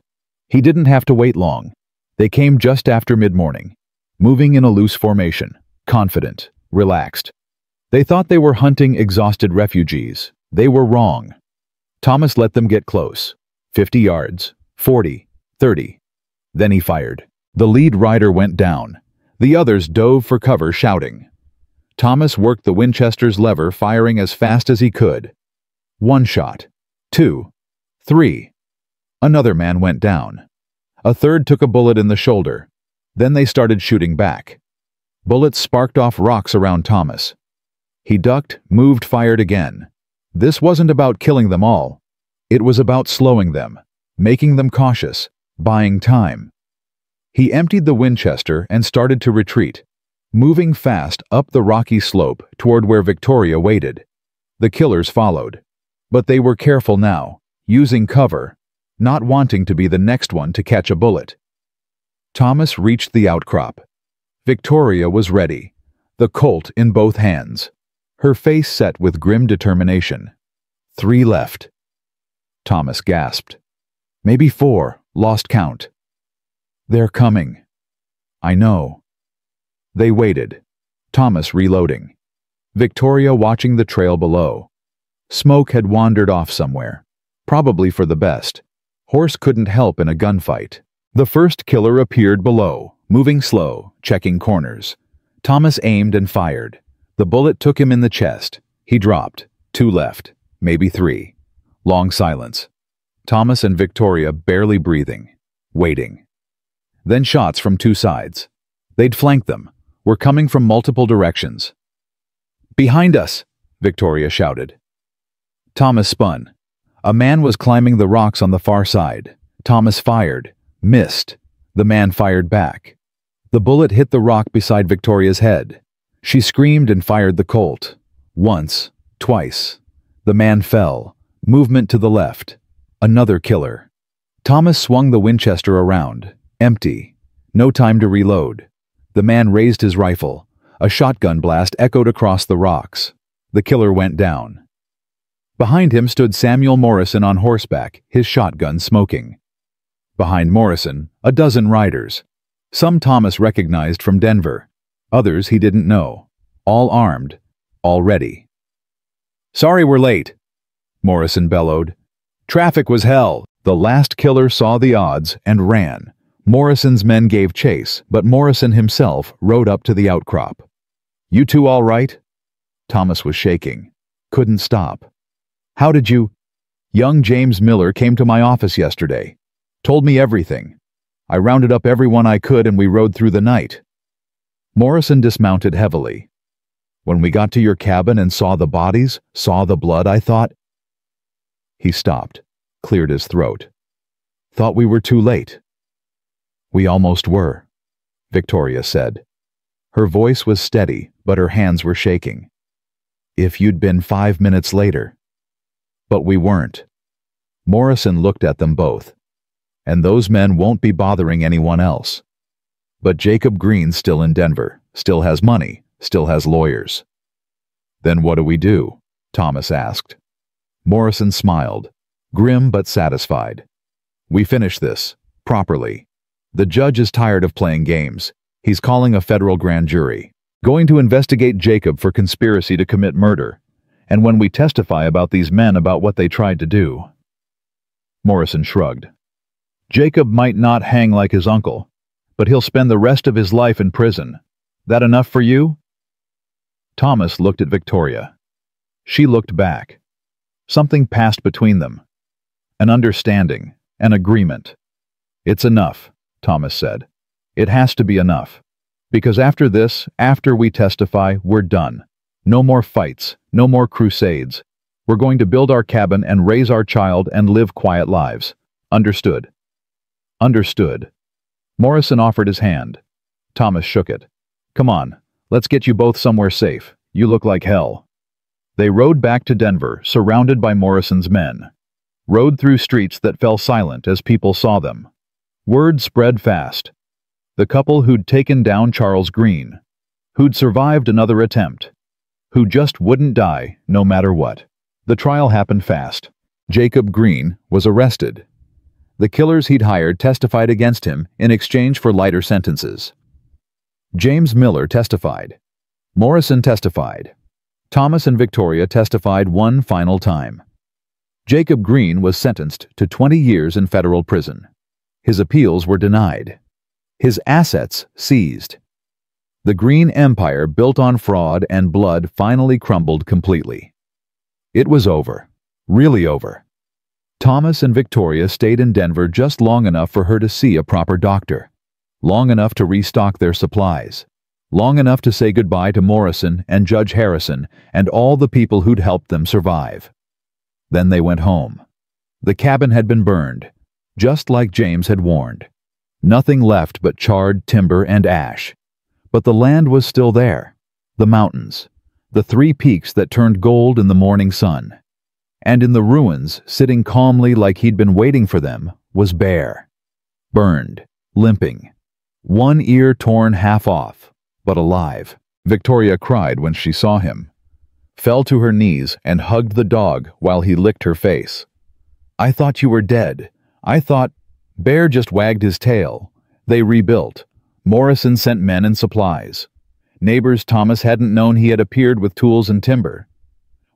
He didn't have to wait long. They came just after mid-morning, moving in a loose formation, confident, relaxed. They thought they were hunting exhausted refugees. They were wrong. Thomas let them get close. 50 yards, 40, 30. Then he fired. The lead rider went down. The others dove for cover, shouting. Thomas worked the Winchester's lever, firing as fast as he could. 1 shot. 2. 3. Another man went down. A third took a bullet in the shoulder. Then they started shooting back. Bullets sparked off rocks around Thomas. He ducked, moved, fired again. This wasn't about killing them all. It was about slowing them, making them cautious, buying time. He emptied the Winchester and started to retreat, moving fast up the rocky slope toward where Victoria waited. The killers followed. But they were careful now, using cover, not wanting to be the next one to catch a bullet. Thomas reached the outcrop. Victoria was ready, the Colt in both hands, her face set with grim determination. 3 left. Thomas gasped. Maybe 4, lost count. They're coming. I know. They waited, Thomas reloading. Victoria watching the trail below. Smoke had wandered off somewhere, probably for the best. Horse couldn't help in a gunfight. The first killer appeared below, moving slow, checking corners. Thomas aimed and fired. The bullet took him in the chest. He dropped. 2 left, maybe 3. Long silence. Thomas and Victoria barely breathing, waiting. Then shots from 2 sides. They'd flanked them, were coming from multiple directions. Behind us, Victoria shouted. Thomas spun. A man was climbing the rocks on the far side. Thomas fired, missed. The man fired back. The bullet hit the rock beside Victoria's head. She screamed and fired the Colt. Once, twice. The man fell. Movement to the left. Another killer. Thomas swung the Winchester around. Empty. No time to reload. The man raised his rifle. A shotgun blast echoed across the rocks. The killer went down. Behind him stood Samuel Morrison on horseback, his shotgun smoking. Behind Morrison, a dozen riders. Some Thomas recognized from Denver. Others he didn't know. All armed. All ready. "Sorry we're late," Morrison bellowed. "Traffic was hell." The last killer saw the odds and ran. Morrison's men gave chase, but Morrison himself rode up to the outcrop. "You two all right?" Thomas was shaking. Couldn't stop. "How did you—" "Young James Miller came to my office yesterday. Told me everything. I rounded up everyone I could and we rode through the night." Morrison dismounted heavily. "When we got to your cabin and saw the bodies, saw the blood, I thought—" He stopped, cleared his throat. "Thought we were too late." "We almost were," Victoria said. Her voice was steady, but her hands were shaking. "If you'd been 5 minutes later." "But we weren't." Morrison looked at them both. "And those men won't be bothering anyone else. But Jacob Green's still in Denver, still has money, still has lawyers." "Then what do we do?" Thomas asked. Morrison smiled, grim but satisfied. "We finish this, properly. The judge is tired of playing games. He's calling a federal grand jury, going to investigate Jacob for conspiracy to commit murder. And when we testify about these men, about what they tried to do—" Morrison shrugged. "Jacob might not hang like his uncle, but he'll spend the rest of his life in prison. That enough for you?" Thomas looked at Victoria. She looked back. Something passed between them. An understanding, an agreement. "It's enough," Thomas said. "It has to be enough. Because after this, after we testify, we're done. No more fights, no more crusades. We're going to build our cabin and raise our child and live quiet lives. Understood?" "Understood." Morrison offered his hand. Thomas shook it. "Come on, let's get you both somewhere safe. You look like hell." They rode back to Denver, surrounded by Morrison's men. Rode through streets that fell silent as people saw them. Word spread fast. The couple who'd taken down Charles Green, who'd survived another attempt, who just wouldn't die no matter what. The trial happened fast. Jacob Green was arrested. The killers he'd hired testified against him in exchange for lighter sentences. James Miller testified. Morrison testified. Thomas and Victoria testified one final time. Jacob Green was sentenced to 20 years in federal prison. His appeals were denied. His assets seized. The Green empire built on fraud and blood finally crumbled completely. It was over. Really over. Thomas and Victoria stayed in Denver just long enough for her to see a proper doctor. Long enough to restock their supplies. Long enough to say goodbye to Morrison and Judge Harrison and all the people who'd helped them survive. Then they went home. The cabin had been burned, just like James had warned. Nothing left but charred timber and ash. But the land was still there. The mountains. The 3 peaks that turned gold in the morning sun. And in the ruins, sitting calmly like he'd been waiting for them, was Bear. Burned, limping. One ear torn half off, but alive. Victoria cried when she saw him. Fell to her knees and hugged the dog while he licked her face. "I thought you were dead. I thought—" Bear just wagged his tail. They rebuilt. Morrison sent men and supplies. Neighbors Thomas hadn't known he had appeared with tools and timber.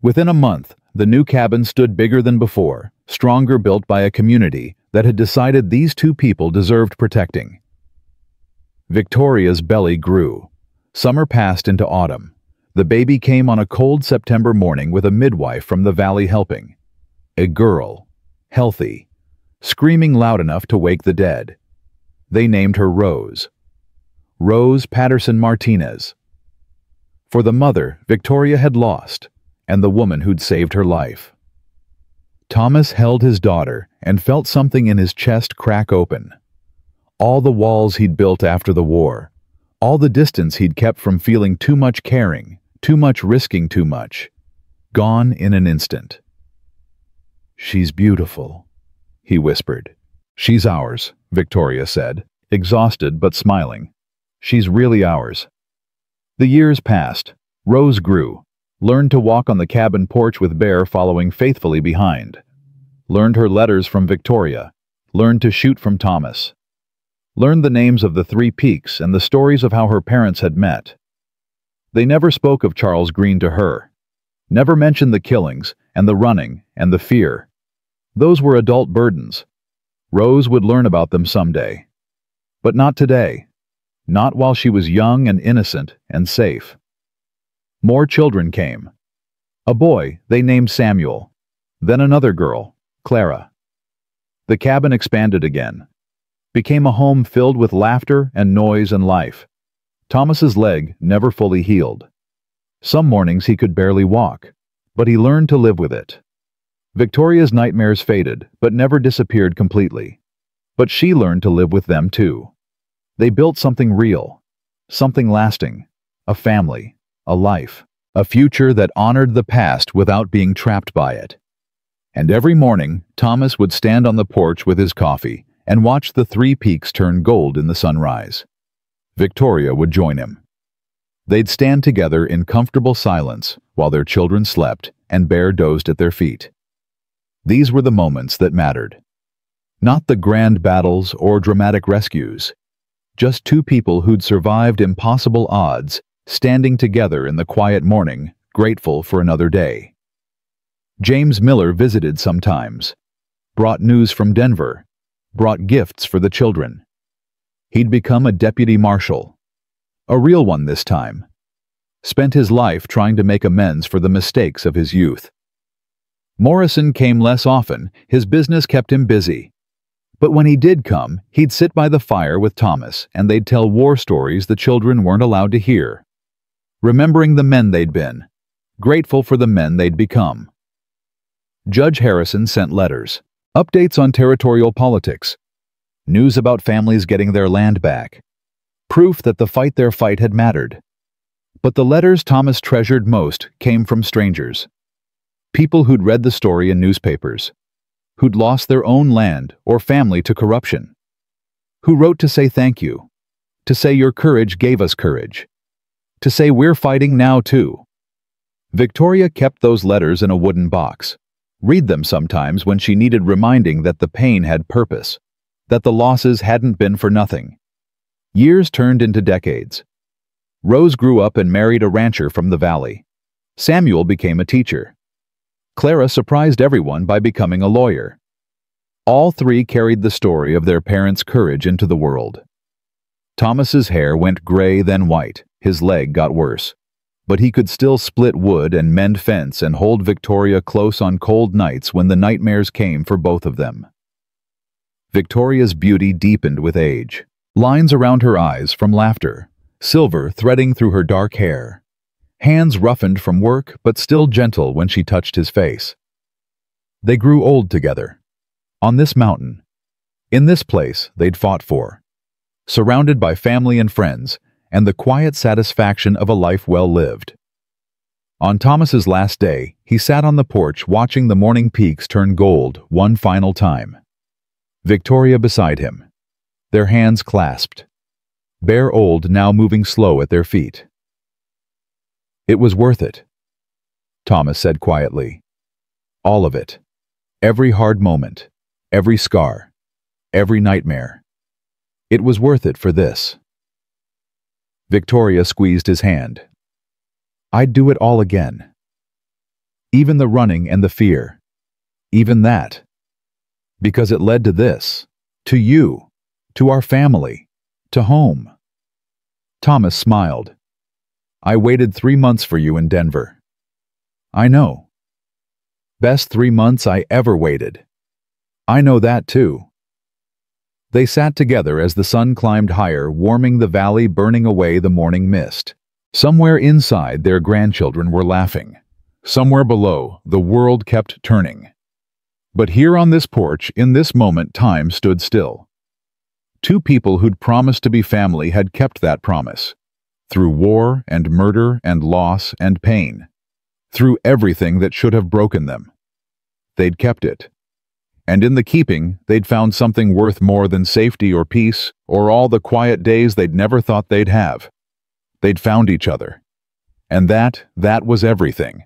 Within a month, the new cabin stood bigger than before, stronger, built by a community that had decided these 2 people deserved protecting. Victoria's belly grew. Summer passed into autumn. The baby came on a cold September morning with a midwife from the valley helping. A girl, healthy, screaming loud enough to wake the dead. They named her Rose. Rose Patterson Martinez. For the mother Victoria had lost, and the woman who'd saved her life. Thomas held his daughter and felt something in his chest crack open. All the walls he'd built after the war, all the distance he'd kept from feeling too much caring, too much risking too much, gone in an instant. "She's beautiful," he whispered. "She's ours," Victoria said, exhausted but smiling. "She's really ours." The years passed. Rose grew. Learned to walk on the cabin porch with Bear following faithfully behind. Learned her letters from Victoria. Learned to shoot from Thomas. Learned the names of the 3 peaks and the stories of how her parents had met. They never spoke of Charles Green to her. Never mentioned the killings and the running and the fear. Those were adult burdens. Rose would learn about them someday. But not today. Not while she was young and innocent and safe. More children came. A boy they named Samuel. Then another girl, Clara. The cabin expanded again. Became a home filled with laughter and noise and life. Thomas's leg never fully healed. Some mornings he could barely walk, but he learned to live with it. Victoria's nightmares faded, but never disappeared completely. But she learned to live with them too. They built something real, something lasting, a family, a life, a future that honored the past without being trapped by it. And every morning, Thomas would stand on the porch with his coffee and watch the 3 peaks turn gold in the sunrise. Victoria would join him. They'd stand together in comfortable silence while their children slept and Bear dozed at their feet. These were the moments that mattered. Not the grand battles or dramatic rescues. Just 2 people who'd survived impossible odds, standing together in the quiet morning, grateful for another day. James Miller visited sometimes. Brought news from Denver. Brought gifts for the children. He'd become a deputy marshal. A real one this time. Spent his life trying to make amends for the mistakes of his youth. Morrison came less often. His business kept him busy. But when he did come, he'd sit by the fire with Thomas and they'd tell war stories the children weren't allowed to hear. Remembering the men they'd been. Grateful for the men they'd become. Judge Harrison sent letters. Updates on territorial politics. News about families getting their land back. Proof that the fight had mattered. But the letters Thomas treasured most came from strangers. People who'd read the story in newspapers, who'd lost their own land or family to corruption, who wrote to say thank you, to say your courage gave us courage, to say we're fighting now too. Victoria kept those letters in a wooden box, read them sometimes when she needed reminding that the pain had purpose, that the losses hadn't been for nothing. Years turned into decades. Rose grew up and married a rancher from the valley. Samuel became a teacher. Clara surprised everyone by becoming a lawyer. All three carried the story of their parents' courage into the world. Thomas's hair went gray, then white. His leg got worse. But he could still split wood and mend fence and hold Victoria close on cold nights when the nightmares came for both of them. Victoria's beauty deepened with age. Lines around her eyes from laughter, silver threading through her dark hair. Hands roughened from work but still gentle when she touched his face. They grew old together. On this mountain. In this place they'd fought for. Surrounded by family and friends, and the quiet satisfaction of a life well lived. On Thomas's last day, he sat on the porch watching the morning peaks turn gold one final time. Victoria beside him, their hands clasped. Bare old now moving slow at their feet. It was worth it, Thomas said quietly. All of it. Every hard moment, every scar, every nightmare. It was worth it for this. Victoria squeezed his hand. I'd do it all again. Even the running and the fear. Even that. Because it led to this. To you. To our family. To home. Thomas smiled. I waited 3 months for you in Denver. I know. Best 3 months I ever waited. I know that too. They sat together as the sun climbed higher, warming the valley, burning away the morning mist. Somewhere inside, their grandchildren were laughing. Somewhere below, the world kept turning. But here on this porch, in this moment, time stood still. Two people who'd promised to be family had kept that promise. Through war and murder and loss and pain. Through everything that should have broken them. They'd kept it. And in the keeping, they'd found something worth more than safety or peace, or all the quiet days they'd never thought they'd have. They'd found each other. And that was everything.